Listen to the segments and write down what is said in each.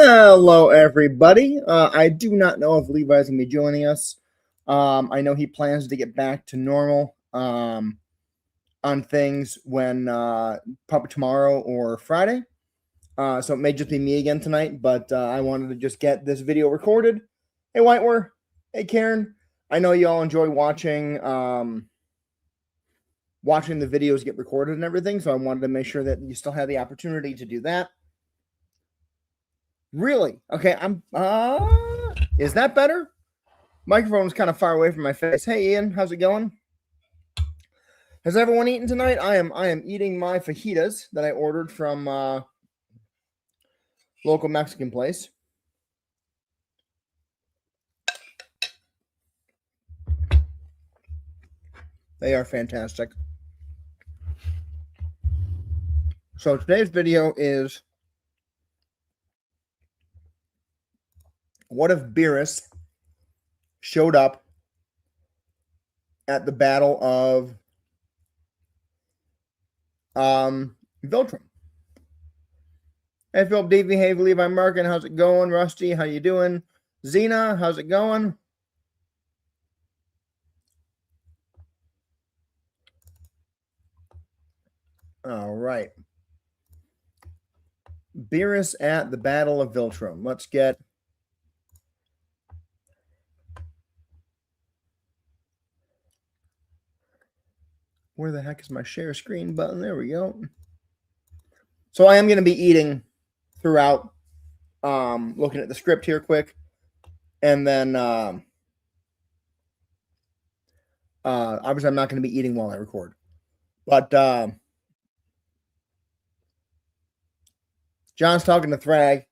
Hello, everybody. I do not know if Levi's going to be joining us. I know he plans to get back to normal on things when probably tomorrow or Friday. So it may just be me again tonight, but I wanted to just get this video recorded. Hey, Whiteware. Hey, Karen. I know you all enjoy watching watching the videos get recorded and everything, so I wanted to make sure that you still have the opportunity to do that. Really? Okay, is that better? Microphone's kind of far away from my face. Hey Ian, how's it going? Has everyone eaten tonight? I am eating my fajitas that I ordered from local Mexican place. They are fantastic. So today's video is what if Beerus showed up at the Battle of Viltrum? Hey Philip Davey, hey Levi Markin, how's it going? Rusty, how you doing? Zena, how's it going? All right. Beerus at the Battle of Viltrum. Let's get where the heck is my share screen button? There we go. So I am going to be eating throughout, looking at the script here quick, and then obviously I'm not going to be eating while I record, but John's talking to Thragg.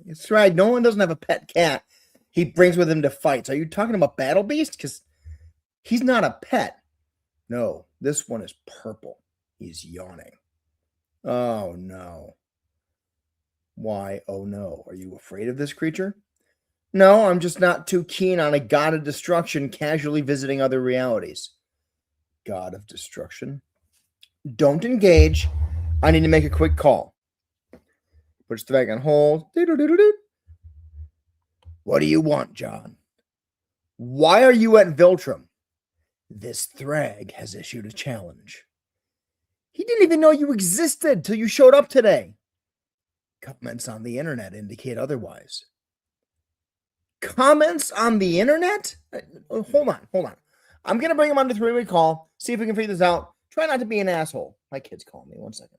It's Thragg. No one doesn't have a pet cat he brings with him to fights. Are you talking about Battle Beast? Because he's not a pet. No, this one is purple. He's yawning. Oh no. Why? Oh no. Are you afraid of this creature? No, I'm just not too keen on a god of destruction casually visiting other realities. God of destruction. Don't engage. I need to make a quick call. Puts Thragg on hold. What do you want, John? Why are you at Viltrum? This Thragg has issued a challenge. He didn't even know you existed till you showed up today. Comments on the internet indicate otherwise. Comments on the internet? Hold on. I'm going to bring him on the three-way call, see if we can figure this out. Try not to be an asshole. My kid's calling me. 1 second.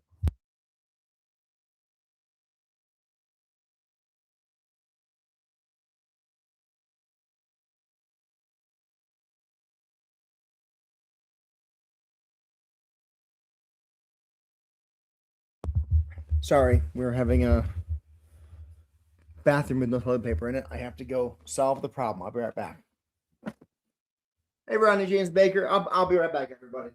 Sorry, we're having a bathroom with no toilet paper in it. I have to go solve the problem. I'll be right back. Hey, Ronnie James Baker. I'll be right back, everybody.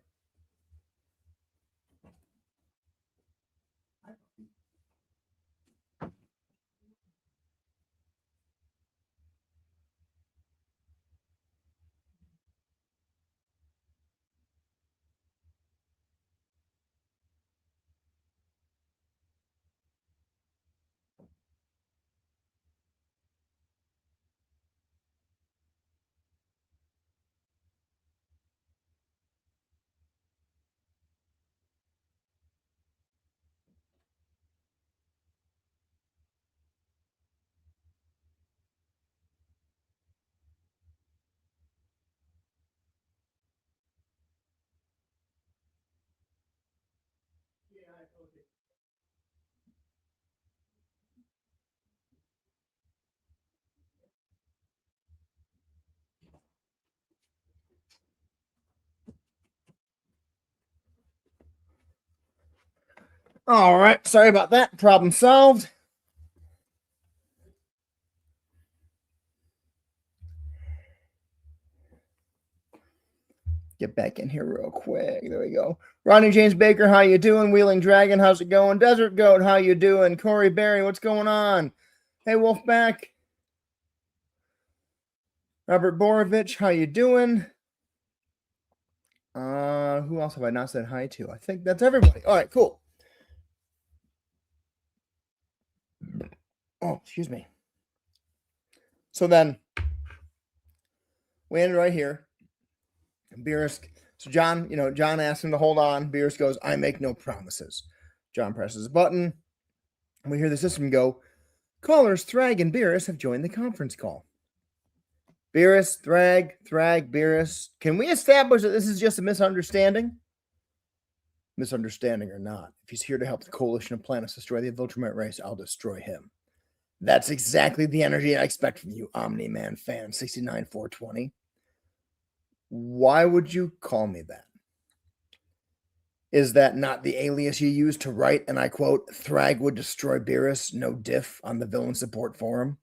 All right. Sorry about that. Problem solved. Get back in here real quick. There we go. Ronnie James Baker, how you doing? Wheeling Dragon, how's it going? Desert Goat, how you doing? Corey Berry, what's going on? Hey, Wolfback. Robert Borovich, how you doing? Who else have I not said hi to? I think that's everybody. All right, cool. Oh, excuse me. So then we ended right here. Beerus. So John, John asks him to hold on. Beerus goes, I make no promises. John presses a button, and we hear the system go, callers Thragg and Beerus have joined the conference call. Beerus, Thragg, Beerus. Can we establish that this is just a misunderstanding? Misunderstanding or not, if he's here to help the coalition of planets destroy the Viltrum race, I'll destroy him. That's exactly the energy I expect from you, Omni-Man fan 69420. Why would you call me that? Is that not the alias you used to write, and I quote, Thragg would destroy Beerus, no diff, on the villain support forum?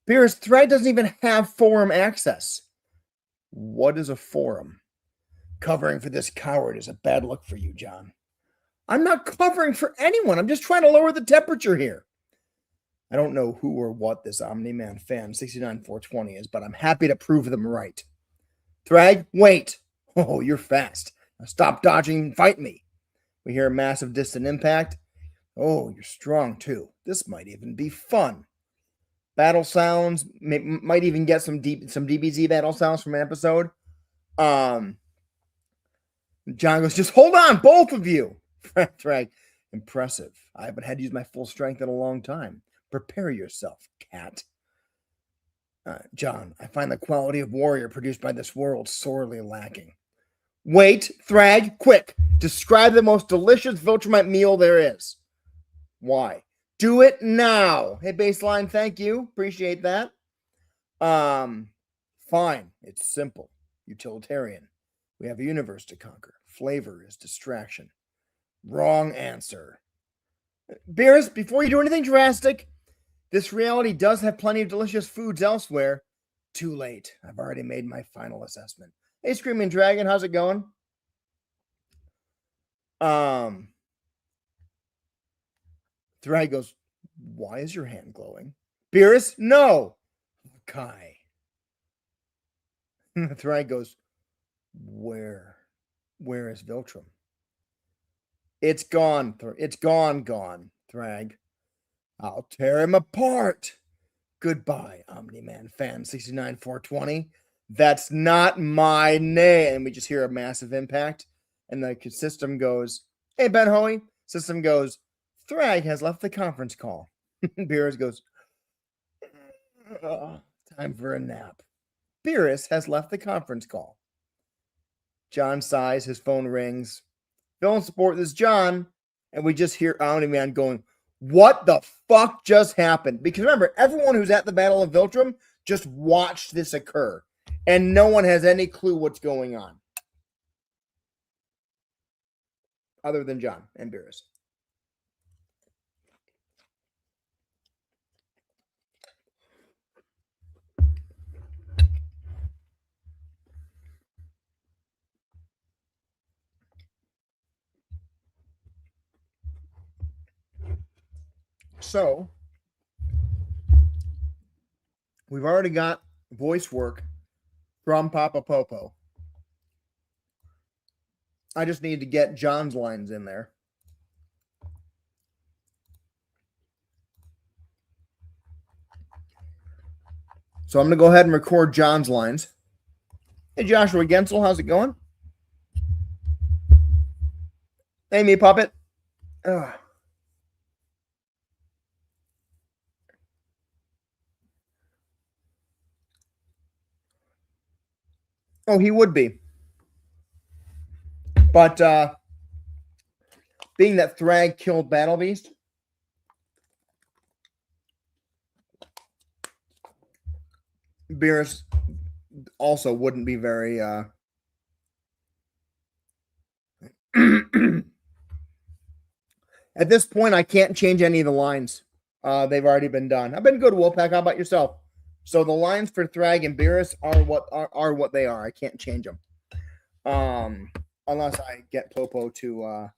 Beerus, Thragg doesn't even have forum access. What is a forum? Covering for this coward is a bad look for you, John. I'm not covering for anyone. I'm just trying to lower the temperature here. I don't know who or what this Omni-Man fan 69420 is, but I'm happy to prove them right. Thragg, wait. Oh, you're fast. Now stop dodging and fight me. We hear a massive distant impact. Oh, you're strong too. This might even be fun. Battle sounds, might even get some DBZ battle sounds from an episode. John goes, just hold on, both of you. Thragg, impressive. I haven't had to use my full strength in a long time. Prepare yourself, cat. John, I find the quality of warrior produced by this world sorely lacking. Wait, Thragg, quick. Describe the most delicious Viltrumite meal there is. Why? Do it now. Hey, baseline, thank you. Appreciate that. Fine. It's simple. Utilitarian. We have a universe to conquer. Flavor is distraction. Wrong answer. Beerus, before you do anything drastic, this reality does have plenty of delicious foods elsewhere. Too late. I've already made my final assessment. Hey, Screaming Dragon, how's it going? Thragg goes, why is your hand glowing? Beerus, no. Kai. Thragg goes, where is Viltrum? It's gone. It's gone, Thragg. I'll tear him apart. Goodbye, Omni-Man fan 69420. That's not my name. And we just hear a massive impact. And the system goes, hey, Ben Hoey. System goes, Thragg has left the conference call. Beerus goes, time for a nap. Beerus has left the conference call. John sighs. His phone rings. Villain support, this is John. And we just hear Omni-Man going, what the fuck just happened? Because remember, everyone who's at the Battle of Viltrum just watched this occur. And no one has any clue what's going on. Other than John and Beerus. So, we've already got voice work from Papa Popo. I just need to get John's lines in there. So I'm going to go ahead and record John's lines. Hey, Joshua Gensel, how's it going? Hey, me puppet. Ugh. Oh, he would be. But being that Thragg killed Battle Beast, Beerus also wouldn't be very at this point, I can't change any of the lines. They've already been done. I've been good, Wolfpack. How about yourself? So the lines for Thragg and Beerus are what they are. I can't change them. Unless I get Popo to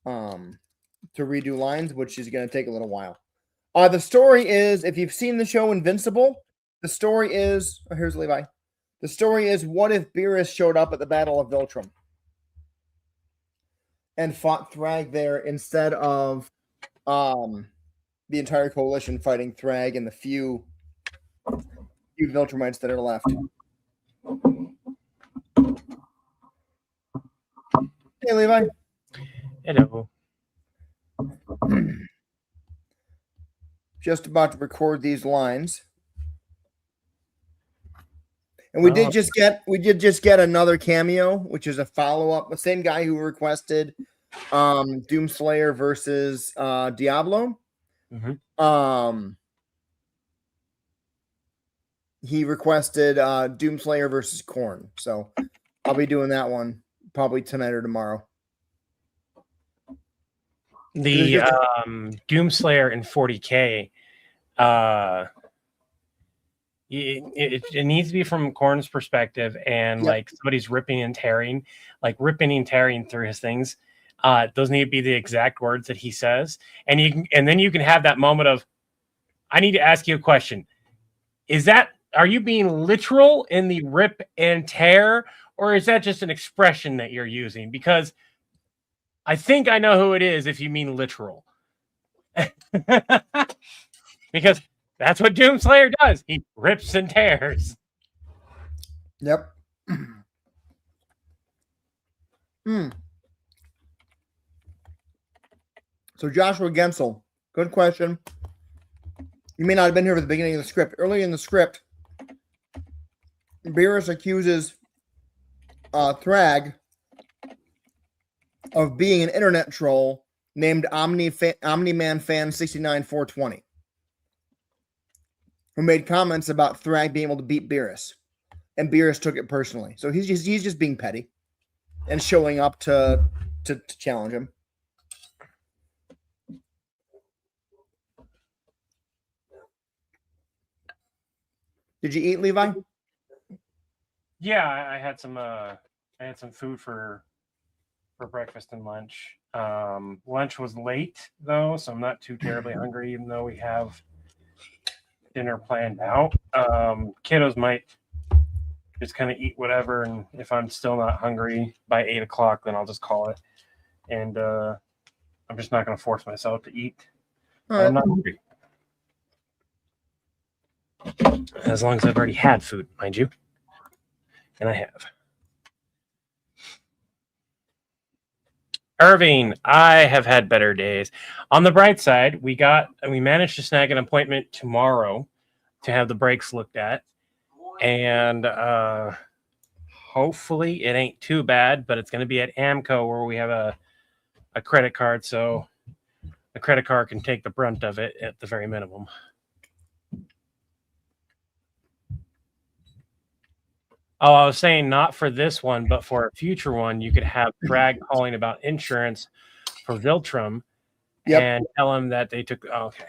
redo lines, which is going to take a little while. The story is, if you've seen the show Invincible, the story is, here's Levi. The story is, what if Beerus showed up at the Battle of Viltrum and fought Thragg there instead of the entire coalition fighting Thragg and the few Viltrumites that are left. Hey, Levi. Hello. Just about to record these lines. And we did just get another cameo, which is a follow-up. The same guy who requested Doomslayer versus Diablo. Mm-hmm. He requested Doomslayer versus Korn. So I'll be doing that one probably tonight or tomorrow. The Doomslayer in 40K, it needs to be from Korn's perspective, and like somebody's ripping and tearing through his things. Those need to be the exact words that he says, and then you can have that moment of, I need to ask you a question. Are you being literal in the rip and tear, or is that just an expression that you're using? Because I think I know who it is if you mean literal. Because that's what Doomslayer does. He rips and tears. Yep. So Joshua Gensel, good question. You may not have been here at the beginning of the script. Early in the script, Beerus accuses Thragg of being an internet troll named Omni-Man Fan 69420, who made comments about Thragg being able to beat Beerus, and Beerus took it personally. So he's just being petty and showing up to challenge him. Did you eat, Levi? Yeah, I had some food for breakfast and lunch. Lunch was late though, so I'm not too terribly hungry, even though we have dinner planned out. Kiddos might just kind of eat whatever, and if I'm still not hungry by 8 o'clock, then I'll just call it. And I'm just not going to force myself to eat. Right. I'm not hungry. As long as I've already had food, mind you. And I have. Irving, I have had better days. On the bright side, we managed to snag an appointment tomorrow to have the brakes looked at. And hopefully it ain't too bad, but it's going to be at Amco where we have a credit card, so the credit card can take the brunt of it at the very minimum. Oh, I was saying not for this one, but for a future one, you could have Thragg calling about insurance for Viltrum and tell him that they took. Oh, okay,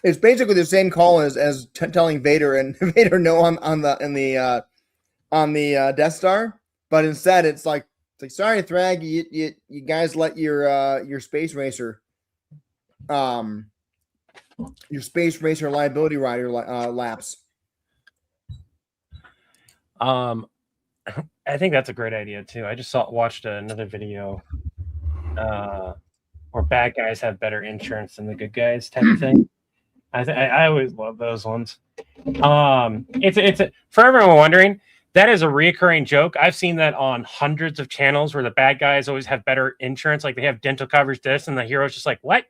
it's basically the same call as telling Vader and Vader no on the Death Star, but instead it's like sorry, Thragg, you guys let your space racer, liability rider lapse. I think that's a great idea too. I just watched another video where bad guys have better insurance than the good guys type of thing. I always love those ones. It's for everyone wondering, that is a reoccurring joke. I've seen that on hundreds of channels where the bad guys always have better insurance, like they have dental coverage this, and the hero's just like, what?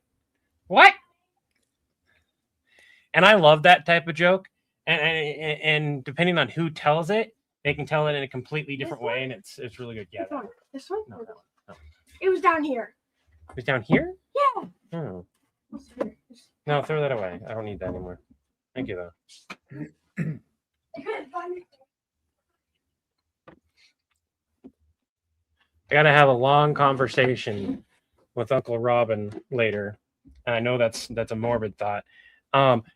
And I love that type of joke. And depending on who tells it, they can tell it in a completely different way, and it's really good. Yeah. This one? No. It was down here. It was down here? Yeah. Oh. No, throw that away. I don't need that anymore. Thank you, though. I gotta have a long conversation with Uncle Robin later. And I know that's a morbid thought.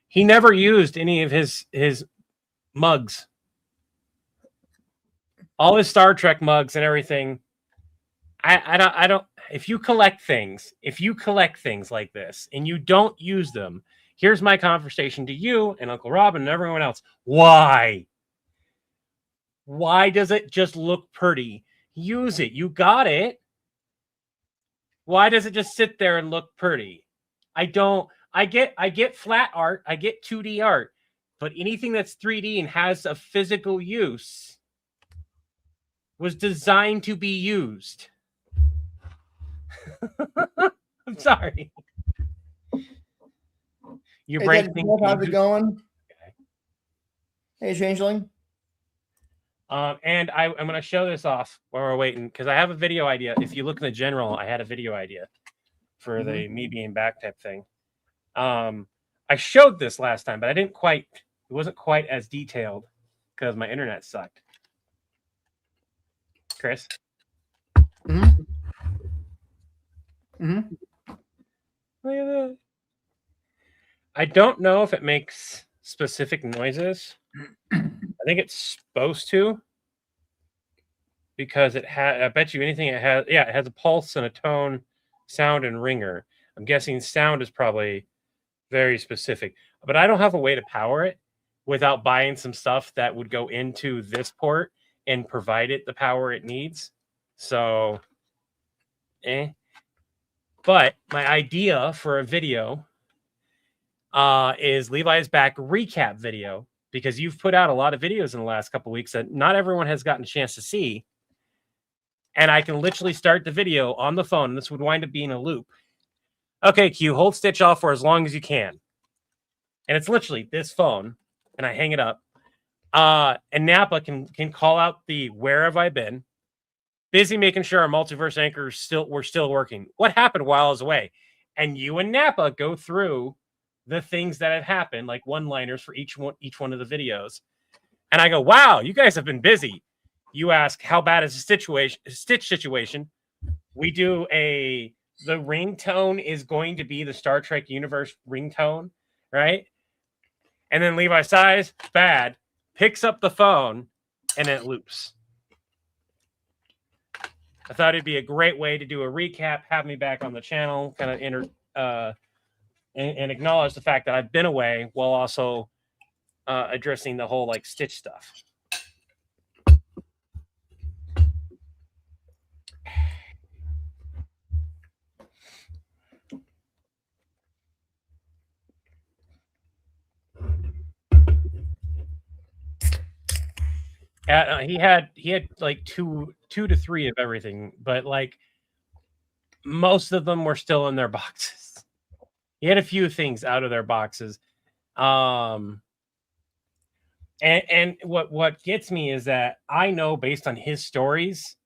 He never used any of his mugs. All his Star Trek mugs and everything. I don't. If you collect things like this and you don't use them, here's my conversation to you and Uncle Robin and everyone else. Why? Why does it just look pretty? Use it. You got it. Why does it just sit there and look pretty? I don't I get flat art, I get 2D art, but anything that's 3D and has a physical use was designed to be used. I'm sorry. Your Hey, brain Ted, thinks how's it going? Okay. Hey, Changeling. And I'm going to show this off while we're waiting because I have a video idea. If you look in the general, I had a video idea for the me being back type thing. I showed this last time, but I didn't quite. It wasn't quite as detailed because my internet sucked. Chris. Mm-hmm. Look at that. I don't know if it makes specific noises. I think it's supposed to because it has. I bet you anything it has. Yeah, it has a pulse and a tone, sound and ringer. I'm guessing sound is probably very specific, but I don't have a way to power it without buying some stuff that would go into this port and provide it the power it needs. So, But my idea for a video is Levi's Back recap video, because you've put out a lot of videos in the last couple of weeks that not everyone has gotten a chance to see. And I can literally start the video on the phone. And this would wind up being a loop. Okay, Q, hold Stitch off for as long as you can. And it's literally this phone, and I hang it up. And Napa can call out the where have I been? Busy making sure our multiverse anchors were still working. What happened while I was away? And you and Napa go through the things that have happened, like one-liners for each one of the videos. And I go, wow, you guys have been busy. You ask, how bad is the Stitch situation? We do the ringtone is going to be the Star Trek universe ringtone, right? And then Levi sighs, bad, picks up the phone, and it loops. I thought it'd be a great way to do a recap, have me back on the channel, kind of and acknowledge the fact that I've been away while also addressing the whole like Stitch stuff. He had like two to three of everything, but like most of them were still in their boxes. He had a few things out of their boxes. And what gets me is that I know based on his stories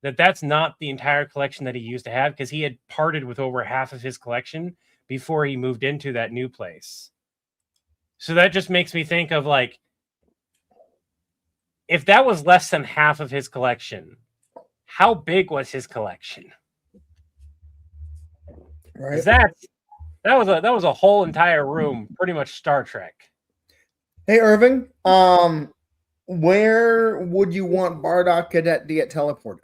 that that's not the entire collection that he used to have, because he had parted with over half of his collection before he moved into that new place. So that just makes me think of like, if that was less than half of his collection, how big was his collection? Right. That was a whole entire room, pretty much Star Trek. Hey, Irving. Where would you want Bardock Cadet to get teleported?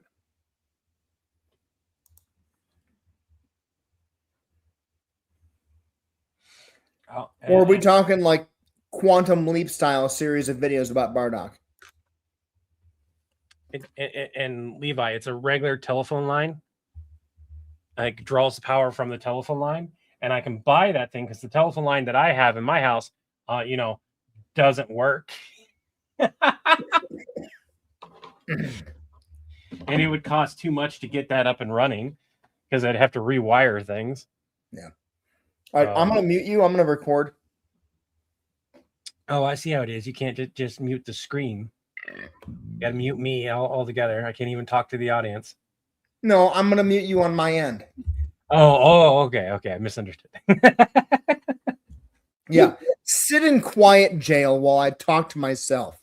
Or are we talking like Quantum Leap style series of videos about Bardock? And Levi, it's a regular telephone line. It draws the power from the telephone line, and I can buy that thing because the telephone line that I have in my house, doesn't work. And it would cost too much to get that up and running because I'd have to rewire things. Yeah. All right, I'm going to mute you. I'm going to record. Oh, I see how it is. You can't just mute the screen. You got to mute me all together. I can't even talk to the audience. No, I'm going to mute you on my end. Okay. I misunderstood. Yeah. Sit in quiet jail while I talk to myself.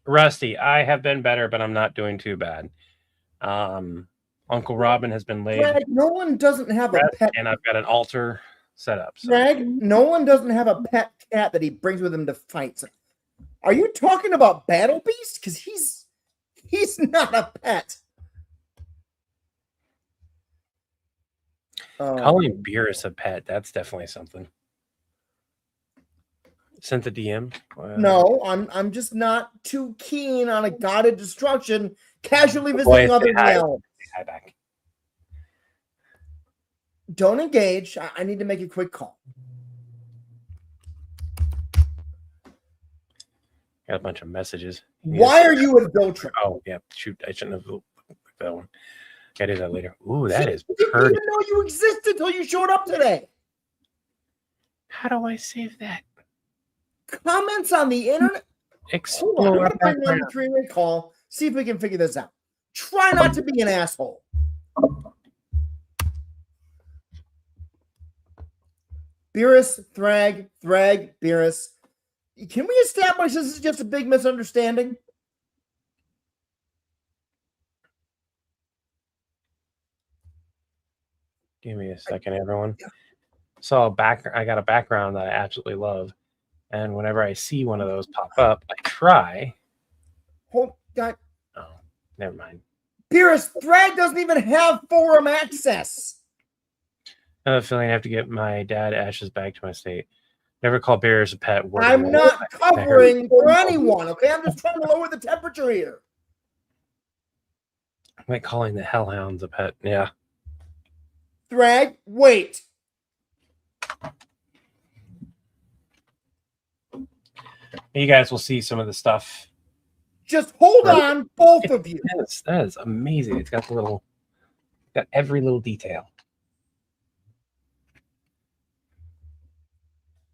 Rusty, I have been better, but I'm not doing too bad. Uncle Robin has been laid. Thragg, no one doesn't have a pet. And I've got an altar set up. So. Thragg, no one doesn't have a pet cat that he brings with him to fights. Are you talking about Battle Beast? Because he's not a pet. Calling Beerus a pet, that's definitely something. sent the DM. No, I'm just not too keen on a guided destruction casually Boy, visiting say other hi. realities. Hi back. Don't engage. I need to make a quick call. Got a bunch of messages. Why are you at Viltrum? Oh, yeah. Shoot, I shouldn't have looked at that one. I do that later. Ooh, See, that is I didn't pretty. even know you existed until you showed up today. How do I save that? Comments on the internet. Hold on, I'm Explore gonna bring background. one three-way call. See if we can figure this out. Try not to be an asshole. Beerus, Thragg, Beerus. Can we establish this is just a big misunderstanding? Give me a second, everyone. So I got a background that I absolutely love, and whenever I see one of those pop up, I try. Hold, God. Oh, never mind. Beerus, Thragg doesn't even have forum access. I have a feeling I have to get my dad Ash's back to my state. Never call Beerus a pet. I'm not covering for anyone, okay? I'm just trying to lower the temperature here. I'm like calling the hellhounds a pet. Yeah. Thragg, wait. You guys will see some of the stuff. Just hold on, both of you. That is amazing. It's got got every little detail.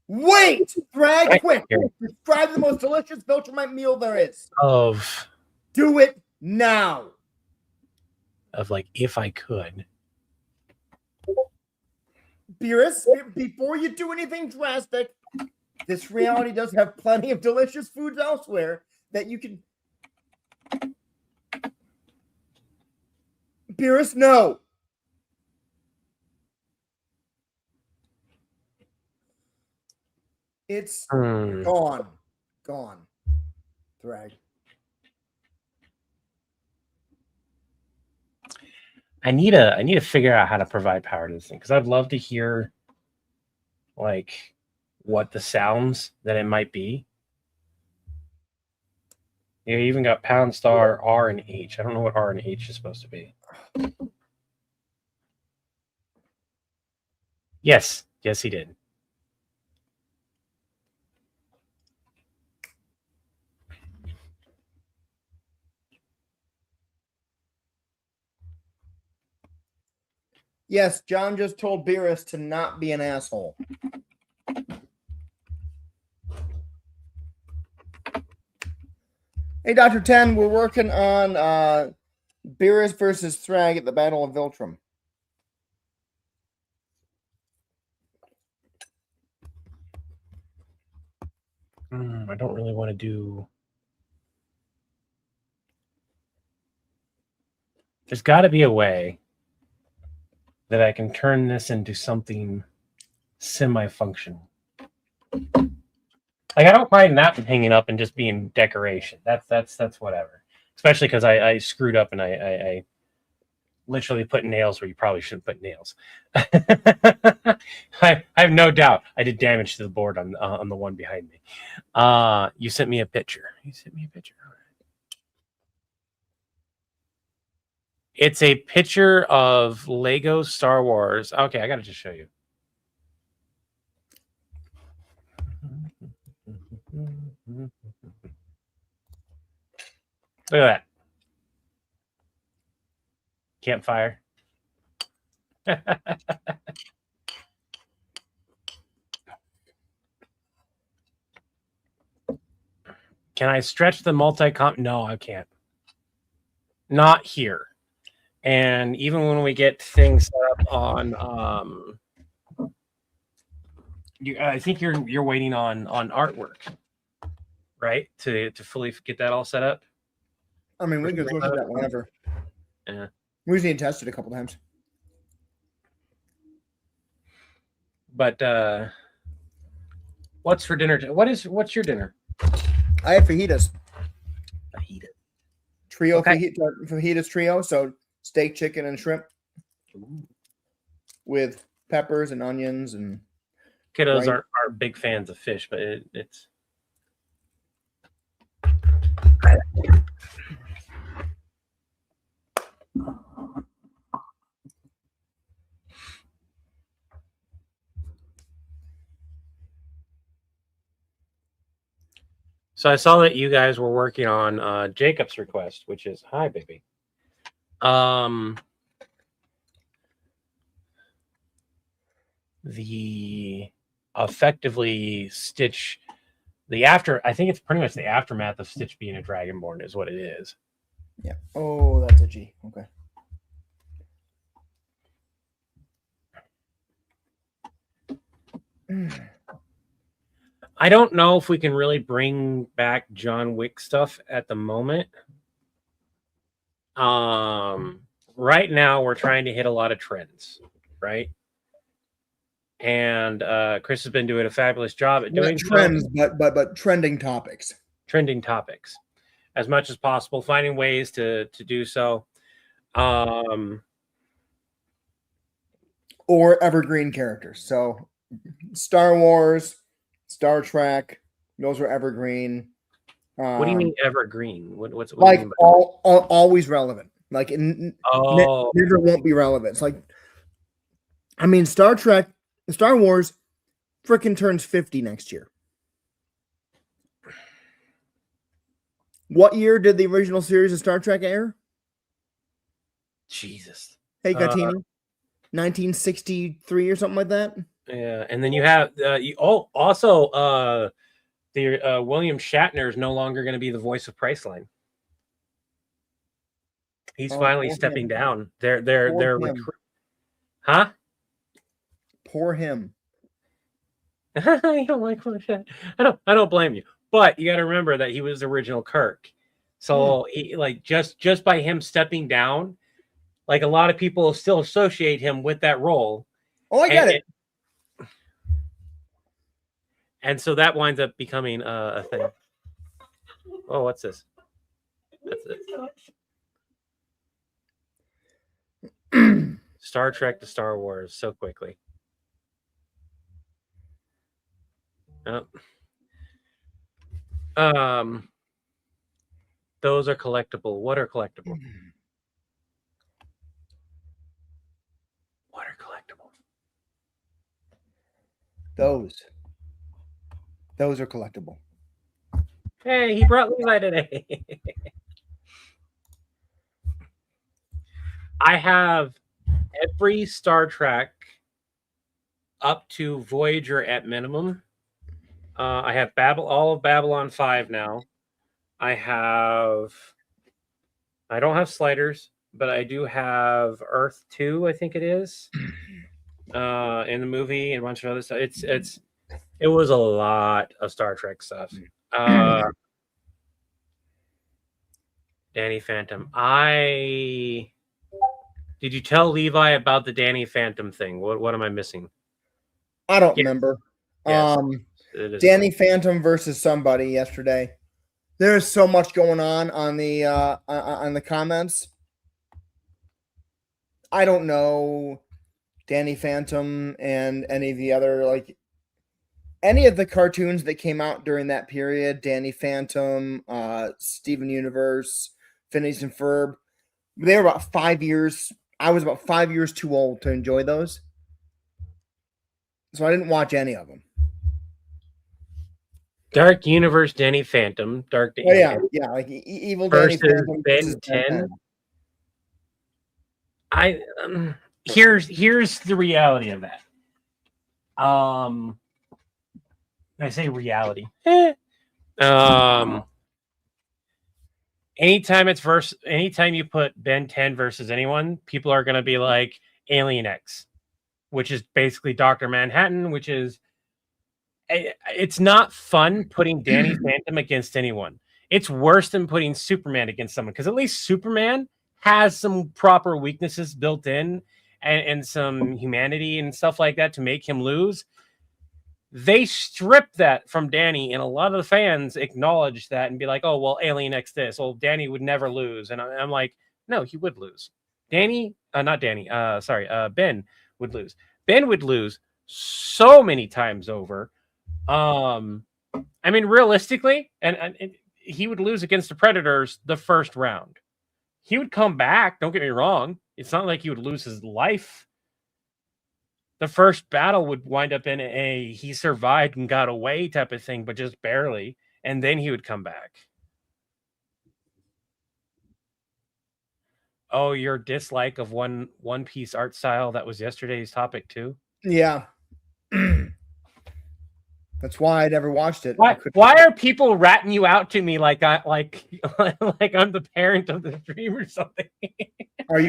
Wait, Thragg, Right quick. here. Describe the most delicious Viltrumite meal there is. Of Do it now. like if I could. Beerus, before you do anything drastic, this reality does have plenty of delicious foods elsewhere that you can. Beerus, no. It's gone. Thragg. I need to figure out how to provide power to this thing, because I'd love to hear like what the sounds that it might be. You even got pound star R and H. I don't know what R and H is supposed to be. Yes, he did. Yes, John just told Beerus to not be an asshole. Hey, Dr. 10, we're working on Beerus versus Thragg at the Battle of Viltrum. I don't really want to do. There's got to be a way that I can turn this into something semi-functional. Like, I don't mind that hanging up and just being decoration. That's whatever. Especially because I screwed up and I literally put nails where you probably shouldn't put nails. I have no doubt I did damage to the board on the one behind me. You sent me a picture. It's a picture of Lego Star Wars. Okay, I gotta just show you. Look at that. Campfire. Can I stretch the multi-comp? No, I can't. Not here. And even when we get things set up on, I think you're waiting on artwork, right? To fully get that all set up. I mean, we can look at that whenever. Yeah. We just need to test it a couple times. But what's for dinner? What's your dinner? I had fajitas. Trio Okay. fajitas trio. So steak, chicken, and shrimp. Ooh. With peppers and onions and Kiddos Right. are big fans of fish, but it's so I saw that you guys were working on Jacob's request, which is hi, baby. The effectively Stitch, I think it's pretty much the aftermath of Stitch being a Dragonborn is what it is. Yeah. Oh, that's a G. Okay. I don't know if we can really bring back John Wick stuff at the moment. Right now we're trying to hit a lot of trends, right? And Chris has been doing a fabulous job at doing trends, but trending topics. Trending topics as much as possible, finding ways to do so. Or evergreen characters. So Star Wars, Star Trek, those are evergreen. What do you mean evergreen? What Like do you mean always relevant. Like never won't be relevant. It's like, I mean, Star Wars freaking turns 50 next year. What year did the original series of Star Trek air? Jesus. Hey, Gatini. 1963 or something like that. Yeah, and then you have also William Shatner is no longer going to be the voice of Priceline. He's finally stepping down. They're huh? Poor him. I don't like William Shatner. I don't blame you, but you got to remember that he was the original Kirk. So he, like just by him stepping down, like a lot of people still associate him with that role. Oh, I get it. And so that winds up becoming a thing. Oh, what's this? That's it. Star Trek to Star Wars so quickly. Those are collectible. What are collectible? What are collectible? Those are collectible. Hey, he brought Levi today. I have every Star Trek up to Voyager at minimum. I have all of Babylon 5 now. I don't have Sliders, but I do have Earth 2, I think it is. In the movie and a bunch of other stuff. It was a lot of Star Trek stuff. Danny Phantom. Did you tell Levi about the Danny Phantom thing? What am I missing? I don't remember. Yes, Danny Phantom versus somebody yesterday. There's so much going on the comments. I don't know Danny Phantom and any of the other, like, any of the cartoons that came out during that period. Danny Phantom, Steven Universe, Phineas and Ferb. They were about 5 years. I was about 5 years too old to enjoy those, so I didn't watch any of them. Dark Universe Danny Phantom, Dark Danny. Oh, yeah, like evil Danny Phantom versus Ben 10. Here's the reality of that. I say reality. Anytime you put Ben 10 versus anyone, people are gonna be like Alien X, which is basically Dr. Manhattan, which is it's not fun putting Danny Phantom against anyone. It's worse than putting Superman against someone, because at least Superman has some proper weaknesses built in and some humanity and stuff like that to make him lose. They stripped that from Danny, and a lot of the fans acknowledge that and be like, oh, well, Alien X this. Well, Danny would never lose. And I'm like, no, he would lose. Ben would lose. Ben would lose so many times over. I mean, realistically, and he would lose against the Predators the first round. He would come back. Don't get me wrong. It's not like he would lose his life. The first battle would wind up in a he survived and got away type of thing, but just barely. And then he would come back. Oh, your dislike of One Piece art style, that was yesterday's topic too? Yeah. That's why I never watched it. Why are people ratting you out to me like like I'm the parent of the stream or something? Are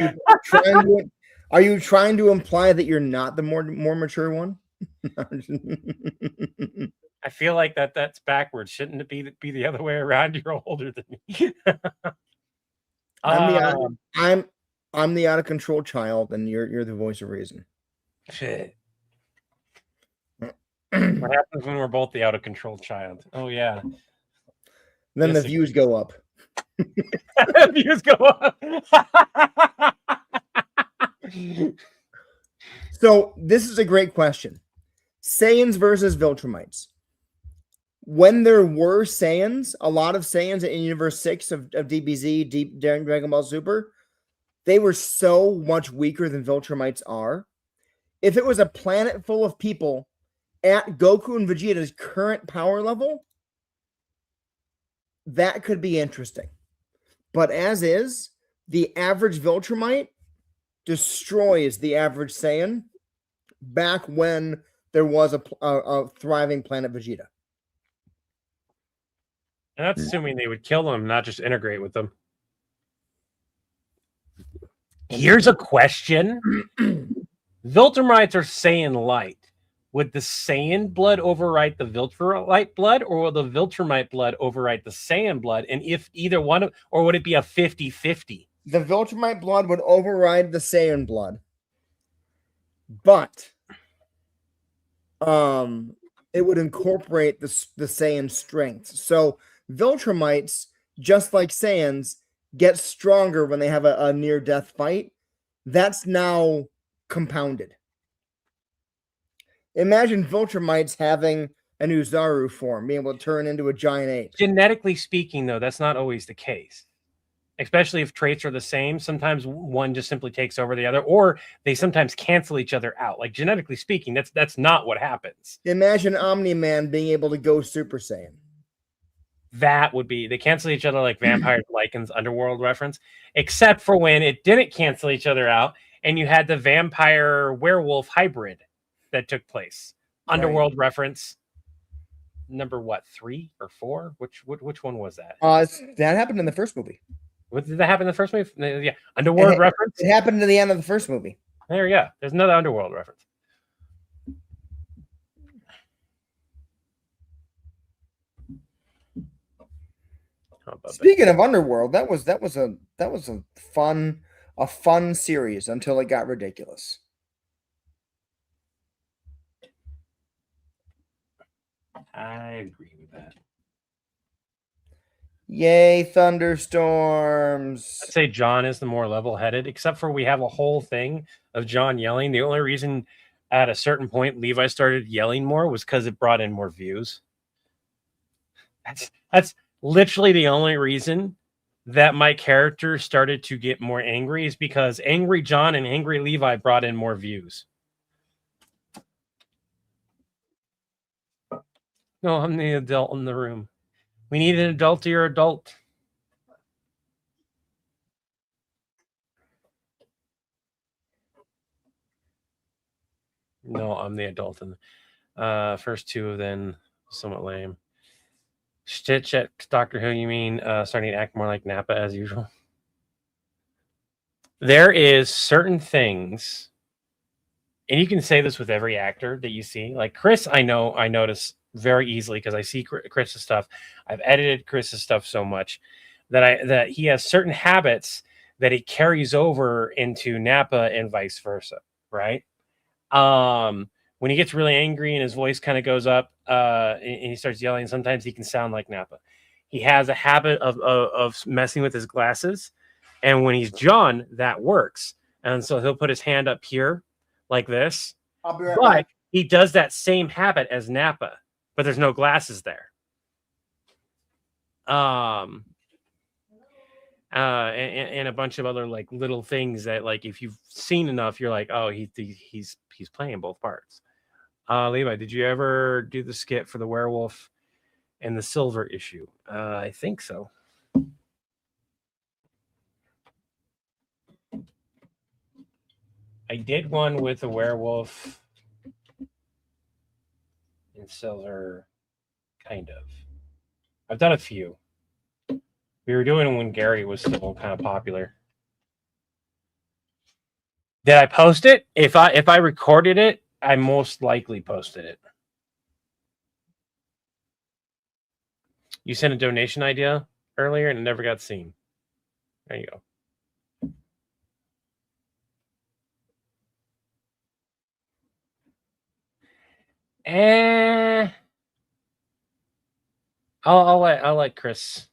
you trying to imply that you're not the more mature one? I feel like that's backwards. Shouldn't it be the other way around? You're older than me. I'm the out of control child, and you're the voice of reason. Shit. What happens when we're both the out of control child? Oh yeah. Then the views go up. Views go up. So this is a great question. Saiyans versus Viltrumites. When there were Saiyans, a lot of Saiyans in Universe 6 of DBZ, Dragon Ball Super, they were so much weaker than Viltrumites are. If it was a planet full of people at Goku and Vegeta's current power level, that could be interesting. But as is, the average Viltrumite destroys the average Saiyan back when there was a thriving planet Vegeta. And that's assuming they would kill them, not just integrate with them. Here's a question. Viltrumites are Saiyan light. Would the Saiyan blood overwrite the Viltrumite blood, or will the Viltrumite blood overwrite the Saiyan blood? And if either one, or would it be a 50-50? The Viltrumite blood would override the Saiyan blood. But it would incorporate the Saiyan strength. So Viltrumites, just like Saiyans, get stronger when they have a near-death fight. That's now compounded. Imagine Viltrumites having an Uzaru form, being able to turn into a giant ape. Genetically speaking, though, that's not always the case. Especially if traits are the same. Sometimes one just simply takes over the other, or they sometimes cancel each other out. Like, genetically speaking, that's not what happens. Imagine Omni-Man being able to go Super Saiyan. That would be, they cancel each other like Vampire Lycan's Underworld reference, except for when it didn't cancel each other out, and you had the vampire werewolf hybrid that took place. Underworld reference. Number what, 3 or 4? Which one was that? That happened in the first movie. What did that happen in the first movie? Yeah, Underworld reference. It happened at the end of the first movie. There you go. There's another Underworld reference. Speaking of Underworld, that was a fun series until it got ridiculous. I agree with that. Yay, thunderstorms. I'd say John is the more level-headed, except for we have a whole thing of John yelling. The only reason at a certain point Levi started yelling more was because it brought in more views. That's literally the only reason that my character started to get more angry, is because Angry John and Angry Levi brought in more views. No, I'm the adult in the room. We need an adultier adult. No, I'm the adult. In first two of them, somewhat lame. Stitch at Doctor Who, you mean starting to act more like Nappa as usual? There is certain things, and you can say this with every actor that you see. Like Chris, I notice very easily because I see Chris's stuff. I've edited Chris's stuff so much that he has certain habits that he carries over into Nappa and vice versa, right? When he gets really angry and his voice kind of goes up and he starts yelling, sometimes he can sound like Nappa. He has a habit of messing with his glasses, and when he's John, that works. And so he'll put his hand up here like this. I'll be right back. he does that same habit as Nappa, but there's no glasses there. And a bunch of other like little things that like if you've seen enough, you're like, oh, he's playing both parts. Levi, did you ever do the skit for the werewolf and the silver issue? I think so. I did one with a werewolf and silver, kind of. I've done a few. We were doing them when Gary was still kind of popular. Did I post it? If I recorded it, I most likely posted it. You sent a donation idea earlier and it never got seen. There you go. I'll let Chris.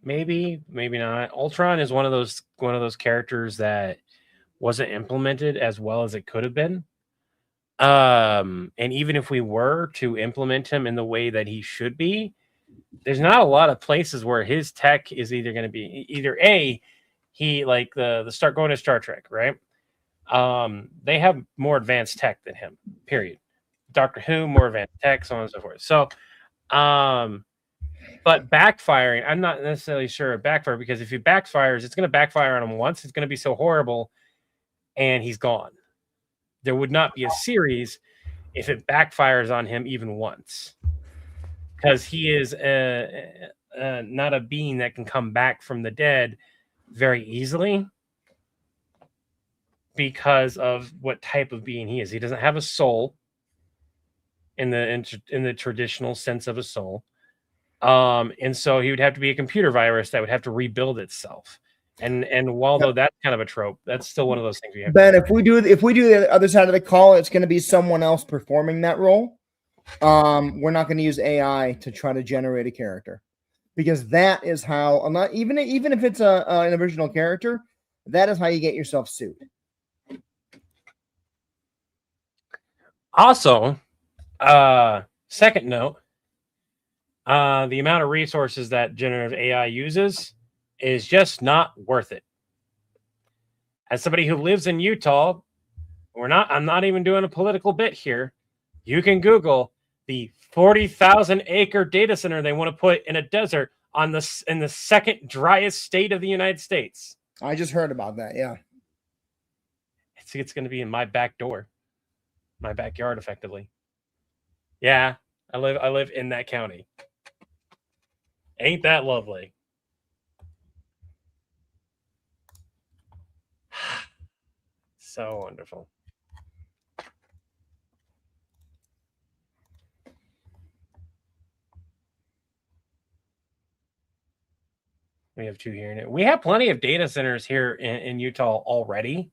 Maybe not. Ultron is one of those characters that wasn't implemented as well as it could have been. And even if we were to implement him in the way that he should be, there's not a lot of places where his tech is either going to be either he like the start going to Star Trek, right? They have more advanced tech than him, period. Doctor Who, more advanced tech, so on and so forth. So, but backfiring, I'm not necessarily sure it backfire, because if he backfires, it's going to backfire on him once. It's going to be so horrible, and he's gone. There would not be a series if it backfires on him even once, because he is not a being that can come back from the dead very easily because of what type of being he is. He doesn't have a soul in the traditional sense of a soul. And so he would have to be a computer virus that would have to rebuild itself. And although that's kind of a trope, that's still one of those things we have. Ben, if we do the other side of the call, it's going to be someone else performing that role. We're not going to use AI to try to generate a character, because that is how, not even if it's an original character, that is how you get yourself sued. Also, second note, the amount of resources that generative AI uses is just not worth it. As somebody who lives in Utah, I'm not even doing a political bit here. You can Google the 40,000 acre data center they want to put in a desert in the second driest state of the United States. I just heard about that. Yeah. It's going to be in my back door, my backyard, effectively. Yeah. I live in that county. Ain't that lovely? So wonderful. We have two here. We have plenty of data centers here in Utah already.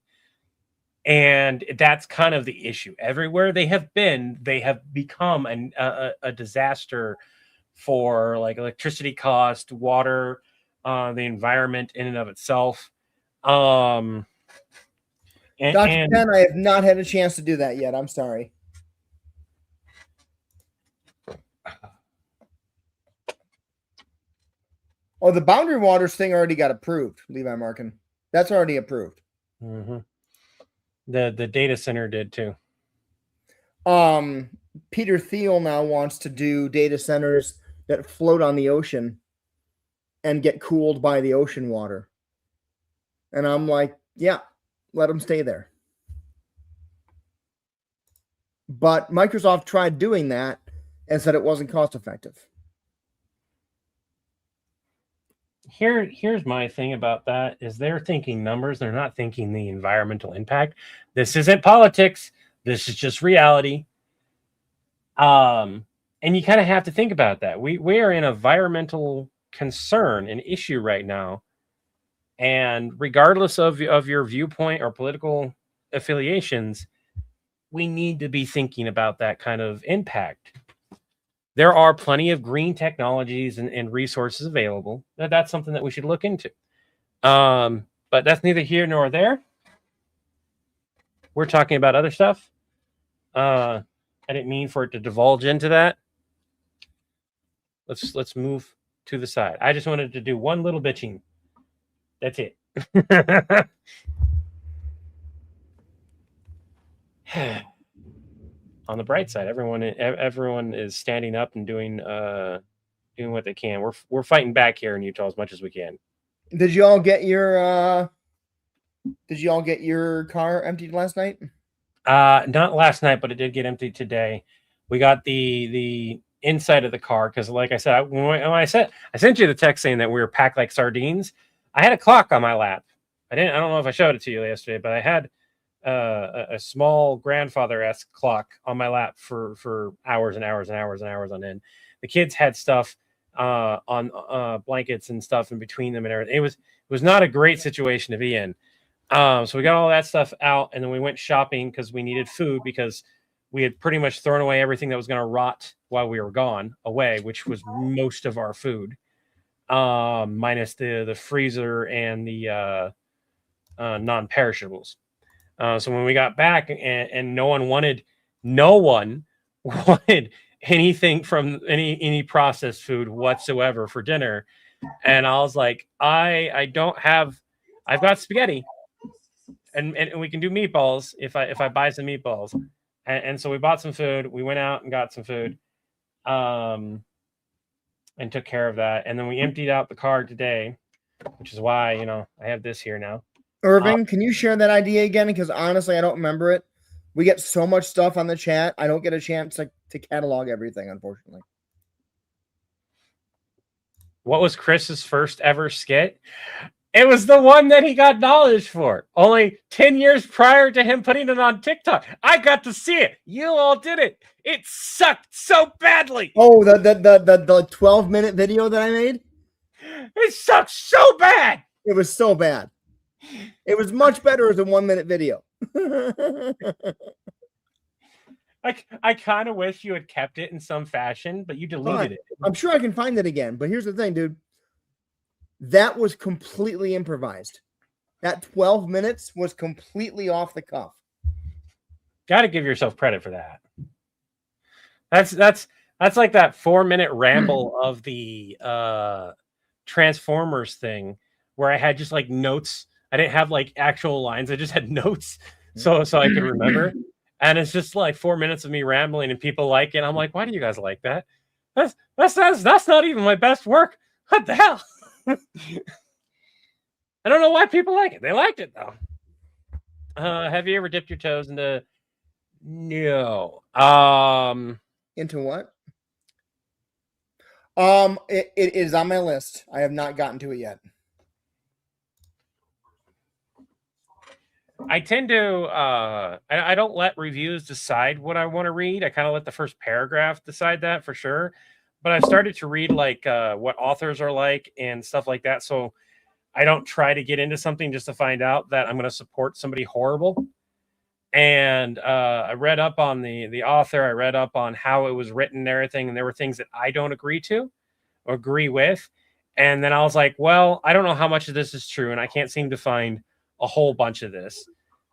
And that's kind of the issue. Everywhere they have been, they have become a disaster for like electricity cost, water, the environment in and of itself. Dr. Ken, I have not had a chance to do that yet. I'm sorry. Oh, the Boundary Waters thing already got approved, Levi Markin. That's already approved. Mm-hmm. The data center did too. Peter Thiel now wants to do data centers that float on the ocean and get cooled by the ocean water. And I'm like, yeah, let them stay there. But Microsoft tried doing that and said it wasn't cost effective. Here's my thing about that is they're thinking numbers. They're not thinking the environmental impact. This isn't politics. This is just reality. And you kind of have to think about that. We are in a environmental concern, an issue right now. And regardless of your viewpoint or political affiliations, we need to be thinking about that kind of impact. There are plenty of green technologies and resources available. That's something that we should look into. But that's neither here nor there. we're talking about other stuff. I didn't mean for it to divulge into that. Let's move to the side. I just wanted to do one little bitching. That's it. On the bright side, everyone is standing up and doing what they can. We're fighting back here in Utah as much as we can. Did you all get your car emptied last night? Not last night, but it did get emptied today. We got the inside of the car because, like I said, when I sent you the text saying that we were packed like sardines. I had a clock on my lap. I don't know if I showed it to you yesterday, but I had a small grandfather-esque clock on my lap for hours and hours and hours and hours on end. The kids had stuff on blankets and stuff in between them and everything. It was not a great situation to be in. So we got all that stuff out, and then we went shopping because we needed food because we had pretty much thrown away everything that was going to rot while we were gone away, which was most of our food, minus the freezer and the non-perishables. So when we got back and no one wanted anything from any processed food whatsoever for dinner. And I was like, I've got spaghetti and we can do meatballs if I buy some meatballs. And so we bought some food. We went out and got some food, and took care of that. And then we emptied out the car today, which is why, I have this here now. Irving, can you share that idea again? Because honestly, I don't remember it. We get so much stuff on the chat. I don't get a chance to catalog everything, unfortunately. What was Chris's first ever skit? It was the one that he got knowledge for. Only 10 years prior to him putting it on TikTok. I got to see it. You all did it. It sucked so badly. Oh, the 12-minute video that I made? It sucked so bad. It was so bad. It was much better as a 1-minute video. I kind of wish you had kept it in some fashion, but you deleted it. I'm sure I can find it again. But here's the thing, dude. That was completely improvised. That 12 minutes was completely off the cuff. Got to give yourself credit for that. That's like that 4-minute ramble of the Transformers thing where I had just like notes. I didn't have like actual lines. I just had notes so I could remember. And it's just like 4 minutes of me rambling and people like it. I'm like, why do you guys like that? That's not even my best work. What the hell? I don't know why people like it. They liked it though. Have you ever dipped your toes into? No. Into what? It is on my list. I have not gotten to it yet. I tend to I don't let reviews decide what I want to read. I kind of let the first paragraph decide that for sure. But I've started to read like what authors are like and stuff like that. So I don't try to get into something just to find out that I'm going to support somebody horrible. And I read up on the author. I read up on how it was written and everything. And there were things that I don't agree with. And then I was like, well, I don't know how much of this is true. And I can't seem to find a whole bunch of this.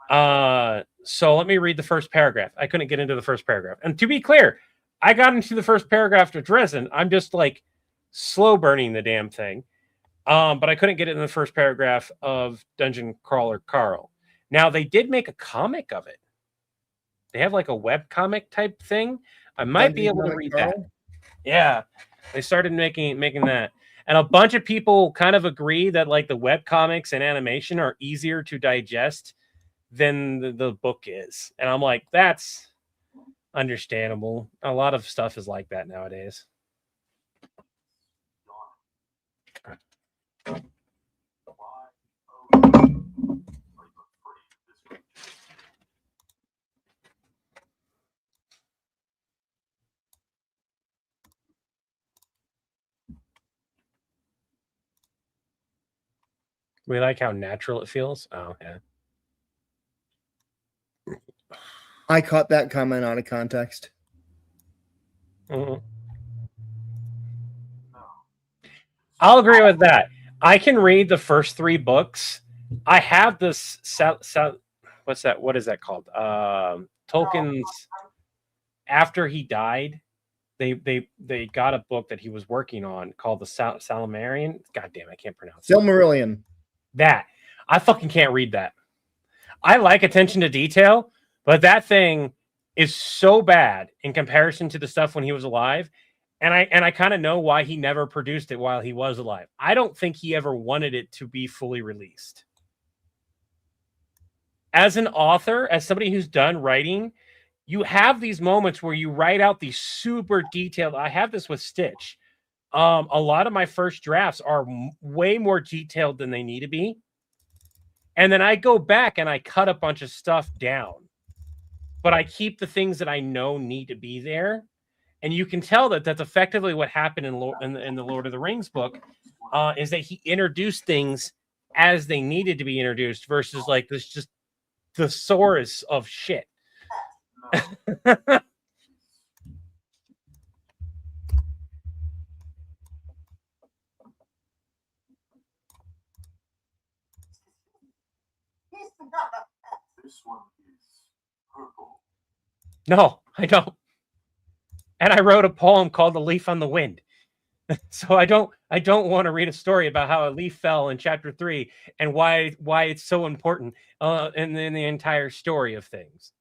So let me read the first paragraph. I couldn't get into the first paragraph. And to be clear, I got into the first paragraph to Dresden. I'm just like slow burning the damn thing. But I couldn't get it in the first paragraph of Dungeon Crawler Carl. Now they did make a comic of it. They have like a web comic type thing. I might be able to read that. Yeah. They started making that. And a bunch of people kind of agree that like the web comics and animation are easier to digest than the book is. And I'm like, that's understandable. A lot of stuff is like that nowadays. We like how natural it feels. Oh, yeah. I caught that comment out of context. Mm-hmm. I'll agree with that. I can read the first 3 books. I have this what's that? What is that called? Tolkien's. After he died, they got a book that he was working on called the Silmarillion. God damn, I can't pronounce it. Silmarillion. That I fucking can't read that. I like attention to detail, but that thing is so bad in comparison to the stuff when he was alive. And I kind of know why he never produced it while he was alive. I don't think he ever wanted it to be fully released. As an author, as somebody who's done writing, you have these moments where you write out these super detailed. I have this with Stitch. A lot of my first drafts are way more detailed than they need to be. And then I go back and I cut a bunch of stuff down. But I keep the things that I know need to be there. And you can tell that that's effectively what happened in the Lord of the Rings book, is that he introduced things as they needed to be introduced versus like this just thesaurus of shit. This one is purple. No, I don't. And I wrote a poem called "The Leaf on the Wind." So I don't want to read a story about how a leaf fell in chapter 3 and why it's so important in the entire story of things.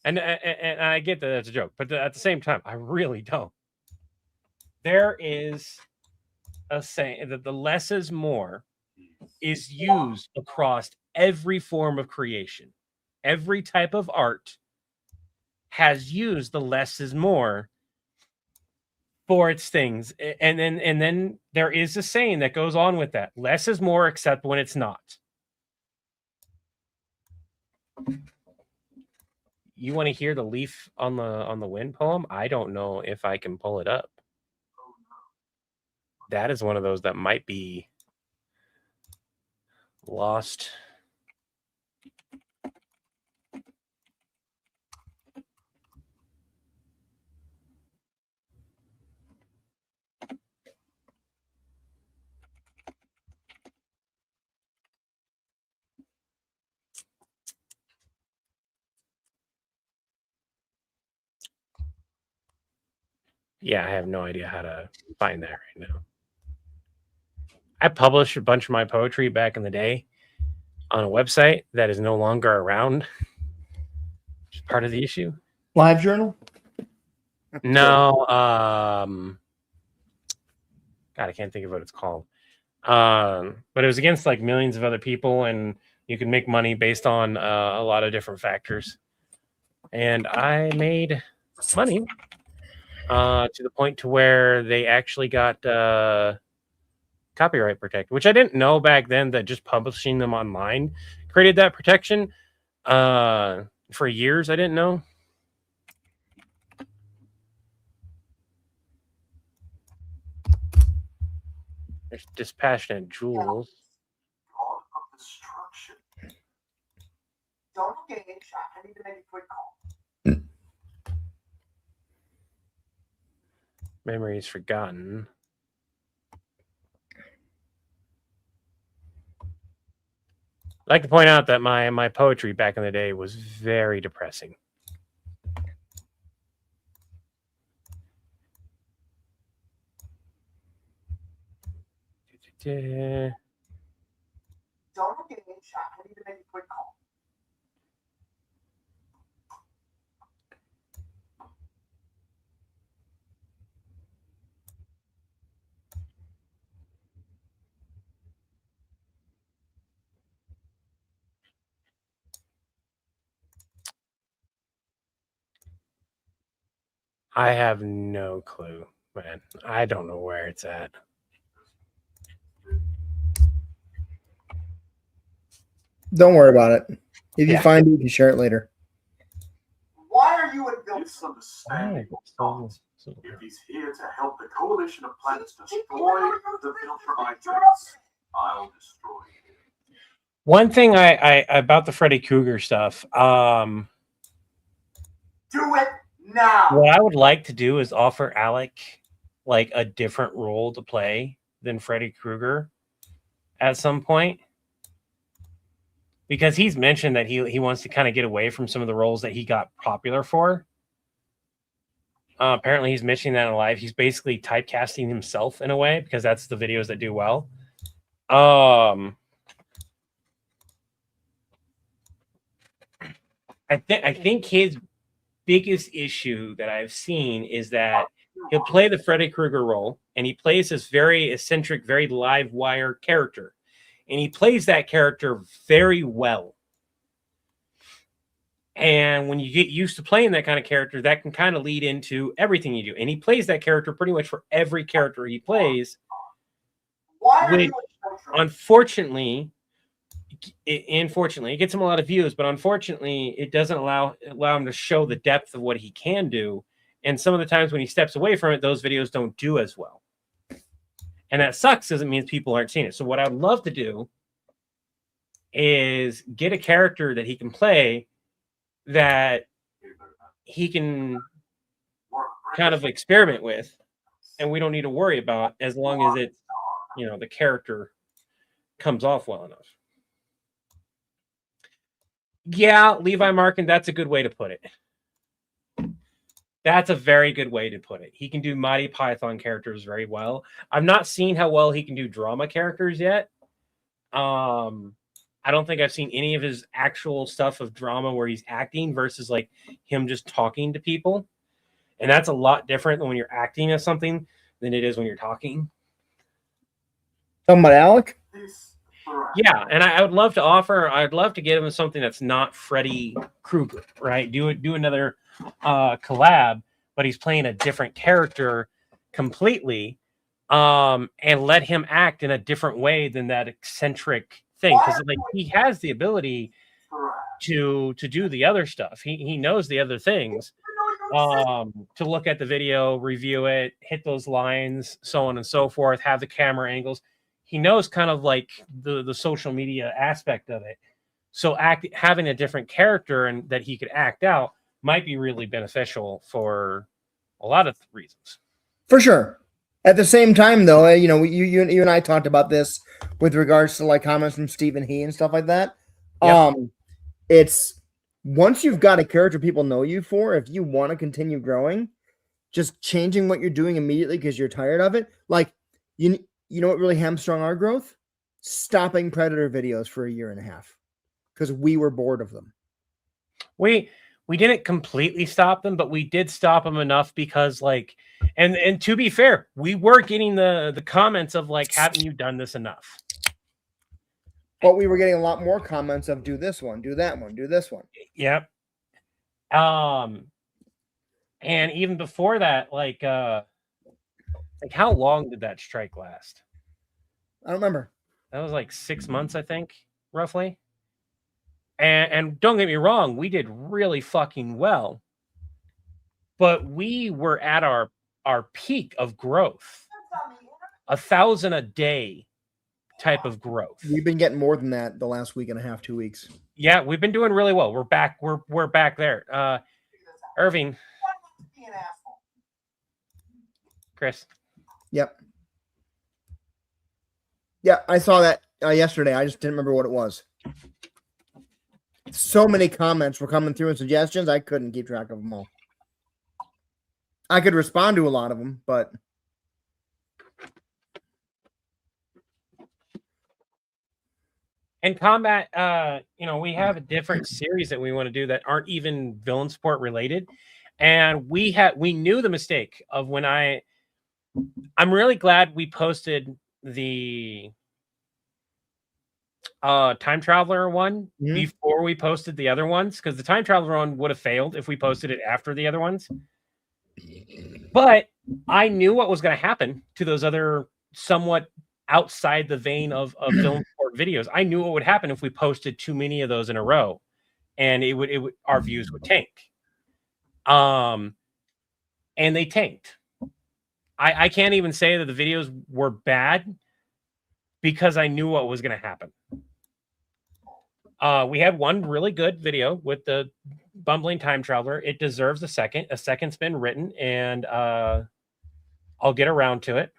And I get that that's a joke, but at the same time, I really don't. There is a saying that the less is more is used across every form of creation. Every type of art has used the less is more for its things. And then there is a saying that goes on with that. Less is more, except when it's not. You want to hear the leaf on the wind poem? I don't know if I can pull it up. That is one of those that might be lost. Yeah, I have no idea how to find that right now. I published a bunch of my poetry back in the day on a website that is no longer around. Which is part of the issue. Live journal? No, God, I can't think of what it's called. But it was against like millions of other people, and you could make money based on a lot of different factors. And I made money to the point to where they actually got copyright protected, which I didn't know back then, that just publishing them online created that protection. For years, I didn't know. There's Dispassionate Jewels. God of destruction. Don't engage. I need to make a quick call. Memories Forgotten. I'd like to point out that my poetry back in the day was very depressing. Don't engage. I need to make a quick call. I have no clue, man. I don't know where it's at. Don't worry about it. If you Yeah. find it, you can share it later. Why are you at Viltrum? Misunderstanding. If he's here to help the coalition of planets destroy the Viltrumite race, I'll destroy him. One thing I about the Freddy Krueger stuff, Do it now. what I would like to do is offer Alec like a different role to play than Freddy Krueger at some point. because he's mentioned that he wants to kind of get away from some of the roles that he got popular for. Apparently, he's mentioning that in live. He's basically typecasting himself in a way because that's the videos that do well. I think his biggest issue that I've seen is that he'll play the Freddy Krueger role, and he plays this very eccentric, very live wire character, and he plays that character very well. And when you get used to playing that kind of character, that can kind of lead into everything you do. And he plays that character pretty much for every character he plays. Which, unfortunately, it gets him a lot of views, but unfortunately, it doesn't allow him to show the depth of what he can do. And some of the times when he steps away from it, those videos don't do as well. And that sucks because it means people aren't seeing it. So what I'd love to do is get a character that he can play that he can kind of experiment with, and we don't need to worry about as long as it's, the character comes off well enough. Yeah, Levi Markin, that's a good way to put it. That's a very good way to put it. He can do Mighty Python characters very well. I've not seen how well he can do drama characters yet. I don't think I've seen any of his actual stuff of drama where he's acting versus like him just talking to people. And that's a lot different than when you're acting as something than it is when you're talking. Talking about Alec? Yeah, and I'd love to get him something that's not Freddy Krueger, right? Do another collab, but he's playing a different character completely, and let him act in a different way than that eccentric thing, because like he has the ability to do the other stuff. He knows the other things, to look at the video, review it, hit those lines, so on and so forth, have the camera angles. He knows kind of like the social media aspect of it. So having a different character and that he could act out might be really beneficial for a lot of reasons. For sure. At the same time, though, you and I talked about this with regards to like comments from Stephen He and stuff like that. Yep. It's once you've got a character people know you for, if you want to continue growing, just changing what you're doing immediately because you're tired of it. Like you know what really hamstrung our growth? Stopping Predator videos for a year and a half because we were bored of them. We didn't completely stop them, but we did stop them enough because like, and to be fair, we were getting the comments of like, haven't you done this enough? But we were getting a lot more comments of do this one, do that one, do this one. Yep. And even before that, like how long did that strike last? I don't remember. That was like 6 months, I think, roughly. And don't get me wrong, we did really fucking well. But we were at our peak of growth. 1,000 a day type of growth. We've been getting more than that the last week and a half, 2 weeks. Yeah, we've been doing really well. We're back. We're back there. Irving. Chris. Yep. Yeah, I saw that yesterday. I just didn't remember what it was. So many comments were coming through and suggestions. I couldn't keep track of them all. I could respond to a lot of them, but in combat, we have a different series that we want to do that aren't even villain support related. And we knew the mistake of when I'm really glad we posted the time traveler one before we posted the other ones, because the time traveler one would have failed if we posted it after the other ones. But I knew what was going to happen to those other somewhat outside the vein of film sport videos. I knew what would happen if we posted too many of those in a row, and it would our views would tank. And they tanked. I can't even say that the videos were bad because I knew what was going to happen. We had one really good video with the bumbling time traveler. It deserves a second. A second's been written, and I'll get around to it.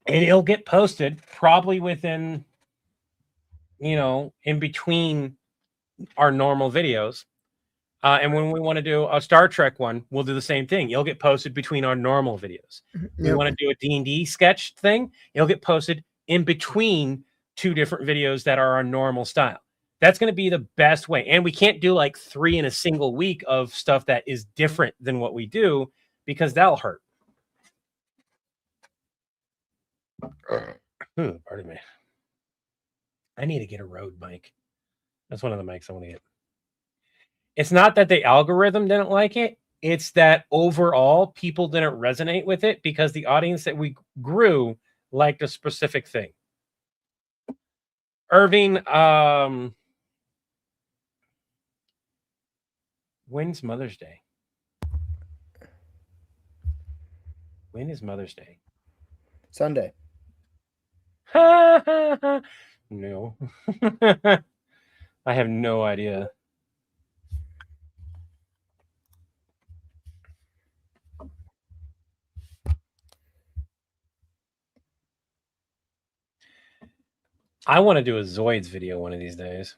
And it'll get posted probably within in between our normal videos. And when we want to do a Star Trek one, we'll do the same thing. It'll get posted between our normal videos. We want to do a D&D sketch thing. It'll get posted in between two different videos that are our normal style. That's going to be the best way. And we can't do like 3 in a single week of stuff that is different than what we do, because that'll hurt. Pardon me. I need to get a Rode mic. That's one of the mics I want to get. It's not that the algorithm didn't like it. It's that overall people didn't resonate with it because the audience that we grew liked a specific thing. Irving, when's Mother's Day? When is Mother's Day? Sunday. No. I have no idea. I want to do a Zoids video one of these days.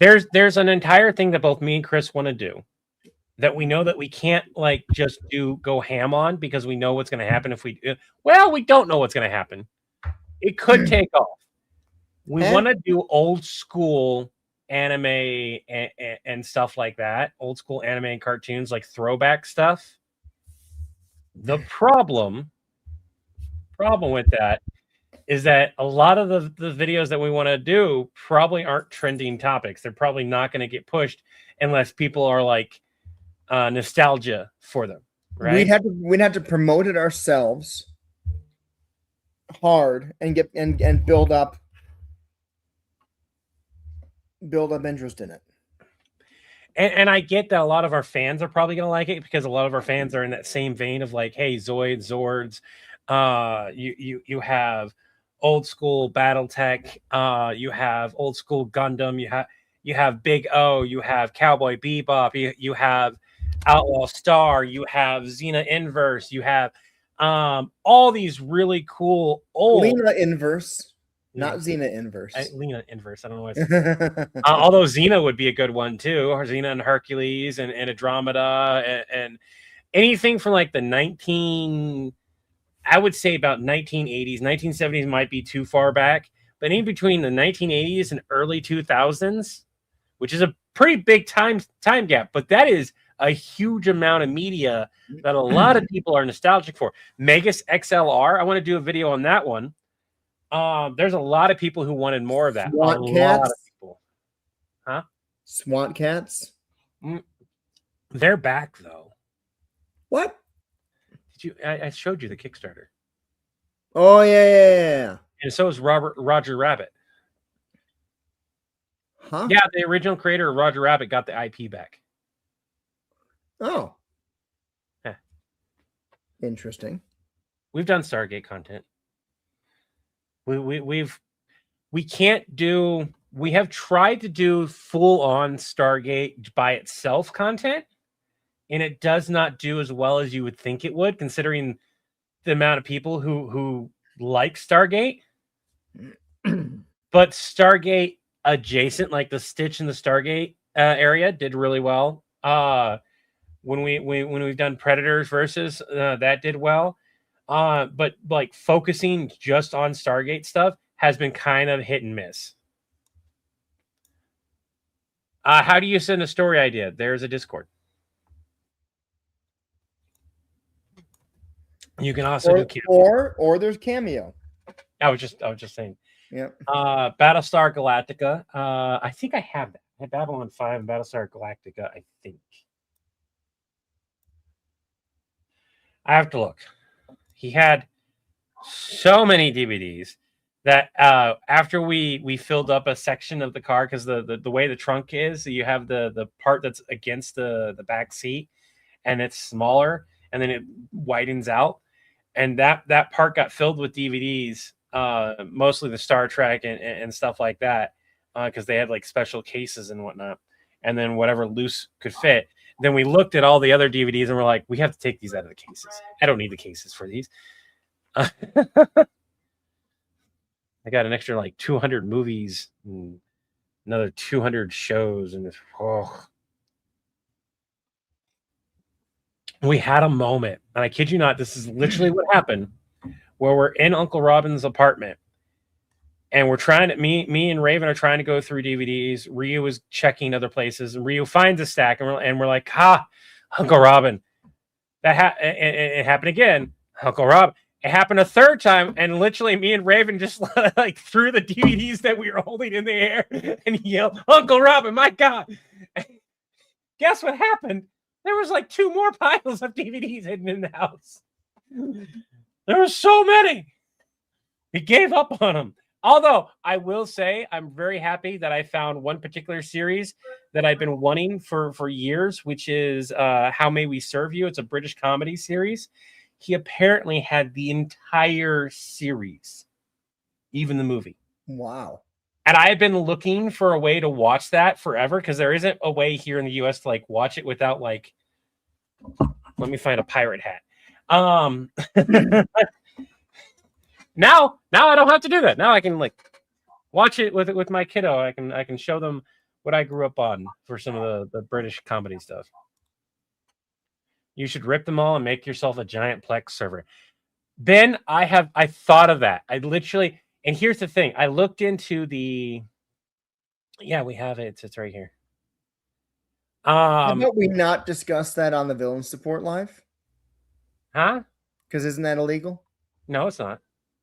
There's an entire thing that both me and Chris want to do that we know that we can't like just go ham on, because we know what's going to happen if we we don't know what's going to happen. It could take off. We want to do old school anime and stuff like that. Old school anime and cartoons, like throwback stuff. The problem with that is that a lot of the videos that we want to do probably aren't trending topics. They're probably not going to get pushed unless people are like nostalgia for them. Right? We'd have to promote it ourselves hard and build up interest in it. And I get that a lot of our fans are probably going to like it, because a lot of our fans are in that same vein of like, hey, Zoids, Zords, you have old school BattleTech, you have old school Gundam, you have Big O, you have Cowboy Bebop, you have Outlaw Star, you have Xena Inverse, you have all these really cool old Lena Inverse, not Xena Inverse. Lena Inverse. I don't know what. Although Xena would be a good one too. Xena and Hercules and Andromeda and anything from like the I would say about 1980s. 1970s might be too far back, but in between the 1980s and early 2000s, which is a pretty big time gap, but that is a huge amount of media that a lot of people are nostalgic for. Megas XLR, I want to do a video on that one. There's a lot of people who wanted more of that. SWAT lot cats? of people. Huh? SWAT cats? They're back though. What? I showed you the Kickstarter. Oh yeah. And so is Roger Rabbit. Huh? Yeah, the original creator of Roger Rabbit got the IP back. Oh. Yeah. Interesting. We've done Stargate content. We can't do. We have tried to do full on Stargate by itself content, and it does not do as well as you would think it would, considering the amount of people who like Stargate. But Stargate adjacent, like the Stitch in the Stargate area, did really well. When we've done Predators versus that did well. But like focusing just on Stargate stuff has been kind of hit and miss. How do you send a story idea? There's a Discord. You can also do Cameo. Or there's Cameo. I was just saying. Yeah. Battlestar Galactica. I think I have that. I have Babylon 5 and Battlestar Galactica, I think. I have to look. He had so many DVDs that after we filled up a section of the car, because the way the trunk is, you have the part that's against the back seat, and it's smaller, and then it widens out, and that part got filled with DVDs, mostly the Star Trek and stuff like that, because they had like special cases and whatnot, and then whatever loose could fit. Then we looked at all the other DVDs and we're like, we have to take these out of the cases. I don't need the cases for these. I got an extra like 200 movies and another 200 shows, and it's, we had a moment, and I kid you not, this is literally what happened, where we're in Uncle Robin's apartment, and we're trying to me and Raven are trying to go through DVDs. Ryu is checking other places, and Ryu finds a stack, and we're like, Uncle Robin, it happened again, Uncle Rob. It happened a third time, and literally me and Raven just like threw the DVDs that we were holding in the air and yelled, Uncle Robin, my God. Guess what happened? There was like 2 more piles of DVDs hidden in the house. There were so many. We gave up on them. Although I will say I'm very happy that I found one particular series that I've been wanting for years, which is How May We Serve You. It's a British comedy series. He apparently had the entire series, even the movie. Wow. And I've been looking for a way to watch that forever because there isn't a way here in the US to like watch it without like, let me find a pirate hat. Now I don't have to do that. Now I can like watch it with my kiddo. I can show them what I grew up on for some of the British comedy stuff. You should rip them all and make yourself a giant Plex server. Ben, I thought of that. I literally, and here's the thing. I looked into the, yeah, we have it. It's right here. How about we not discuss that on the Villain Support Live? Huh? Because isn't that illegal? No, it's not.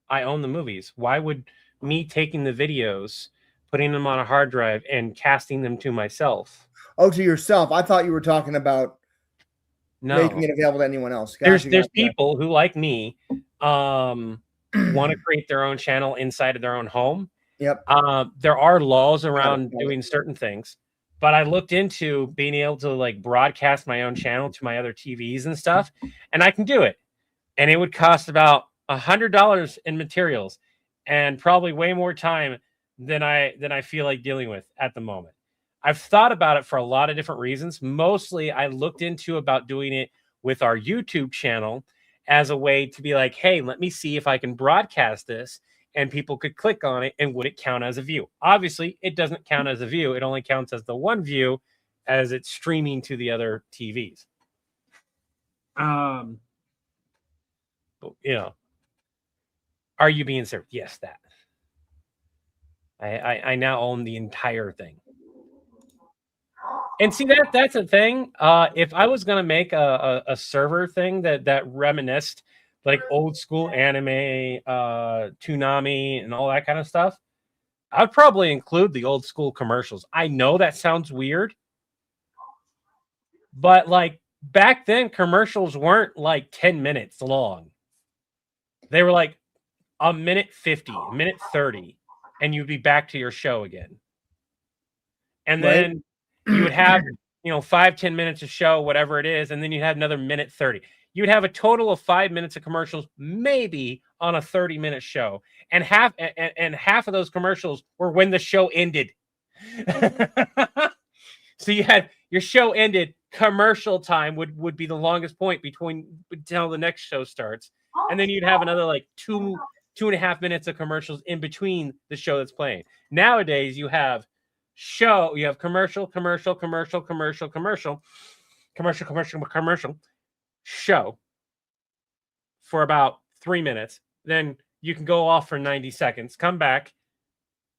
I own the movies. Why would me taking the videos, putting them on a hard drive, and casting them to myself? Oh, to yourself. I thought you were talking about making No. it available to anyone else. There's people who, like me, want to create their own channel inside of their own home. Yep. There are laws around doing certain things, but I looked into being able to like broadcast my own channel to my other TVs and stuff, and I can do it. And it would cost about $100 in materials and probably way more time than I feel like dealing with at the moment. I've thought about it for a lot of different reasons. Mostly I looked into about doing it with our YouTube channel as a way to be like, hey, let me see if I can broadcast this and people could click on it and would it count as a view? Obviously, it doesn't count as a view. It only counts as the one view as it's streaming to the other TVs. You know, are you being served? Yes, that. I now own the entire thing. And see, that's a thing. If I was gonna make a server thing that reminisced like old school anime, Toonami, and all that kind of stuff, I'd probably include the old school commercials. I know that sounds weird, but like back then, commercials weren't like 10 minutes long. They were like a minute 50, a minute 30, and you'd be back to your show again. And then you would have, 5-10 minutes of show, whatever it is, and then you'd have another minute 30. You'd have a total of 5 minutes of commercials, maybe on a 30-minute show. And half of those commercials were when the show ended. So you had your show ended, commercial time would be the longest point until the next show starts. And then you'd have another like 2.5 minutes of commercials in between the show that's playing. Nowadays, you have commercial, show for about 3 minutes. Then you can go off for 90 seconds, come back,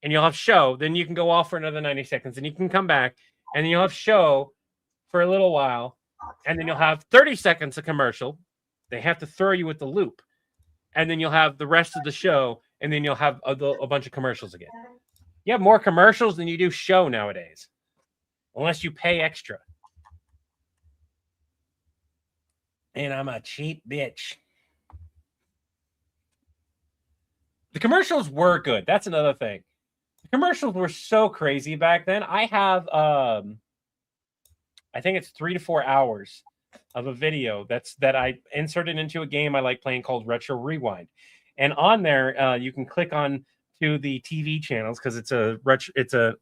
and you'll have show. Then you can go off for another 90 seconds, and you can come back, and then you'll have show for a little while, and then you'll have 30 seconds of commercial. They have to throw you with the loop, and then you'll have the rest of the show, and then you'll have a bunch of commercials again. You have more commercials than you do show nowadays, unless you pay extra. And I'm a cheap bitch. The commercials were good. That's another thing. The commercials were so crazy back then. I have, I think it's 3 to 4 hours of a video that I inserted into a game I like playing called Retro Rewind. And on there, you can click on to the TV channels because it's a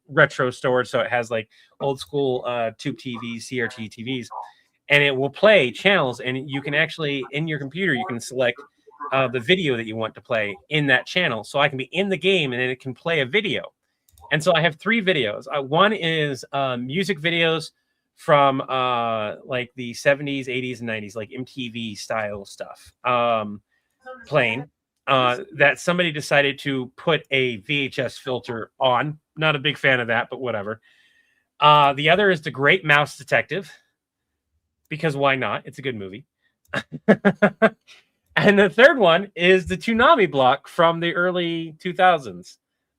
retro storage, so it has like old school tube TVs, CRT TVs, and it will play channels. And you can actually in your computer you can select the video that you want to play in that channel, so I can be in the game and then it can play a video. And so I have 3 videos. One is music videos from like the 70s, 80s, and 90s, like MTV style stuff, playing. That somebody decided to put a VHS filter on. Not a big fan of that, but whatever. The other is The Great Mouse Detective, because why not? It's a good movie. And the third one is the Toonami block from the early 2000s,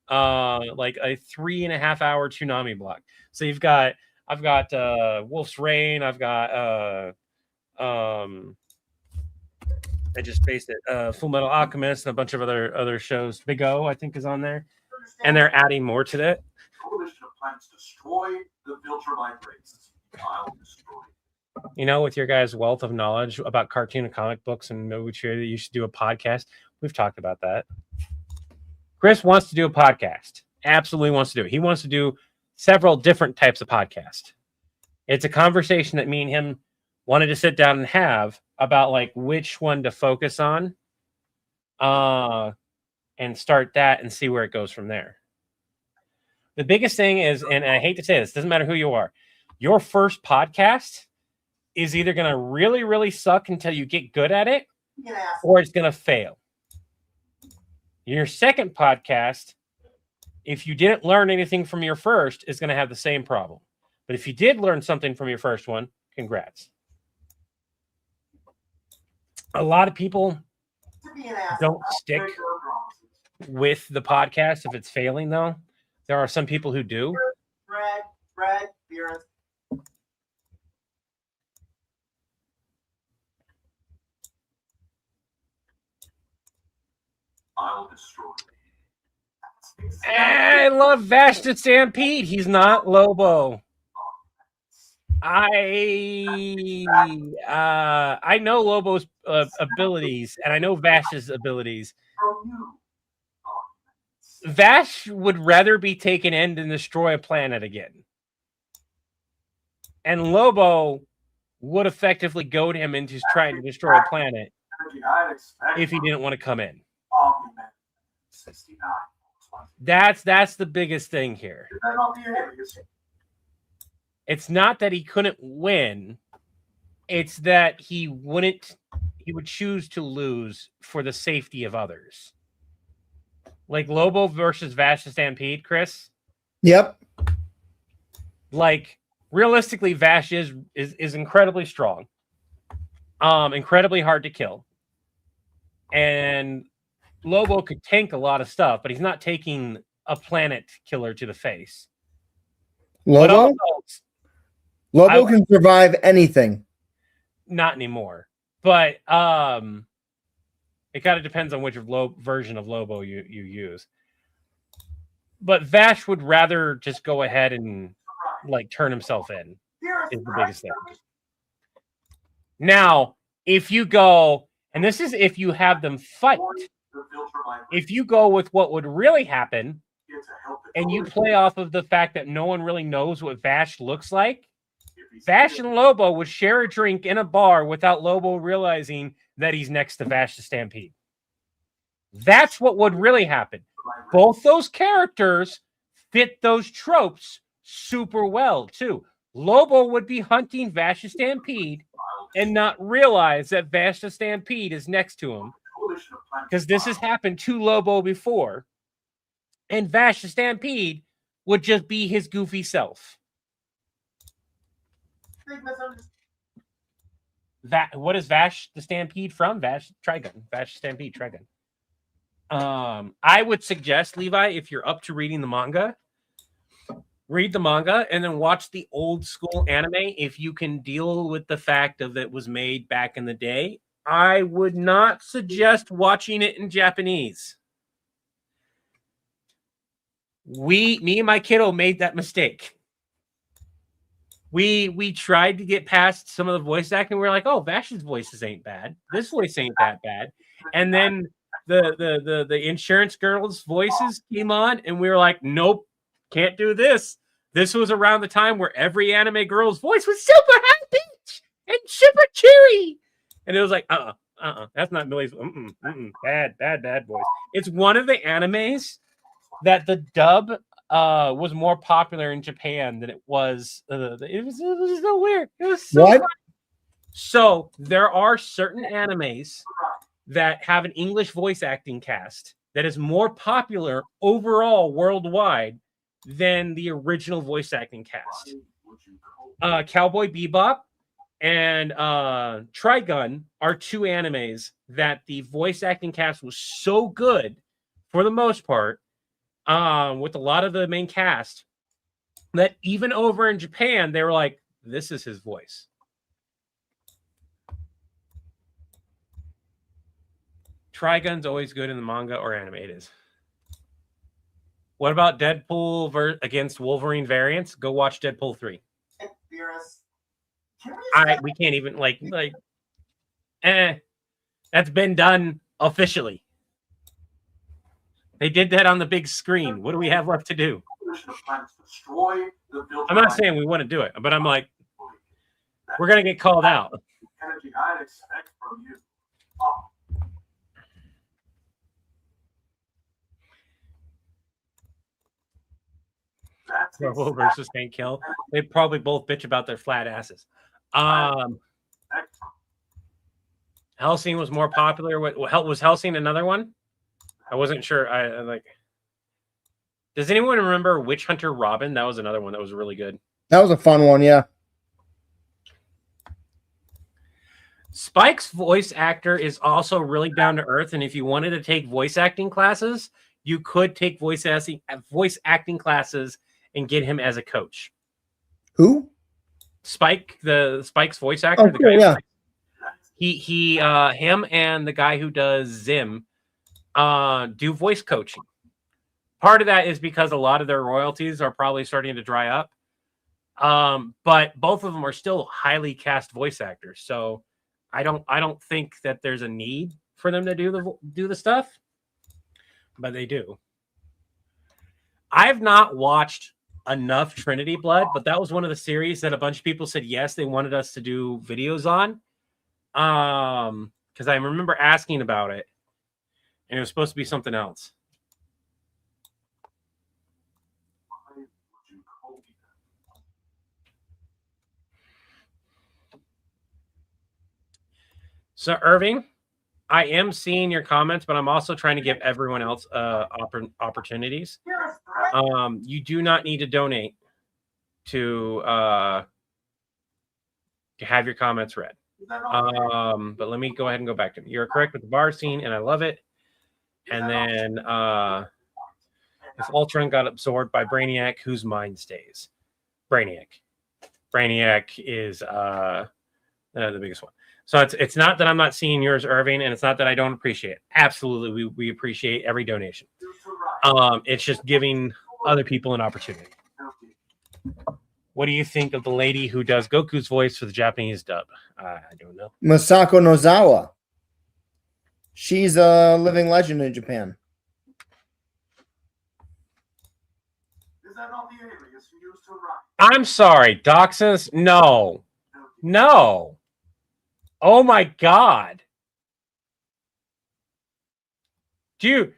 like a 3.5-hour Toonami block. So I've got Wolf's Rain, I've got I just based it, Full Metal Alchemist, and a bunch of other shows. Big O, I think, is on there, and they're adding more to that. Coalition of planets destroy the Viltrumite race. I'll destroy. You know, with your guys' wealth of knowledge about cartoon and comic books and movie that you should do a podcast. We've talked about that. Chris wants to do a podcast. Absolutely wants to do it. He wants to do several different types of podcast. It's a conversation that me and him wanted to sit down and have about like which one to focus on, and start that and see where it goes from there. The biggest thing is, and I hate to say this, doesn't matter who you are, your first podcast is either going to really, really suck until you get good at it, or it's going to fail. Your second podcast, if you didn't learn anything from your first, is going to have the same problem. But if you did learn something from your first one, congrats. A lot of people don't stick with the podcast if it's failing, though. There are some people who do. Thragg, Beerus. I'll destroy. I love Vash the Stampede. He's not Lobo. I know Lobo's abilities, and I know Vash's abilities. Vash would rather be taken in than destroy a planet again. And Lobo would effectively goad him into trying to destroy a planet if he didn't want to come in. That's the biggest thing here. It's not that he couldn't win. It's that he would choose to lose for the safety of others. Like Lobo versus Vash the Stampede, Chris. Yep. Like realistically, Vash is incredibly strong. Incredibly hard to kill. And Lobo could tank a lot of stuff, but he's not taking a planet killer to the face. Lobo can survive anything. Not anymore. But it kind of depends on which version of Lobo you use. But Vash would rather just go ahead and like turn himself in is the biggest thing. Now, if you go, and this is if you have them fight, if you go with what would really happen and you play off of the fact that no one really knows what Vash looks like, Vash and Lobo would share a drink in a bar without Lobo realizing that he's next to Vash the Stampede. That's what would really happen. Both those characters fit those tropes super well, too. Lobo would be hunting Vash the Stampede and not realize that Vash the Stampede is next to him, because this has happened to Lobo before. And Vash the Stampede would just be his goofy self. What is Vash the Stampede from? Vash Trigun. Vash Stampede Trigun. I would suggest, Levi, if you're up to reading the manga, read the manga and then watch the old school anime if you can deal with the fact of it was made back in the day. I would not suggest watching it in Japanese. Me and my kiddo made that mistake. We tried to get past some of the voice acting. We were like, oh, Vash's voices ain't bad. This voice ain't that bad. And then the insurance girls' voices came on, and we were like, nope, can't do this. This was around the time where every anime girl's voice was super high pitch and super cheery. And it was like, That's not Millie's. Bad voice. It's one of the animes that the dub was more popular in Japan than it was. It was so weird. It was so What? fun. So there are certain animes that have an English voice acting cast that is more popular overall worldwide than the original voice acting cast. Cowboy Bebop and Trigun are two animes that the voice acting cast was so good for the most part, with a lot of the main cast, that even over in Japan, they were like, this is his voice. Trigun's always good in the manga or anime. It is. What about Deadpool against Wolverine variants? Go watch Deadpool 3. Beerus. We can't even that's been done officially. They did that on the big screen. What do we have left to do? I'm not saying we want to do it, but I'm like, we're gonna get called out. Energy I'd expect from you. Marvel versus Tank Kill. They probably both bitch about their flat asses. Hellsing was more popular. Was Hellsing another one? I wasn't sure. I like. Does anyone remember Witch Hunter Robin? That was another one that was really good. That was a fun one, yeah. Spike's voice actor is also really down to earth, and if you wanted to take voice acting classes, you could take voice acting classes and get him as a coach. Who? Spike's voice actor. Oh, the cool, guy yeah. Him and the guy who does Zim do voice coaching. Part of that is because a lot of their royalties are probably starting to dry up. But both of them are still highly cast voice actors. So I don't think that there's a need for them to do the stuff, but they do. I've not watched enough Trinity Blood, but that was one of the series that a bunch of people said yes, they wanted us to do videos on. Because I remember asking about it, and it was supposed to be something else. So Irving, I am seeing your comments, but I'm also trying to give everyone else opportunities. You do not need to donate to have your comments read. But let me go ahead and go back to them. You're correct with the bar scene, and I love it. And then if Ultron got absorbed by Brainiac, whose mind stays? Brainiac. Brainiac is the biggest one. So it's not that I'm not seeing yours, Irving, and it's not that I don't appreciate it. Absolutely, we appreciate every donation. It's just giving other people an opportunity. What do you think of the lady who does Goku's voice for the Japanese dub? I don't know. Masako Nozawa. She's a living legend in Japan. Is that not the alias you used to write? I'm sorry, Doxus. No. Oh my God. Do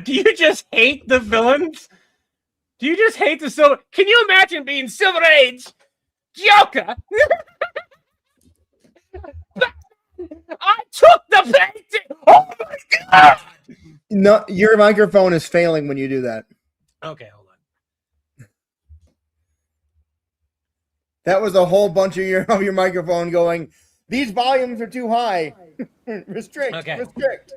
you just hate the villains? Do you just hate the Silver? Can you imagine being Silver Age Joker? I took the painting. Oh my God! No, your microphone is failing when you do that. Okay, hold on. That was a whole bunch of your microphone going. These volumes are too high. Restrict. Okay. Restrict.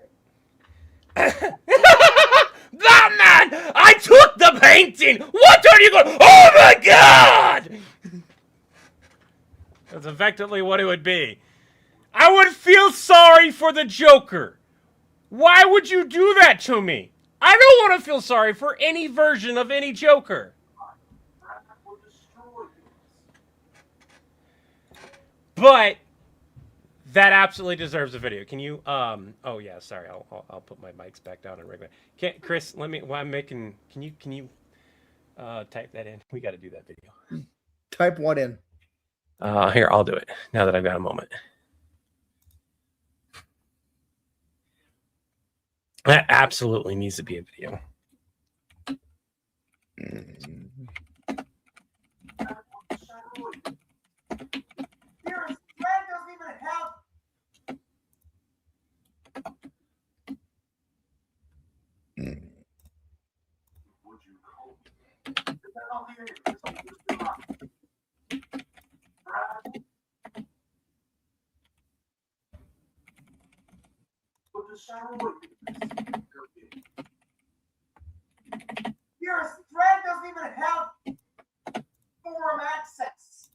Batman! I took the painting! What are you going? Oh my God! That's effectively what it would be. I would feel sorry for the Joker. Why would you do that to me? I don't want to feel sorry for any version of any Joker. But that absolutely deserves a video. Can you? Oh yeah, sorry. I'll put my mics back down on regular. Chris, let me. While I'm making. Can you? Type that in. We got to do that video. Type what in? Here, I'll do it now that I've got a moment. That absolutely needs to be a video. Beerus, Thragg doesn't even have. Would you call but the shadow Beerus, Thragg doesn't even have forum access.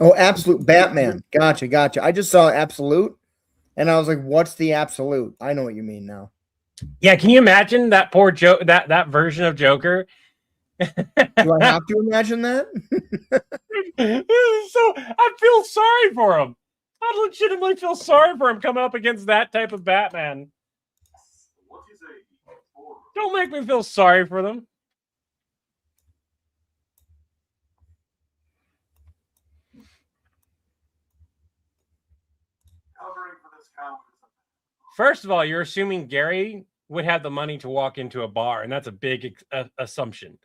Oh, Absolute Batman. Gotcha. I just saw Absolute, and I was like, "What's the Absolute?" I know what you mean now. Yeah, can you imagine that poor that version of Joker? Do I have to imagine that? So I feel sorry for him. I legitimately feel sorry for him coming up against that type of Batman. what is a Don't make me feel sorry for them. covering for this count? First of all, you're assuming Gary would have the money to walk into a bar, and that's a big assumption.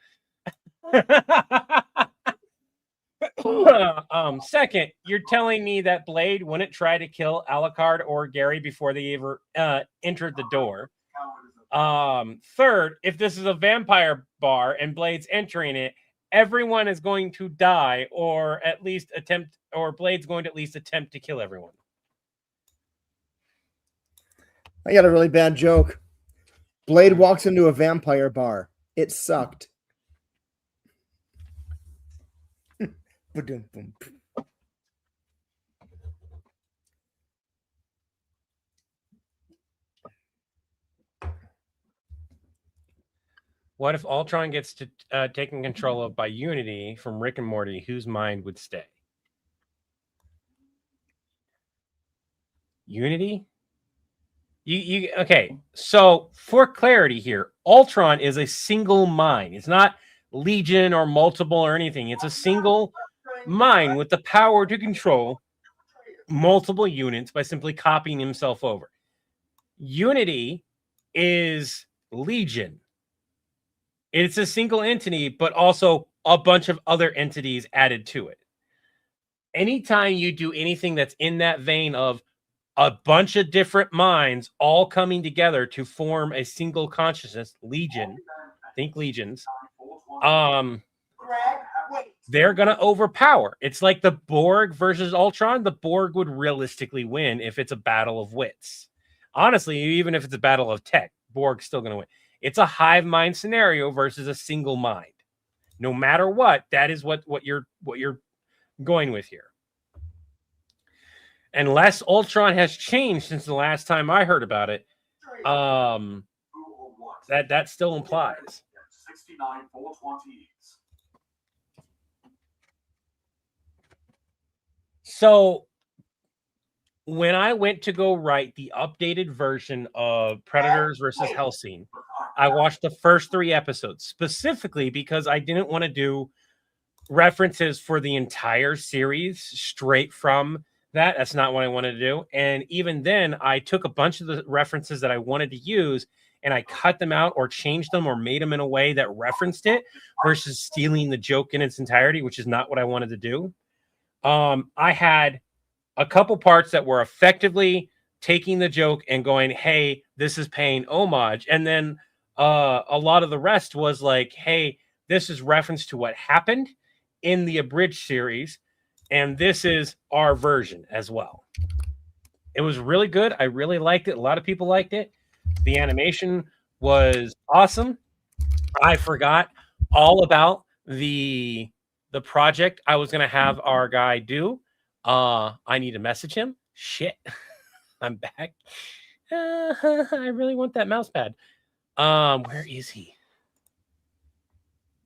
Second, you're telling me that Blade wouldn't try to kill Alucard or Gary before they ever entered the door. Third, if this is a vampire bar and Blade's entering it, everyone is going to die, or at least attempt, or Blade's going to at least attempt to kill everyone. I got a really bad joke. Blade walks into a vampire bar. It sucked. Ba-dum-bum. What if Ultron gets to taken control of by Unity from Rick and Morty? Whose mind would stay? Unity? You okay? So for clarity here, Ultron is a single mind. It's not Legion or multiple or anything. It's a single mind with the power to control multiple units by simply copying himself over. Unity is Legion. It's a single entity, but also a bunch of other entities added to it. Anytime you do anything that's in that vein of a bunch of different minds all coming together to form a single consciousness, Legion, think legions, they're going to overpower. It's like the Borg versus Ultron. The Borg would realistically win if it's a battle of wits. Honestly, even if it's a battle of tech, Borg's still going to win. It's a hive mind scenario versus a single mind. No matter what, that is what you're going with here. Unless Ultron has changed since the last time I heard about it, that still implies. 69 420s. So when I went to go write the updated version of Predators versus Hellsing, I watched the first 3 episodes specifically because I didn't want to do references for the entire series straight from that. That's not what I wanted to do. And even then, I took a bunch of the references that I wanted to use and I cut them out or changed them or made them in a way that referenced it versus stealing the joke in its entirety, which is not what I wanted to do. I had a couple parts that were effectively taking the joke and going, hey, this is paying homage. And then a lot of the rest was like, hey, this is reference to what happened in the abridged series. And this is our version as well. It was really good. I really liked it. A lot of people liked it. The animation was awesome. I forgot all about the project I was going to have our guy do. I need to message him. Shit. I'm back. I really want that mouse pad. Where is he?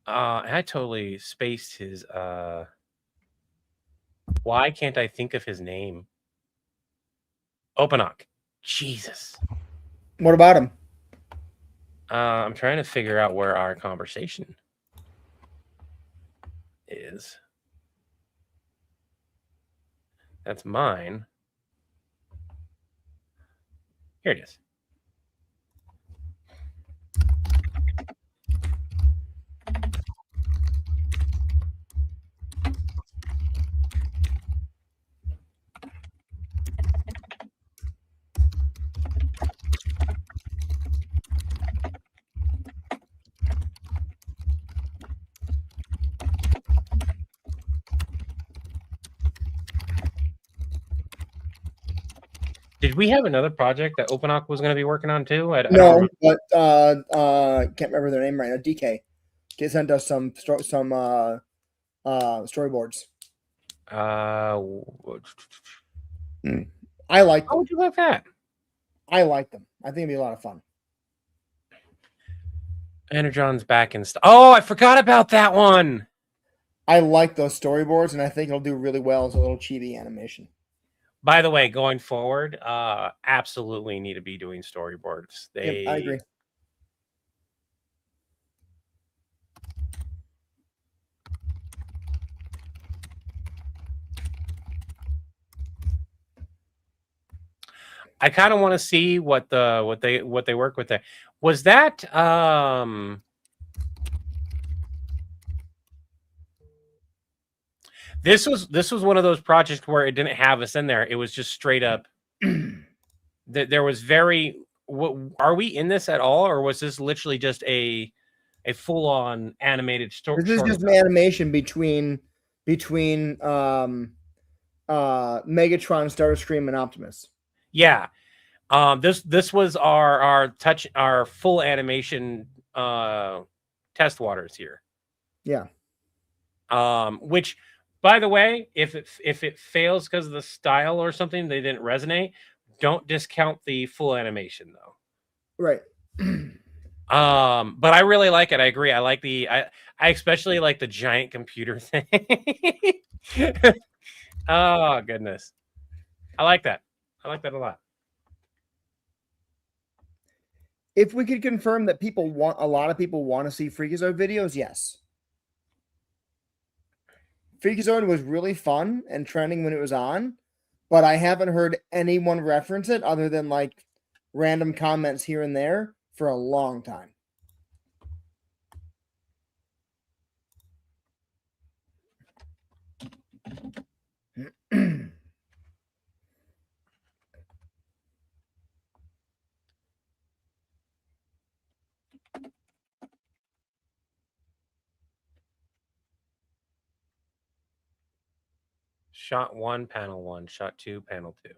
I totally spaced his why can't I think of his name? Openok. Jesus. What about him? I'm trying to figure out where our conversation is. That's mine. Here it is. Did we have another project that OpenOc was going to be working on too? I don't No, remember. but can't remember their name right now. DK sent us some storyboards. I like How them. would you like that? I like them. I think it'd be a lot of fun. Energon's back in. Oh, I forgot about that one. I like those storyboards, and I think it'll do really well as a little chibi animation. By the way, going forward, absolutely need to be doing storyboards. Yep, I agree. I kind of want to see what they work with there. Was that this was one of those projects where it didn't have us in there. It was just straight up that there was very are we in this at all, or was this literally just a full-on animated story? This is just an animation between Megatron, Starscream, and Optimus. Yeah. This was our full animation test waters here. Yeah. Which, by the way, if it fails because of the style or something, they didn't resonate, don't discount the full animation though. Right. But I really like it. I agree. I like I especially like the giant computer thing. Oh goodness. I like that. I like that a lot. If we could confirm that a lot of people want to see Freakazoid videos, yes. Freakazoid was really fun and trending when it was on, but I haven't heard anyone reference it other than like random comments here and there for a long time. Shot 1, panel 1. Shot 2, panel 2.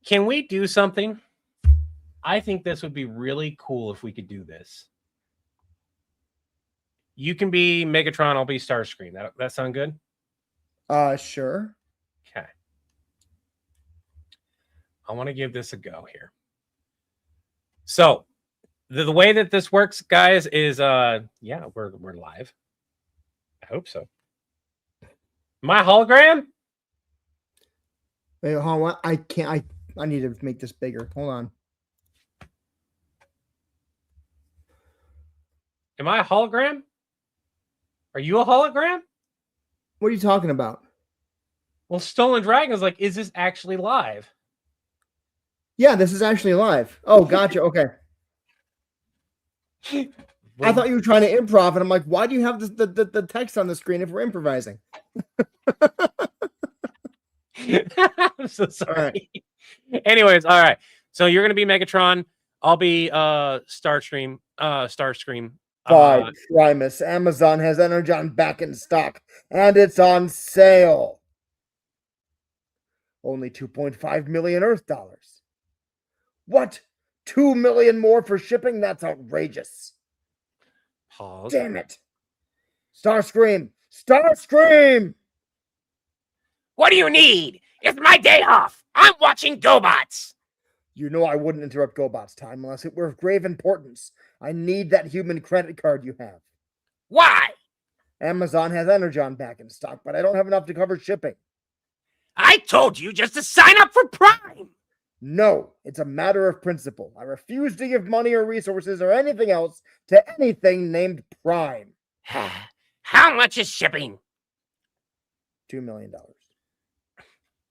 Can we do something? I think this would be really cool if we could do this. You can be Megatron, I'll be Starscream. That sound good? Sure. Okay. I want to give this a go here. So, the way that this works, guys, is yeah, we're live. I hope so. My hologram? Wait, hold on. I can't. I need to make this bigger. Hold on. Am I a hologram? Are you a hologram? What are you talking about? Well, Stolen Dragon is like, is this actually live? Yeah, this is actually live. Oh, gotcha. Okay. I thought you were trying to improv, and I'm like, why do you have the text on the screen if we're improvising? I'm so sorry. Right. Anyways, all right. So you're gonna be Megatron. I'll be Starscream. By Primus, Amazon has Energon back in stock, and it's on sale. Only 2.5 million Earth dollars. What? 2 million more for shipping? That's outrageous. Pause. Damn it. Starscream! Starscream! What do you need? It's my day off. I'm watching GoBots. You know I wouldn't interrupt GoBots time unless it were of grave importance. I need that human credit card you have. Why? Amazon has Energon back in stock, but I don't have enough to cover shipping. I told you just to sign up for Prime. No, it's a matter of principle. I refuse to give money or resources or anything else to anything named Prime. How much is shipping? $2 million.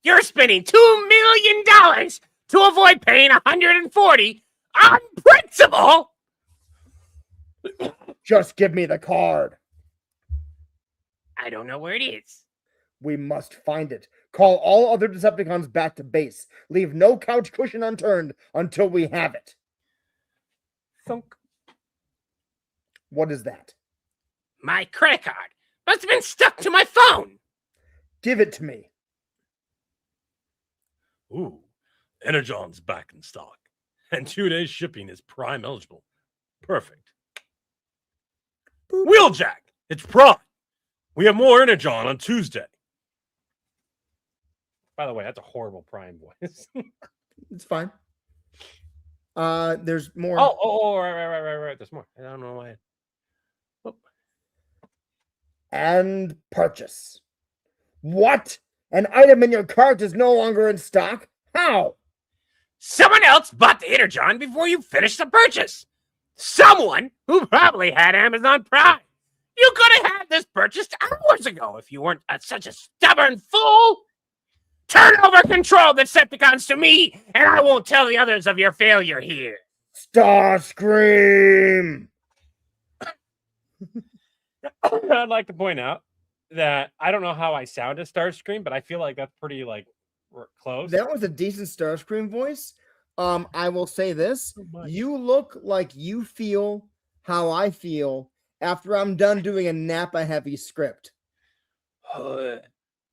You're spending $2 million to avoid paying $140 on principle. Just give me the card. I don't know where it is. We must find it. Call all other Decepticons back to base. Leave no couch cushion unturned until we have it. Thunk. What is that? My credit card must have been stuck to my phone. Give it to me. Ooh, Energon's back in stock. And 2 days shipping is Prime eligible. Perfect. Boop. Wheeljack, it's Prime. We have more Energon on Tuesday. By the way, that's a horrible Prime voice. It's fine. There's more. Right. There's more. I don't know why. Oh. And purchase. What? An item in your cart is no longer in stock? How? Someone else bought the Energon before you finished the purchase. Someone who probably had Amazon Prime. You could have had this purchased hours ago if you weren't such a stubborn fool. Turn over control Decepticons to me, and I won't tell the others of your failure here. Starscream! I'd like to point out that I don't know how I sound as Starscream, but I feel like that's pretty close. That was a decent Starscream voice. I will say this. You look like you feel how I feel after I'm done doing a Napa heavy script.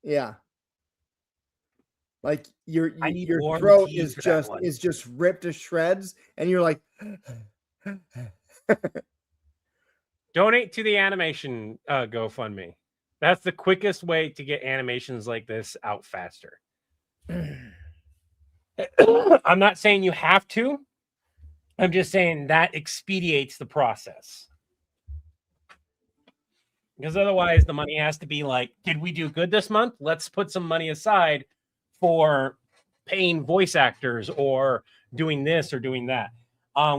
Yeah. Like your throat is just ripped to shreds, and you're like Donate to the animation GoFundMe. That's the quickest way to get animations like this out faster. I'm not saying you have to. I'm just saying that expedites the process. Because otherwise the money has to be like, did we do good this month? Let's put some money aside for paying voice actors or doing this or doing that.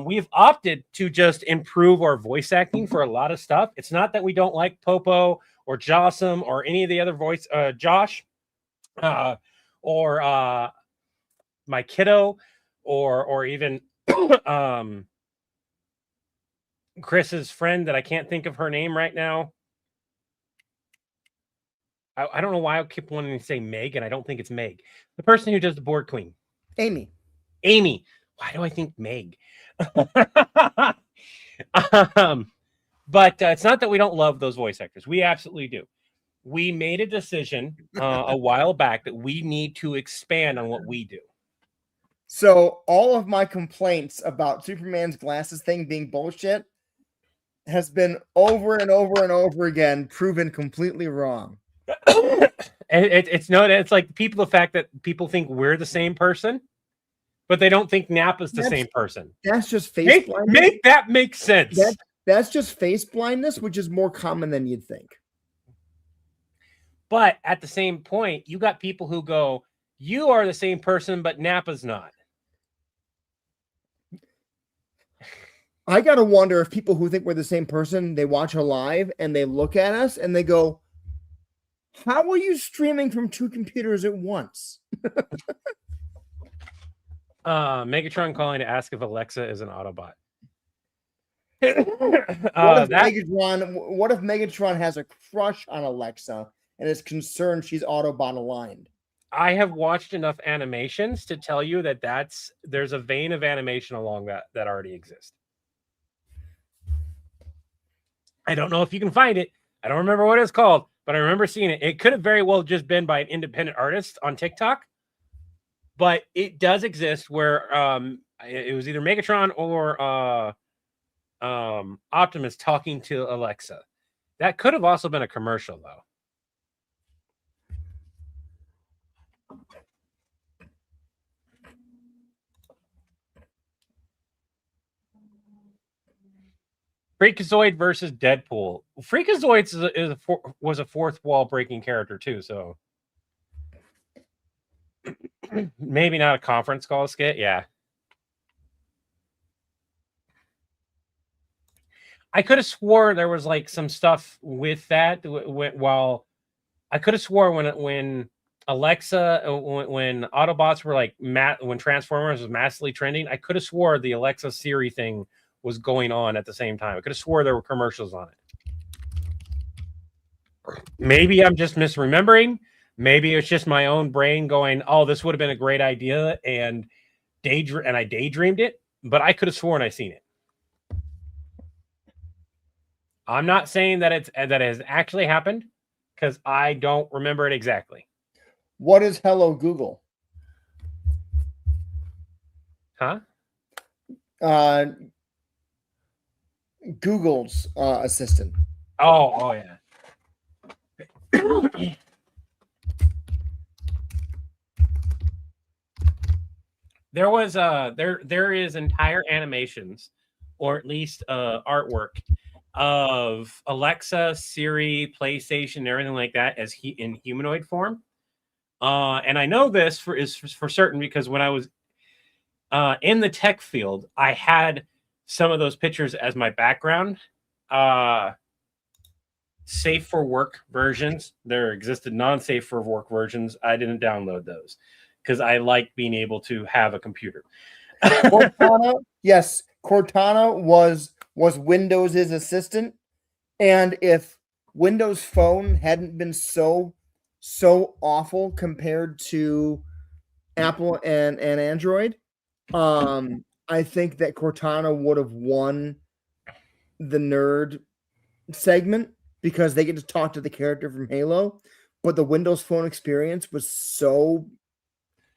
We've opted to just improve our voice acting for a lot of stuff. It's not that we don't like Popo or Jossum or any of the other voice, Josh, or my kiddo, or even Chris's friend that I can't think of her name right now. I don't know why I keep wanting to say Meg, and I don't think it's Meg. The person who does the Board Queen. Amy. Why do I think Meg? But it's not that we don't love those voice actors. We absolutely do. We made a decision a while back that we need to expand on what we do. So all of my complaints about Superman's glasses thing being bullshit has been over and over and over again proven completely wrong. It's like the fact that people think we're the same person, but they don't think Napa's the same person. That's just face blindness. Make that make sense. That's just face blindness, which is more common than you'd think. But at the same point, you got people who go, you are the same person, but Napa's not. I gotta wonder if people who think we're the same person, they watch a live and they look at us and they go, how are you streaming from two computers at once? Megatron calling to ask if Alexa is an Autobot. What if Megatron has a crush on Alexa and is concerned she's Autobot aligned? I have watched enough animations to tell you that there's a vein of animation along that already exists. I don't know if you can find it. I don't remember what it's called, but I remember seeing it. It could have very well just been by an independent artist on TikTok, but it does exist where it was either Megatron or Optimus talking to Alexa. That could have also been a commercial, though. Freakazoid versus Deadpool. Freakazoid was a fourth wall breaking character too. So Maybe not a conference call skit. Yeah. I could have swore there was like some stuff with that while I could have swore when Alexa when Autobots were like when Transformers was massively trending, I could have swore the Alexa Siri thing was going on at the same time. I could have swore there were commercials on it. Maybe I'm just misremembering. Maybe it's just my own brain going, "Oh, this would have been a great idea," and I daydreamed it. But I could have sworn I seen it. I'm not saying that it has actually happened because I don't remember it exactly. What is Hello Google? Huh? Google's assistant. Oh yeah. There was there is entire animations, or at least artwork of Alexa, Siri, PlayStation, everything like that as in humanoid form. And I know this for certain because when I was in the tech field, I had some of those pictures as my background. Safe for work versions. There existed non-safe for work versions. I didn't download those because I like being able to have a computer. Cortana, yes, Cortana was Windows' assistant, and if Windows Phone hadn't been so awful compared to Apple and Android, I think that Cortana would have won the nerd segment because they get to talk to the character from Halo, but the Windows Phone experience was so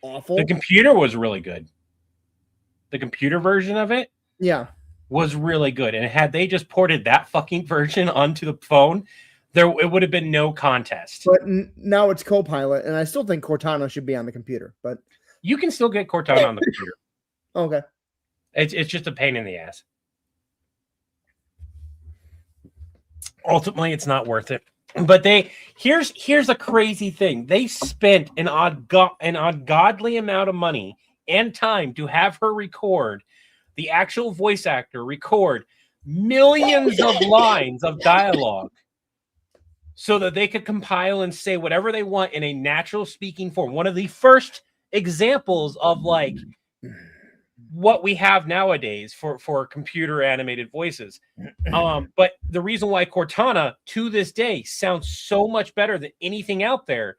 awful. The computer was really good. The computer version of it, yeah, was really good. And had they just ported that fucking version onto the phone, it would have been no contest. But now it's Copilot, and I still think Cortana should be on the computer. But you can still get Cortana on the computer. Okay, it's just a pain in the ass. Ultimately, it's not worth it. But here's a crazy thing. They spent an ungodly amount of money and time to have her record the actual voice actor record millions of lines of dialogue so that they could compile and say whatever they want in a natural speaking form. One of the first examples of like what we have nowadays for computer animated voices. But the reason why Cortana to this day sounds so much better than anything out there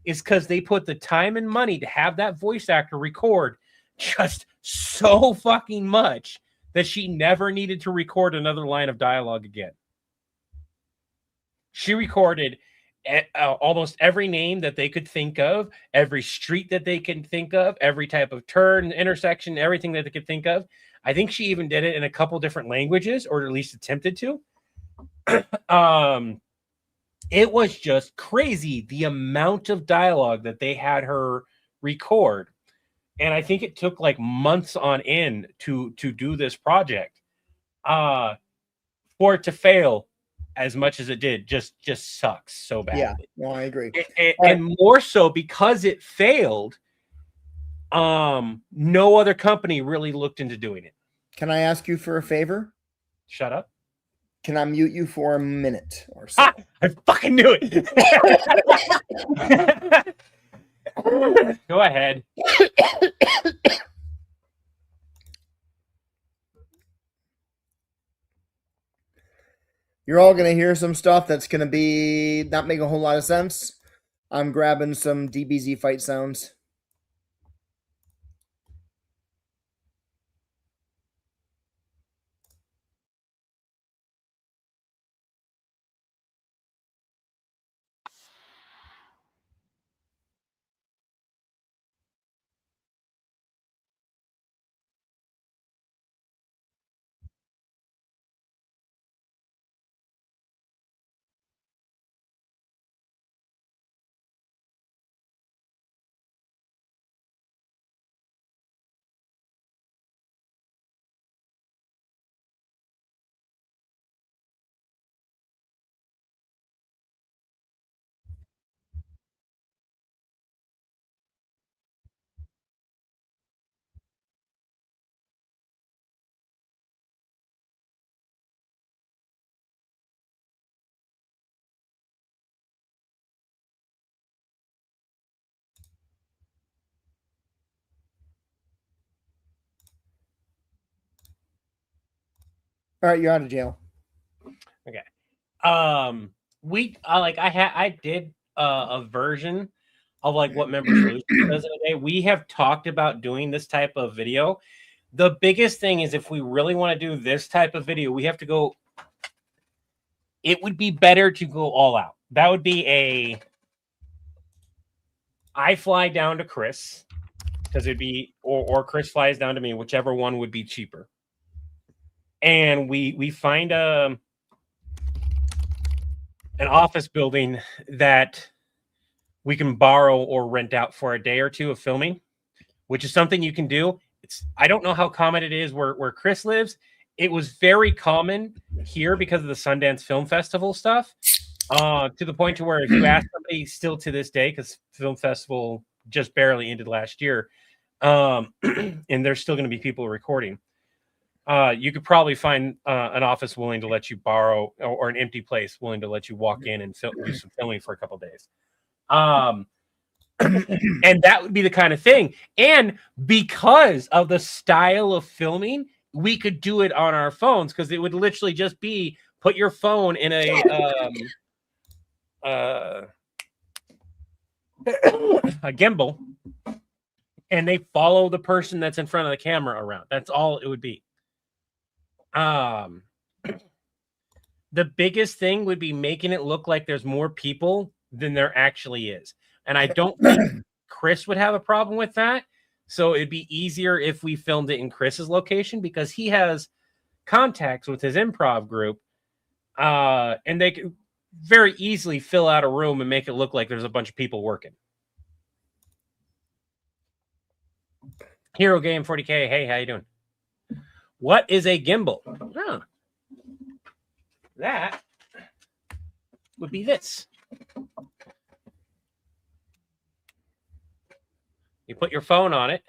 is because they put the time and money to have that voice actor record just so fucking much that she never needed to record another line of dialogue again. She recorded almost every name that they could think of, every street that they can think of, every type of turn, intersection, everything that they could think of. I think she even did it in a couple different languages, or at least attempted to. It was just crazy the amount of dialogue that they had her record. And I think it took like months on end to do this project. For it to fail as much as it did just sucks so badly. Yeah, no, I agree. And more so because it failed, no other company really looked into doing it. Can I ask you for a favor? Shut up. Can I mute you for a minute or so? Ah, I fucking knew it. Go ahead. You're all going to hear some stuff that's going to be not make a whole lot of sense. I'm grabbing some DBZ fight sounds. All right, you're out of jail. I did a version of like what members lose does in a day. We have talked about doing this type of video. The biggest thing is if we really want to do this type of video, we have to go. It would be better to go all out. That would be I fly down to Chris because it'd be or Chris flies down to me, whichever one would be cheaper. And we find an office building that we can borrow or rent out for a day or two of filming, which is something you can do. I don't know how common it is where Chris lives. It was very common here because of the Sundance Film Festival stuff, to the point to where if you ask somebody still to this day, because Film Festival just barely ended last year, and there's still going to be people recording, you could probably find an office willing to let you borrow or an empty place willing to let you walk in and do some filming for a couple of days. And that would be the kind of thing. And because of the style of filming, we could do it on our phones because it would literally just be put your phone in a gimbal and they follow the person that's in front of the camera around. That's all it would be. The biggest thing would be making it look like there's more people than there actually is. And I don't think Chris would have a problem with that. So it'd be easier if we filmed it in Chris's location because he has contacts with his improv group. And they could very easily fill out a room and make it look like there's a bunch of people working. Hero Game 40K. Hey, how you doing? What is a gimbal? Oh, that would be this. You put your phone on it,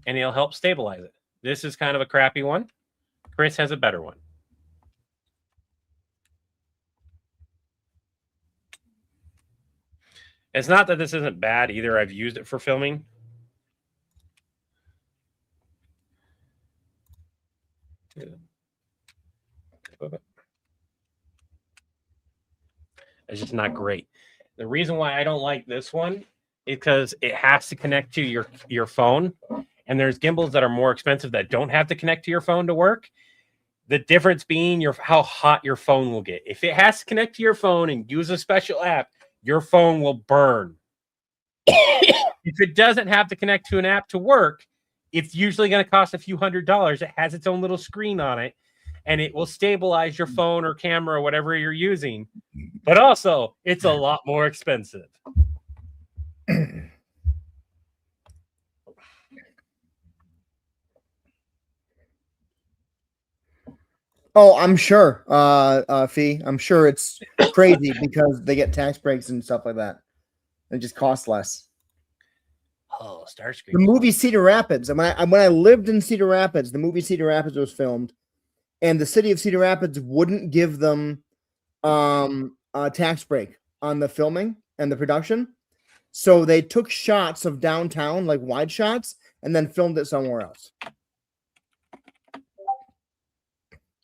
and it'll help stabilize it. This is kind of a crappy one. Chris has a better one. It's not that this isn't bad either. I've used it for filming. It's just not great. The reason why I don't like this one is because it has to connect to your phone, and there's gimbals that are more expensive that don't have to connect to your phone to work. The difference being how hot your phone will get. If it has to connect to your phone and use a special app, your phone will burn. If it doesn't have to connect to an app to work, it's usually going to cost a few $100s. It has its own little screen on it, and it will stabilize your phone or camera or whatever you're using. But also, it's a lot more expensive. Oh, I'm sure, Fee. I'm sure it's crazy because they get tax breaks and stuff like that. It just costs less. Oh, Starscream. The movie Cedar Rapids. When I lived in Cedar Rapids, the movie Cedar Rapids was filmed, and the city of Cedar Rapids wouldn't give them a tax break on the filming and the production. So they took shots of downtown, like wide shots, and then filmed it somewhere else.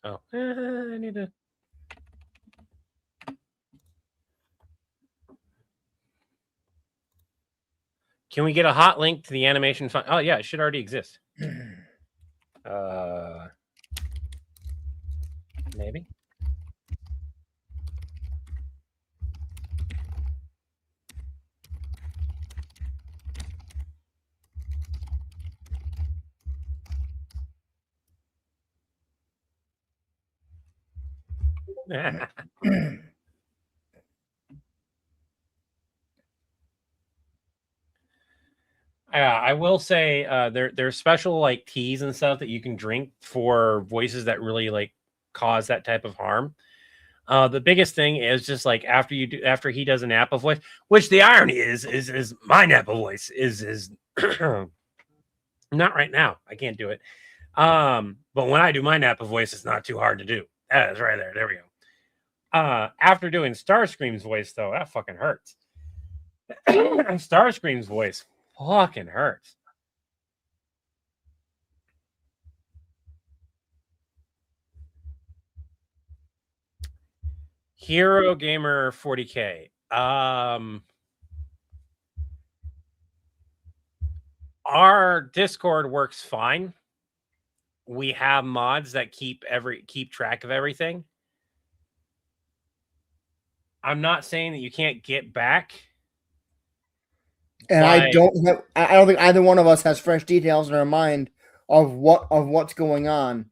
Oh, I need to. Can we get a hot link to the animation file? Oh, yeah, it should already exist. Maybe. I will say there's special like teas and stuff that you can drink for voices that really like cause that type of harm. The biggest thing is just like after he does a Napa voice, which the irony is my Napa voice is not right now. I can't do it. But when I do my Napa voice, it's not too hard to do. That is right there. There we go. After doing Starscream's voice, though, that fucking hurts. Starscream's voice fucking hurts. Hero Gamer 40K. Our Discord works fine. We have mods that keep track of everything. I'm not saying that you can't get back. And I don't think either one of us has fresh details in our mind of what's going on.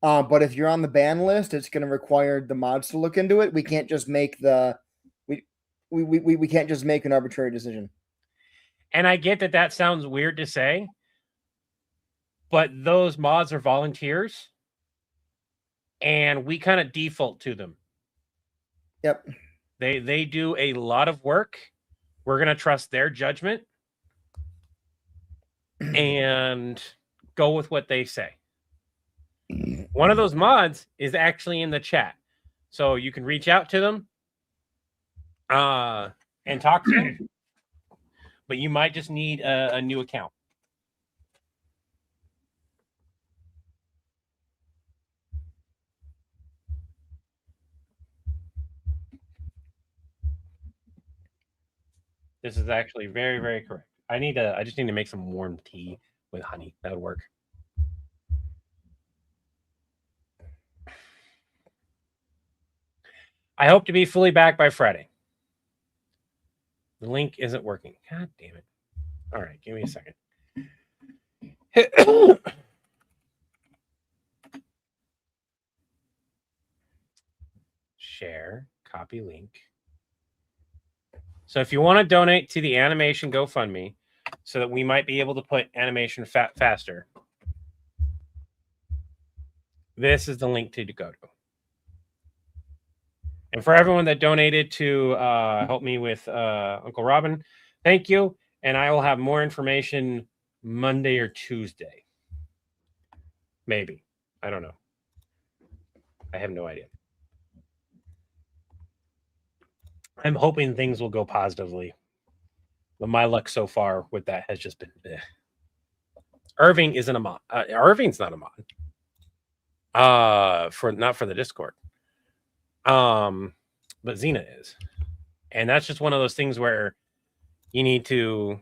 But if you're on the ban list, it's going to require the mods to look into it. We can't just make we can't just make an arbitrary decision. And I get that sounds weird to say, but those mods are volunteers, and we kind of default to them. Yep. They do a lot of work. We're going to trust their judgment and go with what they say. One of those mods is actually in the chat, so you can reach out to them and talk to them, but you might just need a new account. This is actually very, very correct. I just need to make some warm tea with honey. That would work. I hope to be fully back by Friday. The link isn't working. God damn it. All right, give me a second. Share, copy link. So if you want to donate to the animation GoFundMe so that we might be able to put animation faster, this is the link to go to. And for everyone that donated to help me with Uncle Robin, thank you. And I will have more information Monday or Tuesday. Maybe. I don't know. I have no idea. I'm hoping things will go positively. But my luck so far with that has just been Irving isn't a mod. Irving's not a mod. Not for the Discord. But Xena is. And that's just one of those things where you need to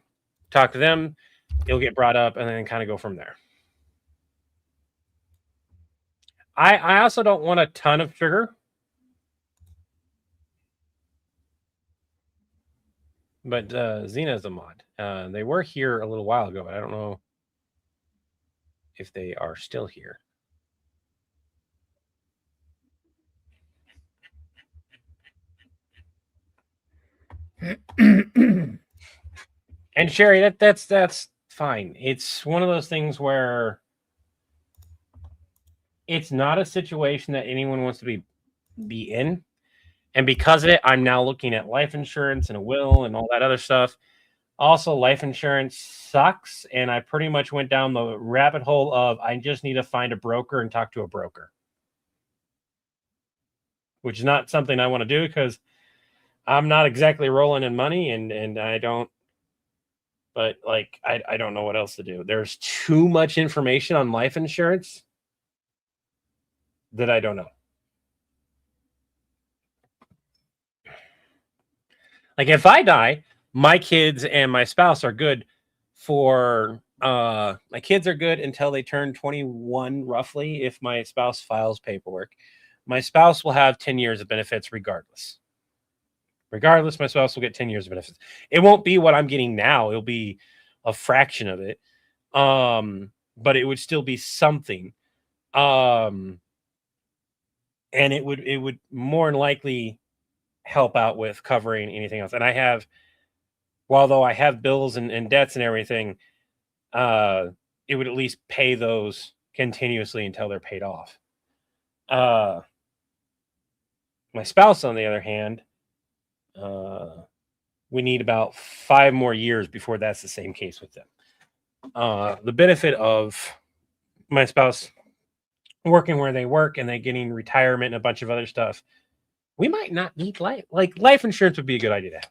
talk to them, it'll get brought up, and then kind of go from there. I also don't want a ton of sugar. But Xena is a mod. They were here a little while ago, but I don't know if they are still here. And Sherry, that's fine. It's one of those things where it's not a situation that anyone wants to be in. And because of it, I'm now looking at life insurance and a will and all that other stuff. Also, life insurance sucks. And I pretty much went down the rabbit hole of I just need to find a broker and talk to a broker. Which is not something I want to do because I'm not exactly rolling in money and I don't. But like, I don't know what else to do. There's too much information on life insurance that I don't know. Like if I die, my kids and my spouse are good for my kids are good until they turn 21 roughly if my spouse files paperwork. My spouse will have 10 years of benefits regardless. Regardless, my spouse will get 10 years of benefits. It won't be what I'm getting now. It'll be a fraction of it. But it would still be something. And it would more than likely help out with covering anything else. And I have, although I have bills and debts and everything, it would at least pay those continuously until they're paid off. My spouse, on the other hand, we need about 5 more years before that's the same case with them. The benefit of my spouse working where they work and they getting retirement and a bunch of other stuff, we might not need life insurance would be a good idea to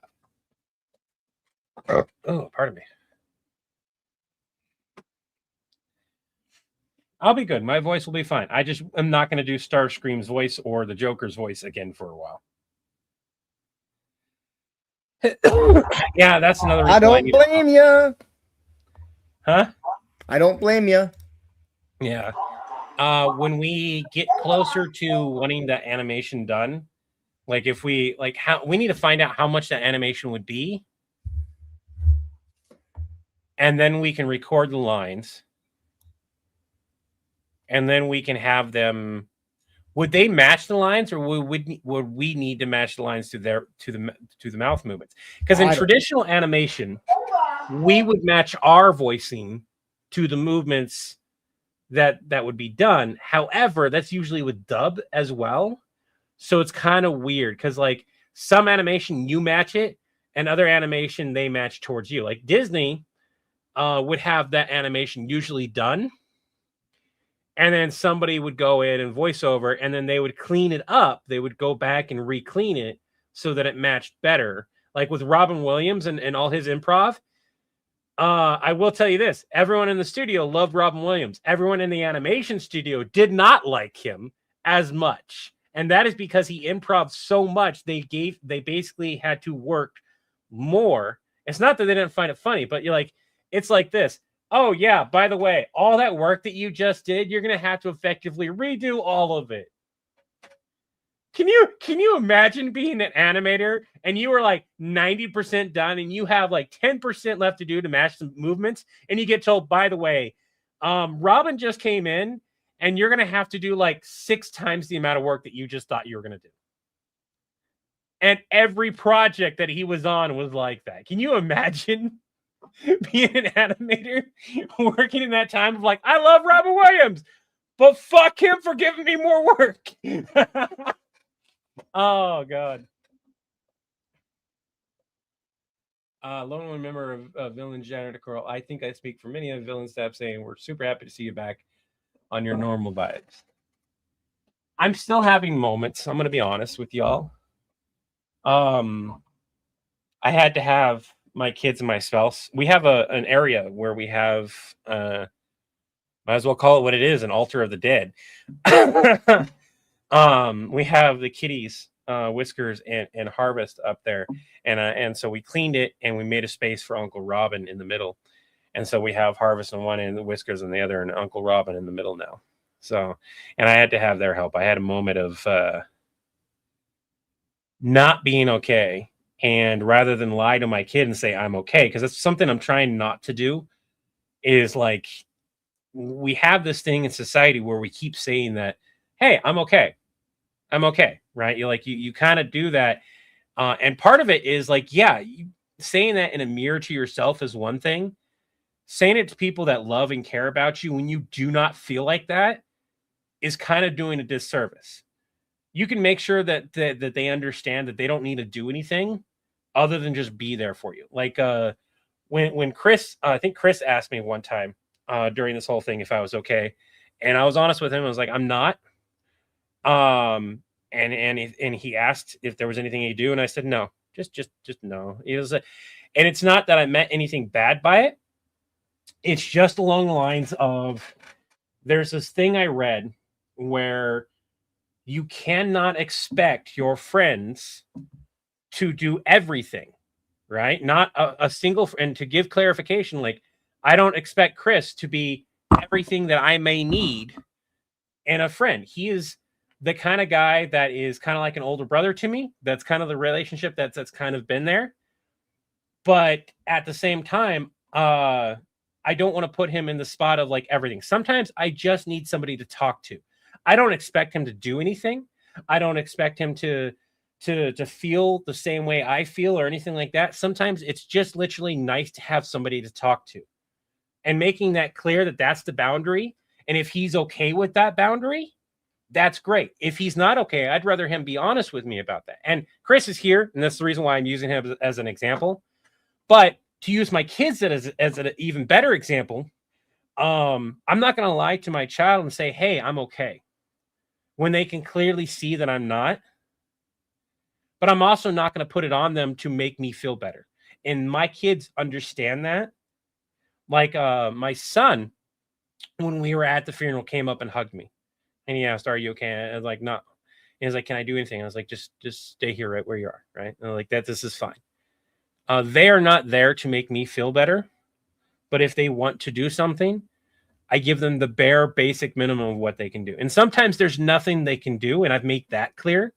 have. Oh, pardon me. I'll be good. My voice will be fine. I just am not going to do Starscream's voice or the Joker's voice again for a while. Yeah, that's another reason I why don't need- blame you. Huh? I don't blame you. Yeah. When we get closer to wanting the animation done, like if we like how we need to find out how much that animation would be, and then we can record the lines, and then we can have them. Would they match the lines, or would we need to match the lines to the mouth movements? Because in I don't- traditional animation, we would match our voicing to the movements that would be done. However, that's usually with dub as well. So it's kind of weird because like some animation you match it and other animation they match towards you. Like Disney would have that animation usually done. And then somebody would go in and voice over and then they would clean it up. They would go back and re-clean it so that it matched better. Like with Robin Williams and all his improv. I will tell you this. Everyone in the studio loved Robin Williams. Everyone in the animation studio did not like him as much. And that is because he improv so much. They basically had to work more. It's not that they didn't find it funny, but you're like, it's like this. Oh yeah, by the way, all that work that you just did, you're gonna have to effectively redo all of it. Can you imagine being an animator and you were like 90% done and you have like 10% left to do to match the movements and you get told, by the way, Robin just came in and you're gonna have to do like 6 times the amount of work that you just thought you were gonna do. And every project that he was on was like that. Can you imagine being an animator working in that time of like, I love Robin Williams, but fuck him for giving me more work. Oh god. Lone member of Villain Janitor Coral. I think I speak for many of the villain staff saying we're super happy to see you back on your normal vibes. I'm still having moments. I'm gonna be honest with y'all. I had to have my kids and my spouse. We have an area where we have might as well call it what it is, an altar of the dead. We have the kitties, Whiskers and Harvest up there, and so we cleaned it and we made a space for Uncle Robin in the middle, and so we have Harvest on one end, the Whiskers on the other, and Uncle Robin in the middle now. So, and I had to have their help. I had a moment of not being okay, and rather than lie to my kid and say I'm okay, because that's something I'm trying not to do, is like we have this thing in society where we keep saying that, hey, I'm okay, right? You kind of do that, and part of it is like, yeah, saying that in a mirror to yourself is one thing. Saying it to people that love and care about you when you do not feel like that is kind of doing a disservice. You can make sure that they understand that they don't need to do anything other than just be there for you. Like when Chris, I think Chris asked me one time during this whole thing if I was okay, and I was honest with him. I was like, I'm not. And he asked if there was anything he'd do, and I said no, just no. He was and it's not that I meant anything bad by it. It's just along the lines of there's this thing I read where you cannot expect your friends to do everything, right? Not a single, and to give clarification, like I don't expect Chris to be everything that I may need in a friend. He is the kind of guy that is kind of like an older brother to me. That's kind of the relationship that's kind of been there. But at the same time, I don't want to put him in the spot of like everything. Sometimes I just need somebody to talk to. I don't expect him to do anything. I don't expect him to feel the same way I feel or anything like that. Sometimes it's just literally nice to have somebody to talk to, and making that clear that that's the boundary. And if he's okay with that boundary, that's great. If he's not okay, I'd rather him be honest with me about that. And Chris is here, and that's the reason why I'm using him as an example. But to use my kids as an even better example, I'm not going to lie to my child and say, hey, I'm okay, when they can clearly see that I'm not. But I'm also not going to put it on them to make me feel better. And my kids understand that. Like my son, when we were at the funeral, came up and hugged me. And he asked, are you okay? I was like, no. And he was like, can I do anything? I was like, just stay here right where you are, right? And I'm like, this is fine. They are not there to make me feel better, but if they want to do something, I give them the bare basic minimum of what they can do. And sometimes there's nothing they can do, and I've made that clear.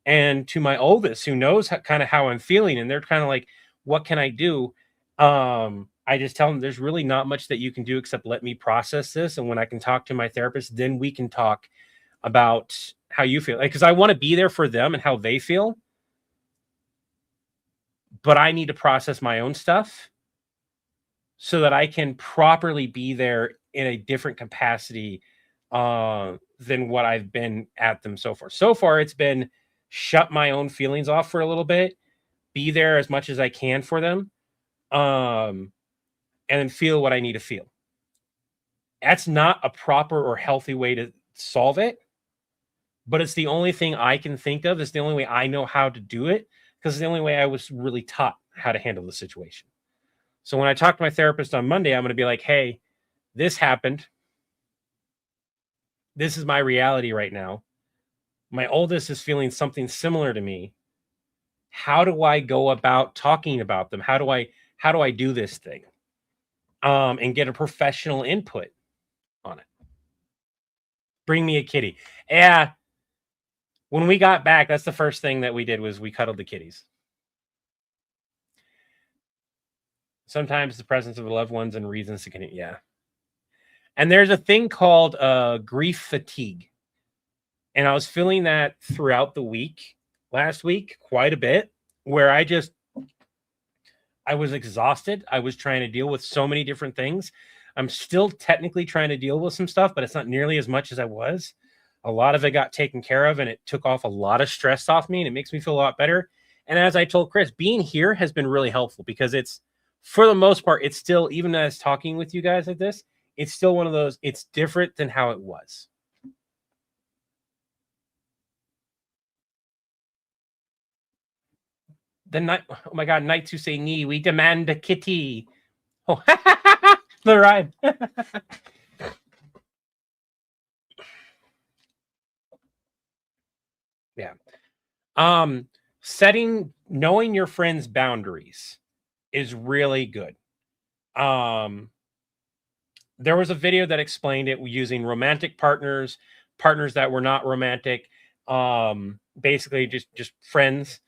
And to my oldest, who knows kind of how I'm feeling, and they're kind of like, what can I do? I just tell them there's really not much that you can do except let me process this. And when I can talk to my therapist, then we can talk about how you feel. Because I want to be there for them and how they feel. But I need to process my own stuff so that I can properly be there in a different capacity than what I've been at them so far. So far, it's been shut my own feelings off for a little bit, be there as much as I can for them, and then feel what I need to feel. That's not a proper or healthy way to solve it, but it's the only thing I can think of. It's the only way I know how to do it, because it's the only way I was really taught how to handle the situation. So when I talk to my therapist on Monday, I'm going to be like, hey, this happened. This is my reality right now. My oldest is feeling something similar to me. How do I go about talking about them? How do I do this thing? And get a professional input on it. Bring me a kitty. Yeah. When we got back, that's the first thing that we did was we cuddled the kitties. Sometimes the presence of the loved ones and reasons to continue. Yeah. And there's a thing called grief fatigue. And I was feeling that throughout the week, last week, quite a bit, where I was exhausted. I was trying to deal with so many different things. I'm still technically trying to deal with some stuff, but it's not nearly as much as I was. A lot of it got taken care of, and it took off a lot of stress off me, and it makes me feel a lot better. And as I told Chris, being here has been really helpful because it's, for the most part, it's still, even as talking with you guys like this, it's still one of those, it's different than how it was. The night, oh my God, Knights who say knee, we demand a kitty. Oh, the rhyme. Yeah. Knowing your friends' boundaries is really good. There was a video that explained it using romantic partners that were not romantic, basically just friends,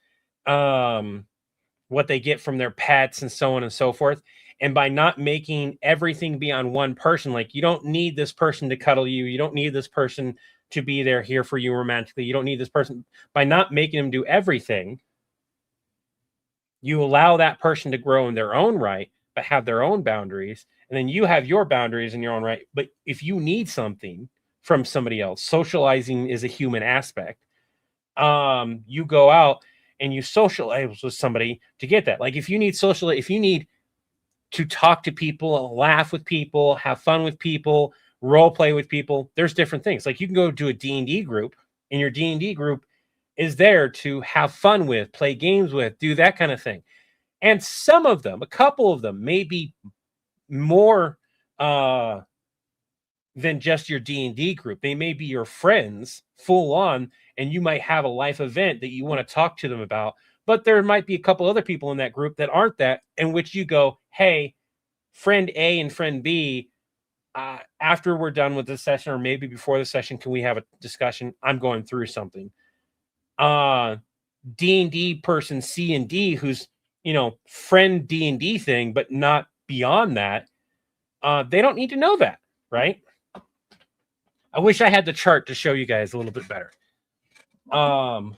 what they get from their pets and so on and so forth. And by not making everything be on one person, like you don't need this person to cuddle you. You don't need this person to be there here for you romantically. You don't need this person. By not making them do everything, you allow that person to grow in their own right, but have their own boundaries. And then you have your boundaries in your own right. But if you need something from somebody else, socializing is a human aspect. You go out and you socialize with somebody to get that. Like if you need to talk to people, laugh with people, have fun with people, role play with people, there's different things. Like you can go to a D&D group, and your D&D group is there to have fun with, play games with, do that kind of thing. And some of them, a couple of them, may be more than just your D&D group. They may be your friends full on, and you might have a life event that you want to talk to them about. But there might be a couple other people in that group that aren't that, in which you go, hey, friend A and friend B, after we're done with this session, or maybe before the session, can we have a discussion? I'm going through something. D&D person C and D, who's, friend D&D thing, but not beyond that, they don't need to know that, right? I wish I had the chart to show you guys a little bit better. But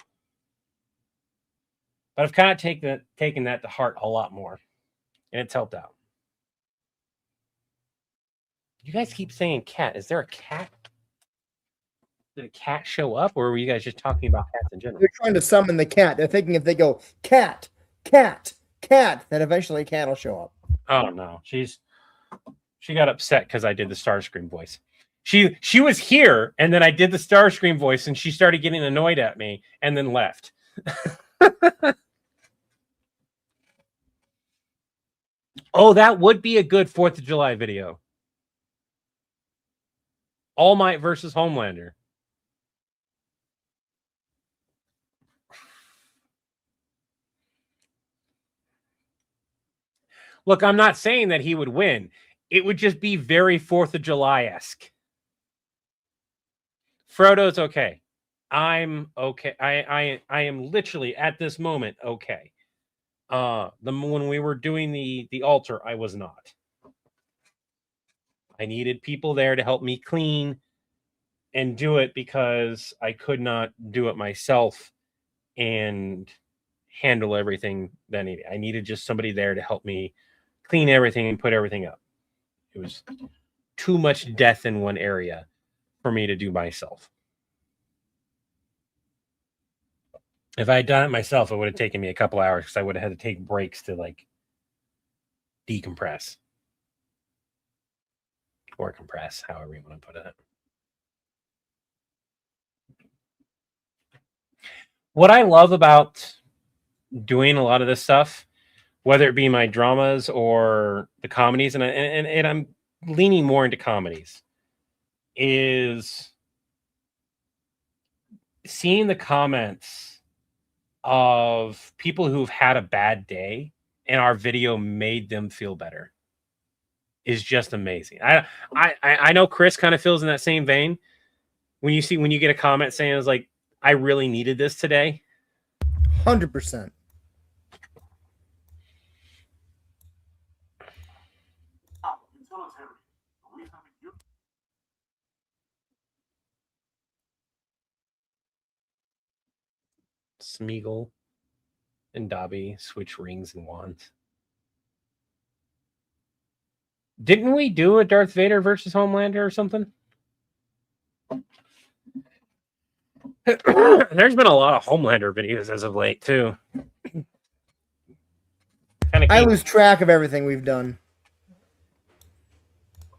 I've kind of taken that to heart a lot more, and it's helped out. You guys keep saying cat. Is there a cat? Did a cat show up, or were you guys just talking about cats in general? They're trying to summon the cat. They're thinking if they go cat, cat, cat, then eventually a cat will show up. Oh no, she got upset because I did the Starscream voice. She was here, and then I did the Starscream voice, and she started getting annoyed at me, and then left. Oh, that would be a good 4th of July video. All Might versus Homelander. Look, I'm not saying that he would win. It would just be very 4th of July-esque. Frodo's okay. I'm okay. I am literally at this moment okay. When we were doing the altar, I was not. I needed people there to help me clean and do it because I could not do it myself and handle everything that I needed. I needed just somebody there to help me clean everything and put everything up. It was too much death in one area for me to do myself. If I had done it myself, it would have taken me a couple hours because I would have had to take breaks to like decompress or compress, however you want to put it. What I love about doing a lot of this stuff, whether it be my dramas or the comedies, and I'm leaning more into comedies, is seeing the comments of people who've had a bad day and our video made them feel better is just amazing. I know Chris kind of feels in that same vein. When you get a comment saying it's like, I really needed this today. 100%. Smeagol and Dobby switch rings and wands. Didn't we do a Darth Vader versus Homelander or something? There's been a lot of Homelander videos as of late too. I lose track of everything we've done.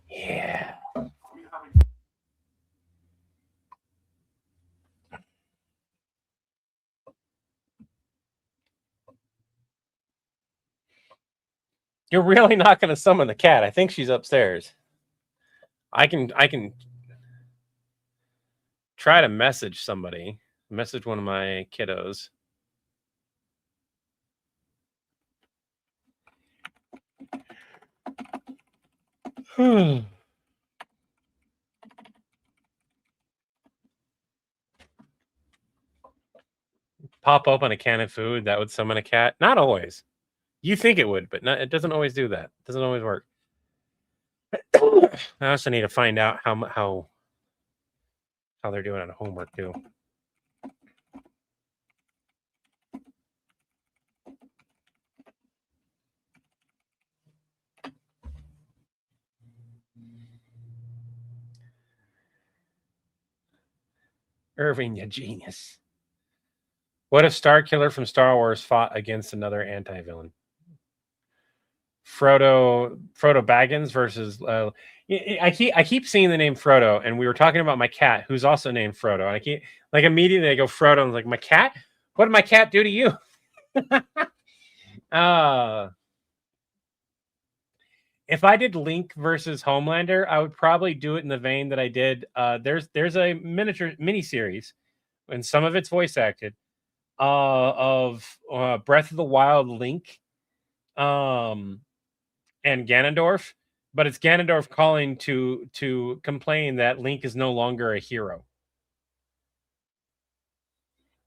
Yeah. You're really not going to summon the cat. I think she's upstairs. I can try to message somebody. Message one of my kiddos. Pop open a can of food that would summon a cat. Not always. You think it would, but it doesn't always do that. It doesn't always work. I also need to find out how they're doing on homework too. Irving, you genius. What if Starkiller from Star Wars fought against another anti-villain? Frodo Baggins versus I keep seeing the name Frodo, and we were talking about my cat who's also named Frodo, and I keep like immediately I go Frodo, and I'm like, my cat? What did my cat do to you? If I did Link versus Homelander, I would probably do it in the vein that I did. There's a mini series, and some of it's voice acted, of Breath of the Wild Link, and Ganondorf, but it's Ganondorf calling to complain that Link is no longer a hero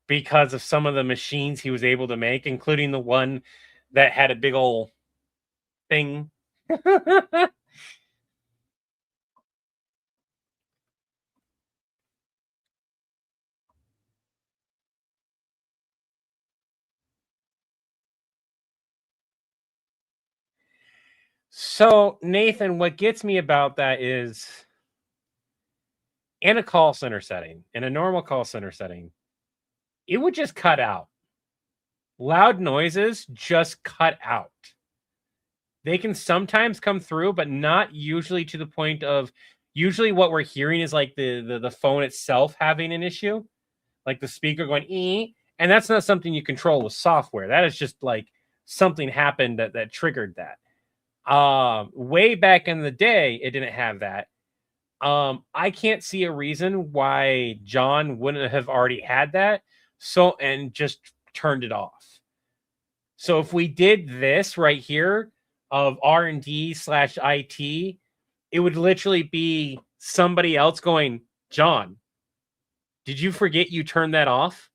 because of some of the machines he was able to make, including the one that had a big old thing. So, Nathan, what gets me about that is in a call center setting, in a normal call center setting, it would just cut out. Loud noises just cut out. They can sometimes come through, but not usually to the point of, usually what we're hearing is like the phone itself having an issue, like the speaker going, and that's not something you control with software. That is just like something happened that triggered that. Way back in the day, it didn't have that. I can't see a reason why John wouldn't have already had that. So, and just turned it off. So if we did this right here, of R&D/IT, it would literally be somebody else going, John, did you forget you turned that off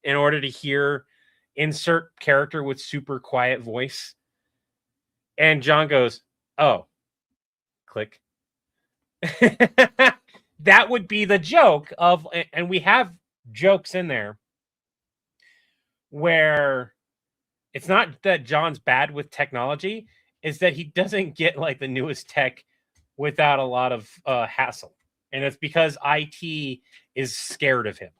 in order to hear insert character with super quiet voice? And John goes, oh, click. That would be the joke of, and we have jokes in there where it's not that John's bad with technology, it's that he doesn't get like the newest tech without a lot of hassle. And it's because IT is scared of him.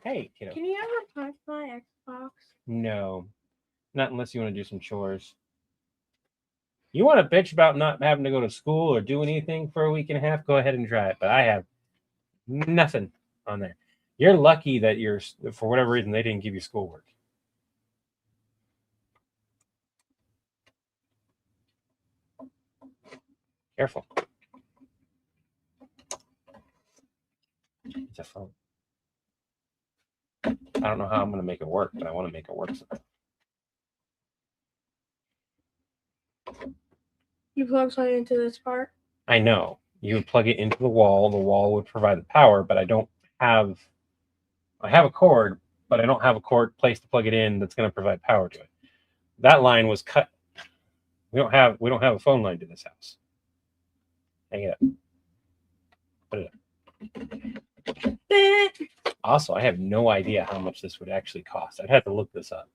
Hey, kiddo. Can you ever punch my Xbox? No, not unless you want to do some chores. You want to bitch about not having to go to school or do anything for a week and a half? Go ahead and try it. But I have nothing on there. You're lucky that for whatever reason, they didn't give you schoolwork. Careful. It's a phone. I don't know how I'm going to make it work, but I want to make it work somehow. You plug something into this part? I know. You would plug it into the wall. The wall would provide the power, but I have a cord, but I don't have a cord place to plug it in that's going to provide power to it. That line was cut. We don't have a phone line to this house. Hang it up. Put it up. Also, I have no idea how much this would actually cost. I'd have to look this up.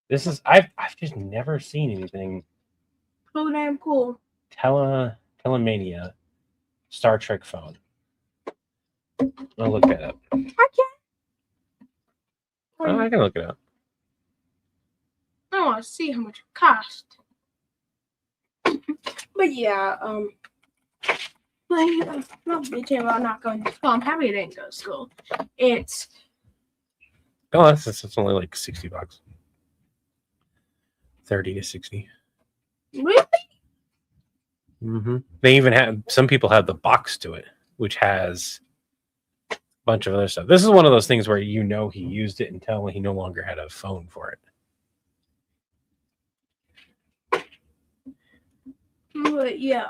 This is I've just never seen anything. Oh, damn cool. Telemania Star Trek phone. I'll look that up. I I can look it up. I want to see how much it cost. But yeah, like, I'm not bitching about not going to school. I'm happy I didn't go to school. It's Oh, it's only like $60. 30 to 60. really Mm-hmm. They even have, some people have the box to it, which has a bunch of other stuff. This is one of those things where he used it until he no longer had a phone for it. but yeah,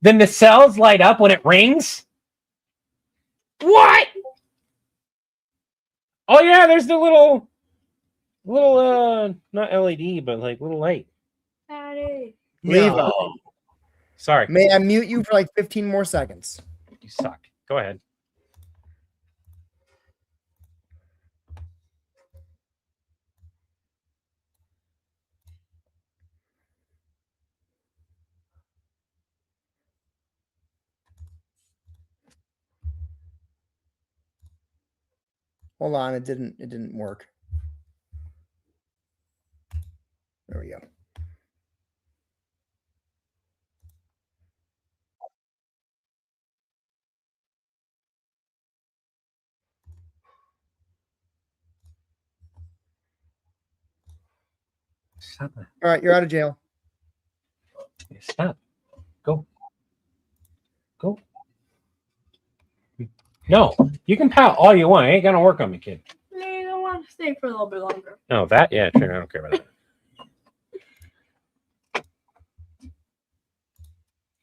The nacelles light up when it rings? What? Oh yeah, there's the little not LED, but like little light. Daddy. Leave. Sorry. May I mute you for like 15 more seconds? You suck. Go ahead. Hold on, it didn't work. There we go. Stop it. All right, you're out of jail. Stop. Go. No, you can pout all you want. It ain't gonna work on me, kid. I don't want to stay for a little bit longer. No, that, yeah, sure. I don't care about that.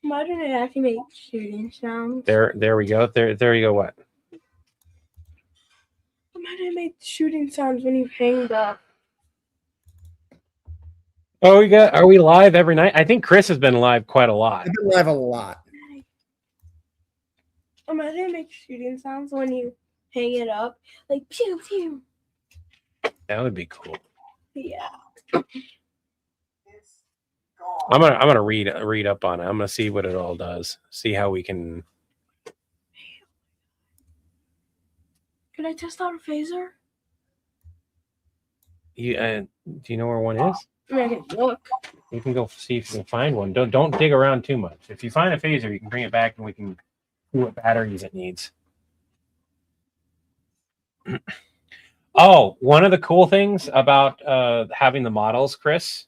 Imagine it actually makes shooting sounds. There we go. There you go. What? Imagine it makes shooting sounds when you hang up. Oh, are we live every night? I think Chris has been live quite a lot. I've been live a lot. Imagine it makes shooting sounds when you hang it up, like pew pew. That would be cool. Yeah. It's gone. I'm gonna read up on it. I'm gonna see what it all does. See how we can. Can I test out a phaser? Do you know where one is? I mean, I can look. You can go see if you can find one. Don't dig around too much. If you find a phaser, you can bring it back and we can see what batteries it needs. Oh, one of the cool things about having the models, Chris,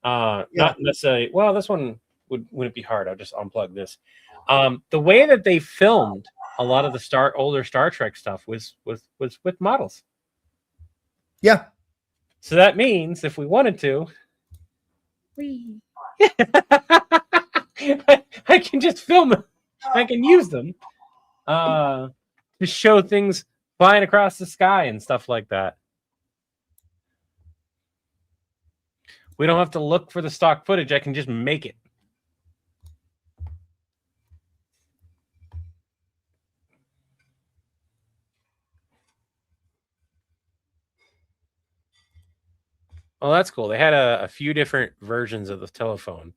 not necessarily. Well, this one wouldn't be hard. I'll just unplug this. The way that they filmed a lot of the older Star Trek stuff was with models. Yeah. So that means if we wanted to, Wee. I can just film them. I can use them to show things flying across the sky and stuff like that. We don't have to look for the stock footage. I can just make it. Well, that's cool. They had a few different versions of the telephone.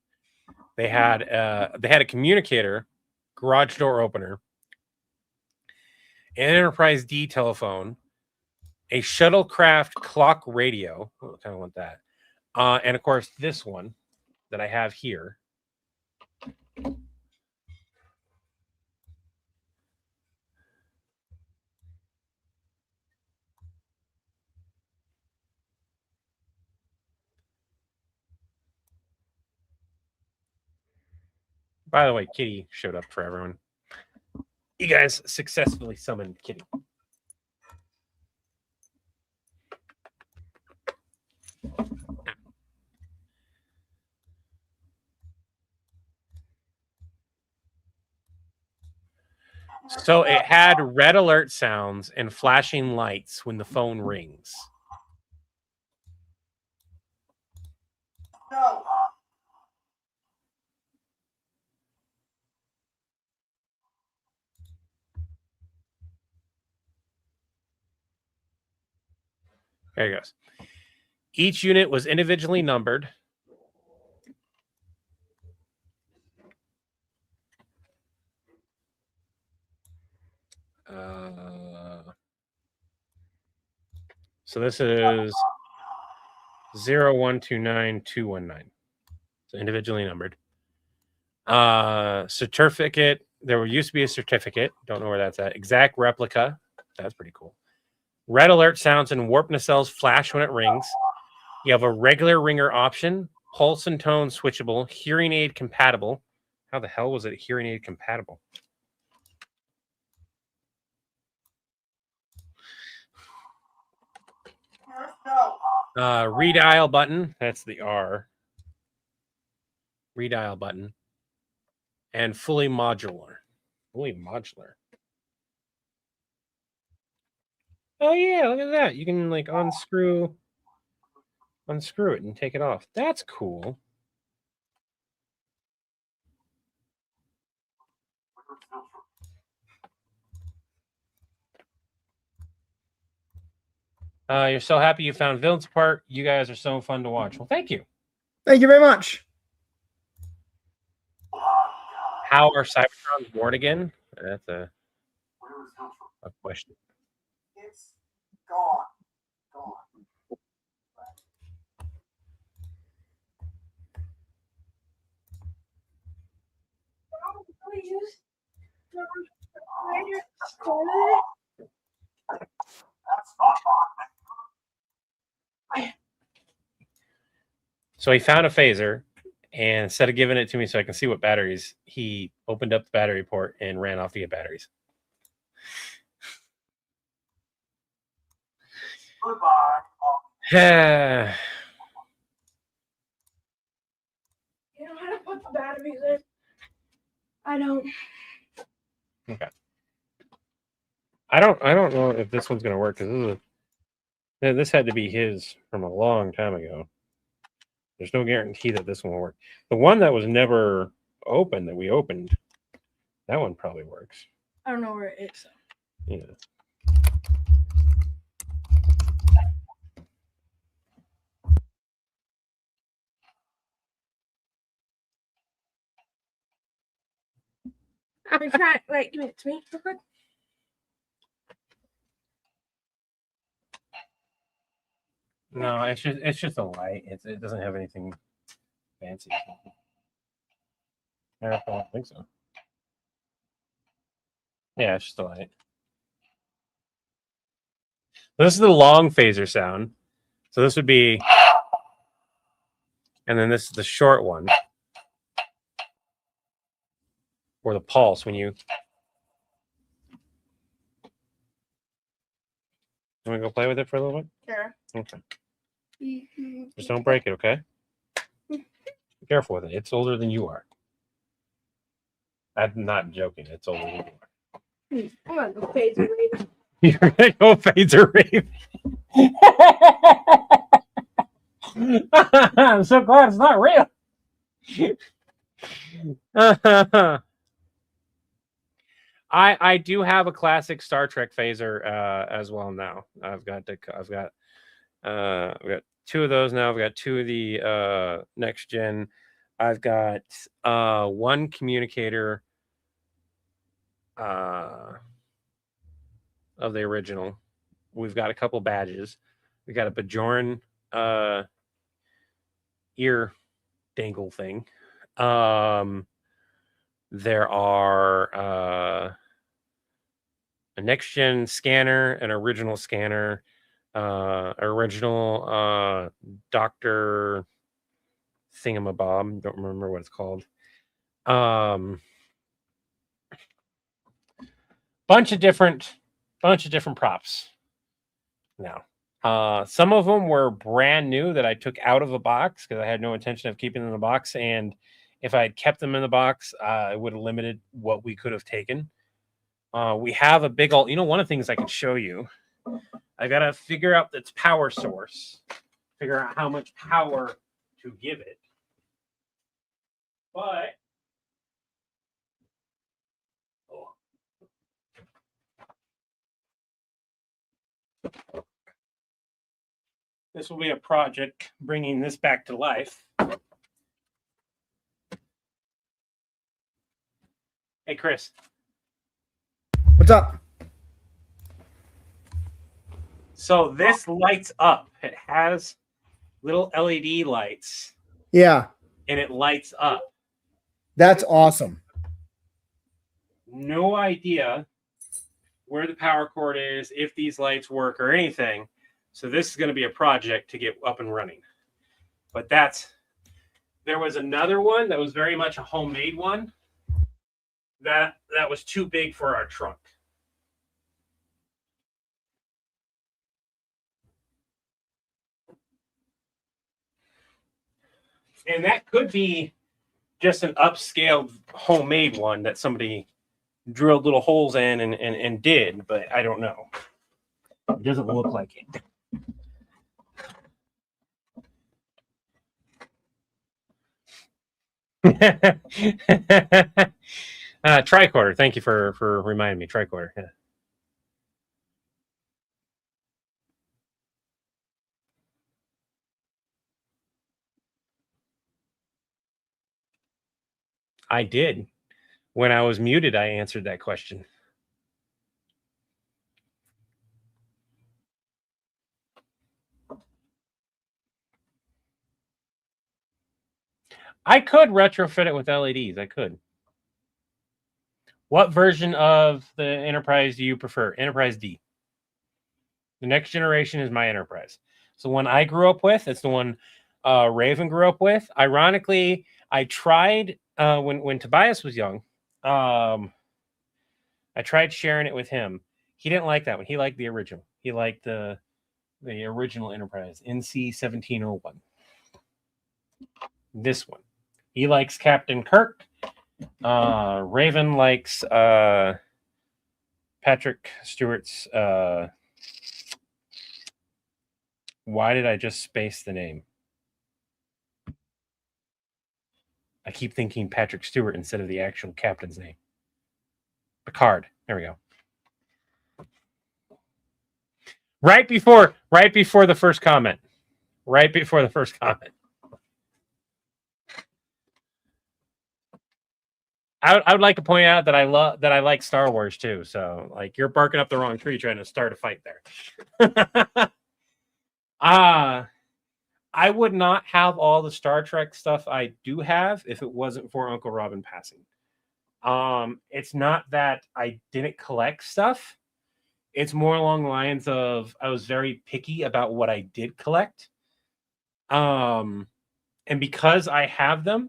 They had a communicator, garage door opener, an Enterprise D telephone, a shuttlecraft clock radio. Oh, I kind of want that. And of course, this one that I have here. By the way, Kitty showed up for everyone. You guys successfully summoned Kitty. So it had red alert sounds and flashing lights when the phone rings. No. There it goes. Each unit was individually numbered. So this is 0129219. So individually numbered. Certificate. There used to be a certificate. Don't know where that's at. Exact replica. That's pretty cool. Red alert sounds and warp nacelles flash when it rings. You have a regular ringer option, pulse and tone switchable, hearing aid compatible. How the hell was it hearing aid compatible? No. Redial button. That's the R. Redial button. And fully modular. Fully modular. Oh yeah, look at that. You can like unscrew it and take it off. That's cool. You're so happy you found Viltrum Park. You guys are so fun to watch. Well, thank you. Thank you very much. How are Cybertrons born again? That's a question. It's gone. Gone. That's not mine. So he found a phaser, and instead of giving it to me so I can see what batteries, he opened up the battery port and ran off to get batteries. Goodbye. You know how to put the batteries in? I don't. Okay. I don't know if this one's gonna work because this had to be his from a long time ago. There's no guarantee that this one will work. The one that was never open that we opened, that one probably works. I don't know where it is. Yeah. I'm trying. Wait, give it to me real quick. No, it's just a light. It doesn't have anything fancy. I don't think so. Yeah, it's just a light. This is the long phaser sound. So this would be, and then this is the short one, or the pulse when you. You want to go play with it for a little bit? Sure. Okay. Mm-hmm. Just don't break it, okay? Be careful with it. It's older than you are. I'm not joking. It's older than you are. I'm gonna go phase raven. You're gonna go phaser rave. I'm so glad it's not real. I do have a classic Star Trek phaser as well now. I've got two of those now. I've got two of the next gen. I've got one communicator of the original. We've got a couple badges. We got a Bajoran ear dangle thing. There are a next gen scanner, an original scanner, original Dr. Thingamabob. Don't remember what it's called. Bunch of different props now. Some of them were brand new that I took out of the box because I had no intention of keeping them in the box. And if I had kept them in the box, it would have limited what we could have taken. We have a big old, one of the things I can show you. I got to figure out its power source, figure out how much power to give it. But this will be a project bringing this back to life. Hey, Chris. What's up? So this lights up. It has little LED lights. Yeah. And it lights up. That's awesome. No idea where the power cord is, if these lights work or anything. So this is going to be a project to get up and running. But there was another one that was very much a homemade one that was too big for our trunk. And that could be just an upscaled homemade one that somebody drilled little holes in and did, but I don't know. It doesn't look like it. Tricorder. Thank you for reminding me. Tricorder. Yeah. I did. When I was muted, I answered that question. I could retrofit it with LEDs. I could. What version of the Enterprise do you prefer? Enterprise D. The next generation is my Enterprise. So one I grew up with, it's the one Raven grew up with. Ironically, I tried when Tobias was young. I tried sharing it with him. He didn't like that one. He liked the original. He liked the original Enterprise, NC 1701. This one. He likes Captain Kirk. Raven likes Patrick Stewart's. Why did I just space the name? I keep thinking Patrick Stewart instead of the actual captain's name. Picard. There we go. Right before the first comment. Right before the first comment. I would like to point out that I like Star Wars too. So like you're barking up the wrong tree trying to start a fight there. I would not have all the Star Trek stuff I do have if it wasn't for Uncle Robin passing. It's not that I didn't collect stuff. It's more along the lines of I was very picky about what I did collect. And because I have them,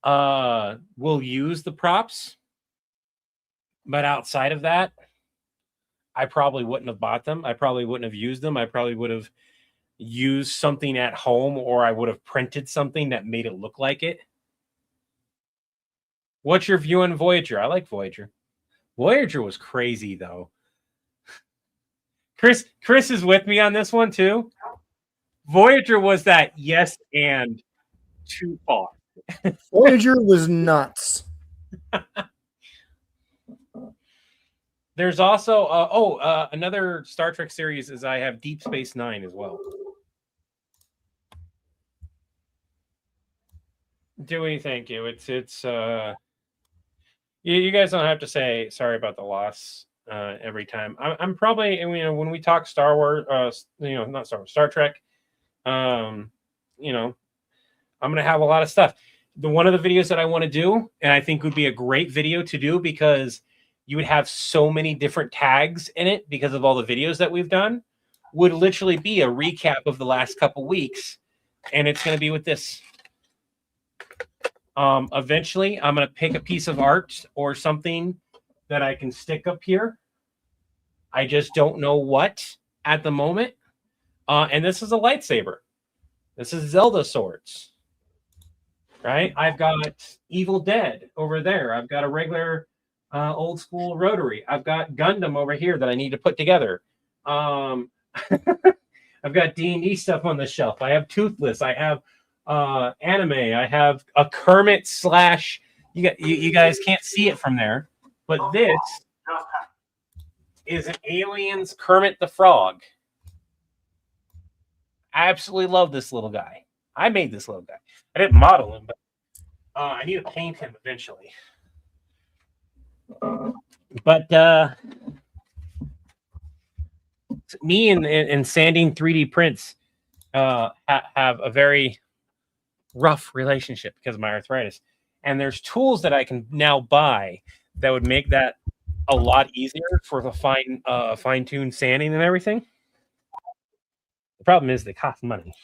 we'll use the props. But outside of that, I probably wouldn't have bought them. I probably wouldn't have used them. I probably would have used something at home, or I would have printed something that made it look like it. What's your view on Voyager? I like Voyager. Voyager was crazy though. Chris is with me on this one too. Voyager was that yes and too far. Voyager was nuts. There's also another Star Trek series is I have Deep Space Nine as well. Dewey, thank you. It's you guys don't have to say sorry about the loss every time. I'm probably, when we talk Star Wars, not Star Wars, Star Trek, I'm gonna have a lot of stuff. One of the videos that I want to do, and I think would be a great video to do because you would have so many different tags in it because of all the videos that we've done, would literally be a recap of the last couple weeks, and it's going to be with this. Eventually, I'm going to pick a piece of art or something that I can stick up here. I just don't know what at the moment. And this is a lightsaber. This is Zelda swords. Right? I've got Evil Dead over there. I've got a regular old school rotary. I've got Gundam over here that I need to put together. I've got D&D stuff on the shelf. I have Toothless. I have anime. I have a Kermit slash. You guys can't see it from there, but this is an Aliens Kermit the Frog. I absolutely love this little guy. I made this little guy. I didn't model him, but I need to paint him eventually. But me and sanding 3D prints have a very rough relationship because of my arthritis. And there's tools that I can now buy that would make that a lot easier for the fine-tuned sanding and everything. The problem is they cost money.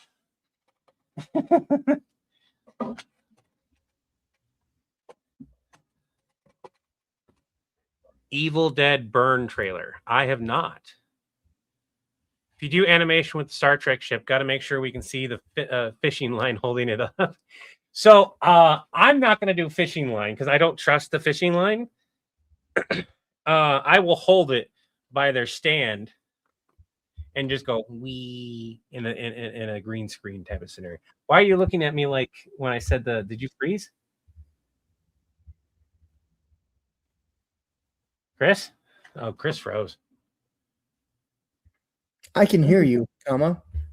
Evil Dead Burn trailer. I have not. If you do animation with the Star Trek ship, got to make sure we can see the fishing line holding it up. So I'm not going to do fishing line because I don't trust the fishing line. I will hold it by their stand and just go wee in a green screen type of scenario. Why are you looking at me like when I said did you freeze? Chris? Oh, Chris froze. I can hear you,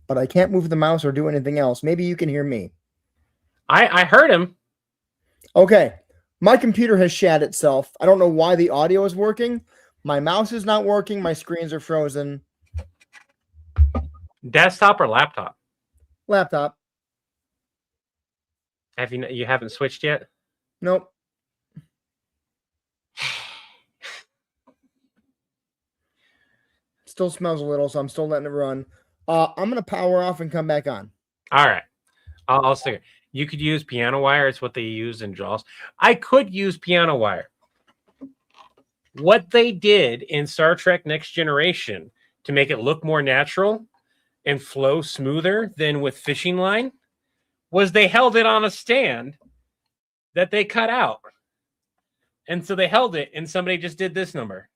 but I can't move the mouse or do anything else. Maybe you can hear me. I heard him. Okay. My computer has shat itself. I don't know why the audio is working. My mouse is not working. My screens are frozen. Desktop or laptop? Laptop. You haven't switched yet? Nope. Still smells a little, so I'm still letting it run. I'm going to power off and come back on. All right. I'll stick it. You could use piano wire. It's what they use in JAWS. I could use piano wire. What they did in Star Trek Next Generation to make it look more natural and flow smoother than with fishing line was they held it on a stand that they cut out. And so they held it and somebody just did this number.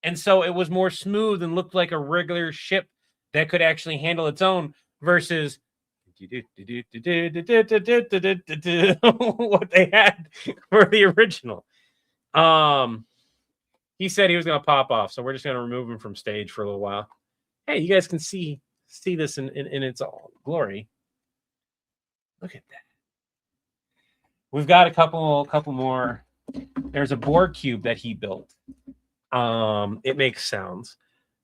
And so it was more smooth and looked like a regular ship that could actually handle its own versus what they had for the original. He said he was going to pop off, so we're just going to remove him from stage for a little while. Hey, you guys can see this in its all glory. Look at that. We've got a couple more. There's a Borg cube that he built. It makes sounds.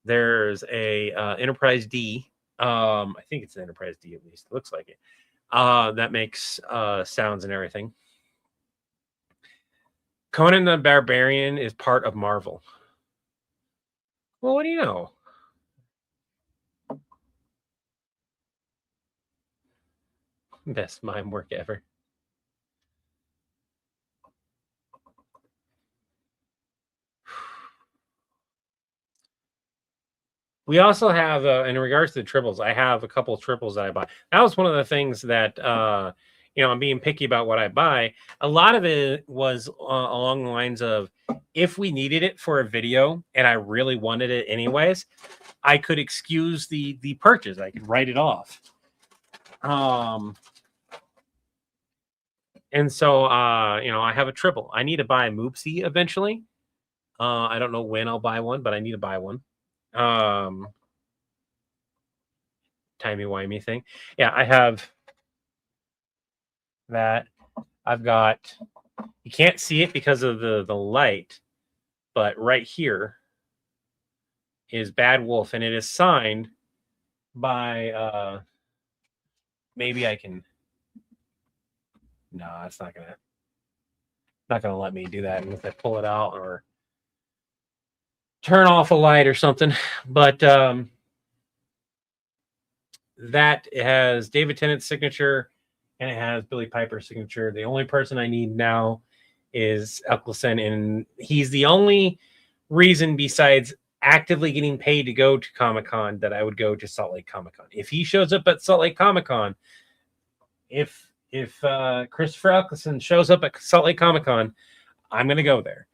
There's a Enterprise D. I think it's an Enterprise D at least. It looks like it. That makes sounds and everything. Conan the Barbarian is part of Marvel. Well, what do you know? Best mime work ever. We also have, in regards to the triples, I have a couple of triples that I buy. That was one of the things that, I'm being picky about what I buy. A lot of it was along the lines of, if we needed it for a video and I really wanted it anyways, I could excuse the purchase. I could write it off. And so, I have a triple. I need to buy a Moopsie eventually. I don't know when I'll buy one, but I need to buy one. Timey-wimey thing. Yeah, I have that. I've got, you can't see it because of the light, but right here is Bad Wolf, and it is signed by, maybe I can, no, it's not gonna let me do that unless I pull it out or turn off a light or something. But that has David Tennant's signature and it has Billy Piper's signature. The only person I need now is Eccleston, and he's the only reason besides actively getting paid to go to Comic-Con that I would go to Salt Lake Comic-Con. If he shows up at Salt Lake Comic-Con, if Christopher Eccleston shows up at Salt Lake Comic-Con, I'm going to go there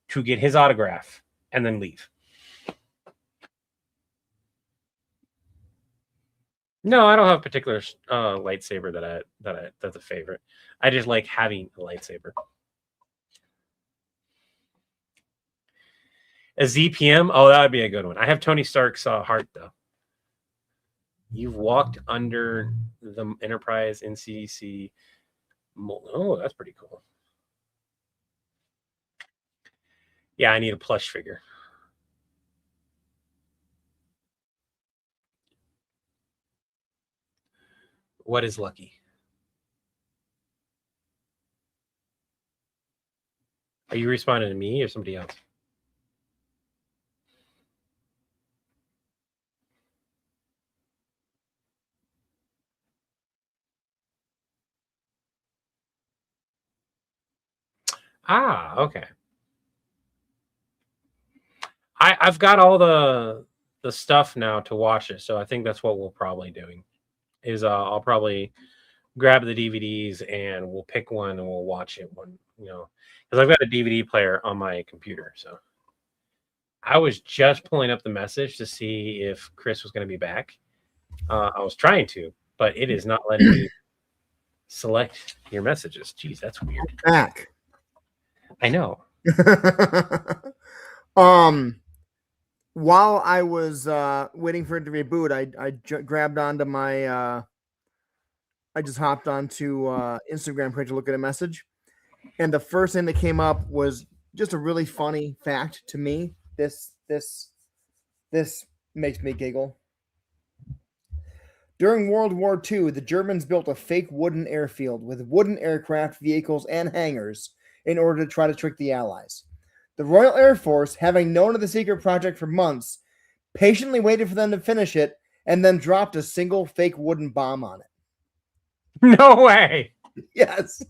to get his autograph and then leave. No, I don't have a particular lightsaber that's a favorite. I just like having a lightsaber. A ZPM? Oh, that would be a good one. I have Tony Stark's heart, though. You've walked under the Enterprise NCC. Oh, that's pretty cool. Yeah, I need a plush figure. What is lucky? Are you responding to me or somebody else? Ah, okay. I've got all the stuff now to watch it, so I think that's what we'll probably doing. Is I'll probably grab the DVDs and we'll pick one and we'll watch it when, because I've got a DVD player on my computer. So I was just pulling up the message to see if Chris was going to be back. I was trying to, but it is not letting me select your messages. Jeez, that's weird. Back. I know. While I was waiting for it to reboot, I grabbed onto my I just hopped onto Instagram page to look at a message, and the first thing that came up was just a really funny fact to me. This makes me giggle. During World War II, the Germans built a fake wooden airfield with wooden aircraft, vehicles, and hangars in order to try to trick the Allies. The Royal Air Force, having known of the secret project for months, patiently waited for them to finish it and then dropped a single fake wooden bomb on it. No way. Yes.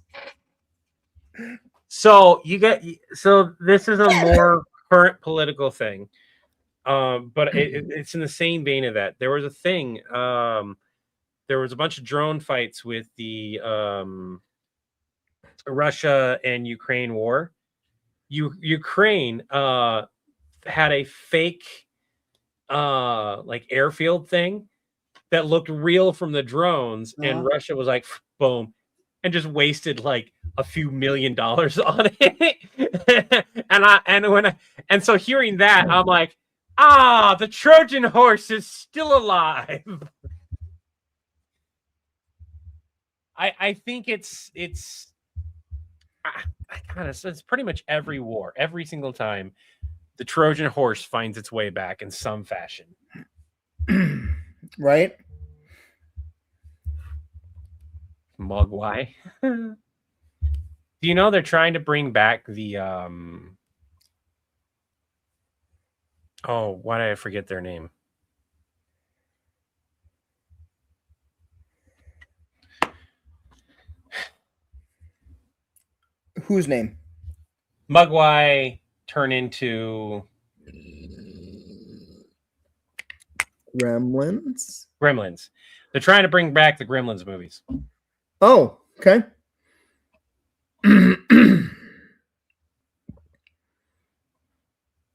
So this is a more current political thing, but it's in the same vein of that. There was a thing. There was a bunch of drone fights with the Russia and Ukraine war. Ukraine had a fake like airfield thing that looked real from the drones, and Russia was like, boom, and just wasted like a few $1 million on it. and so hearing that, I'm like, the Trojan horse is still alive. I think it's pretty much every war, every single time, the Trojan horse finds its way back in some fashion. Right? Mogwai. Do you know they're trying to bring back the why did I forget their name? Whose name? Mogwai turn into Gremlins. Gremlins. They're trying to bring back the Gremlins movies. Oh, okay.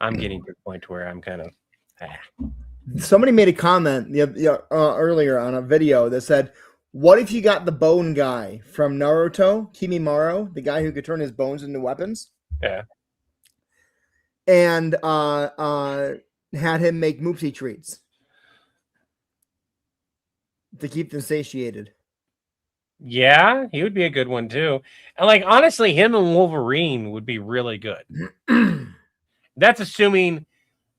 I'm getting to the point where I'm kind of. Somebody made a comment earlier on a video that said, "What if you got the bone guy from Naruto, Kimimaro, the guy who could turn his bones into weapons?" Yeah. And had him make Moopsie treats to keep them satiated. Yeah, he would be a good one too. And like honestly, him and Wolverine would be really good. That's assuming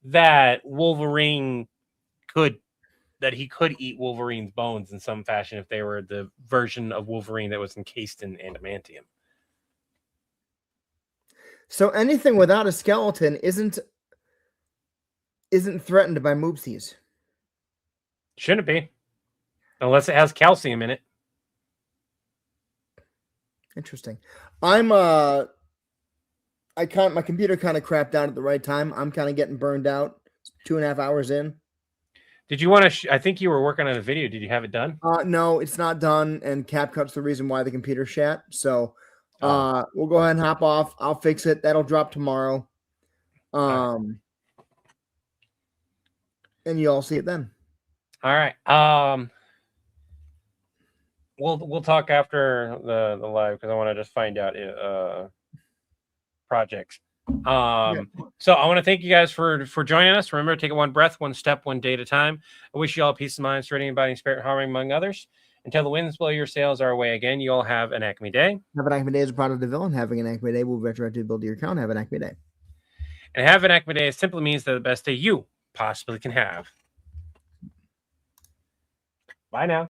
that Wolverine he could eat Wolverine's bones in some fashion if they were the version of Wolverine that was encased in adamantium. So anything without a skeleton isn't threatened by Moopsies. Shouldn't be. Unless it has calcium in it. Interesting. My computer kind of crapped out at the right time. I'm kind of getting burned out. 2.5 hours in. Did you want to? I think you were working on a video. Did you have it done? No, it's not done, and CapCut's the reason why the computer shat. So, we'll go ahead and hop off. I'll fix it. That'll drop tomorrow. And you all see it then. All right. We'll talk after the live because I want to just find out projects. So I want to thank you guys for joining us. Remember, take it one breath, one step, one day at a time. I wish you all peace of mind, serenity, body, spirit, harmony among others. Until the winds blow your sails our way again, you all have an Acme day. Have an Acme day as a product of the villain. Having an Acme day will retroactively build your account. Have an Acme day. And have an Acme day simply means that the best day you possibly can have. Bye now.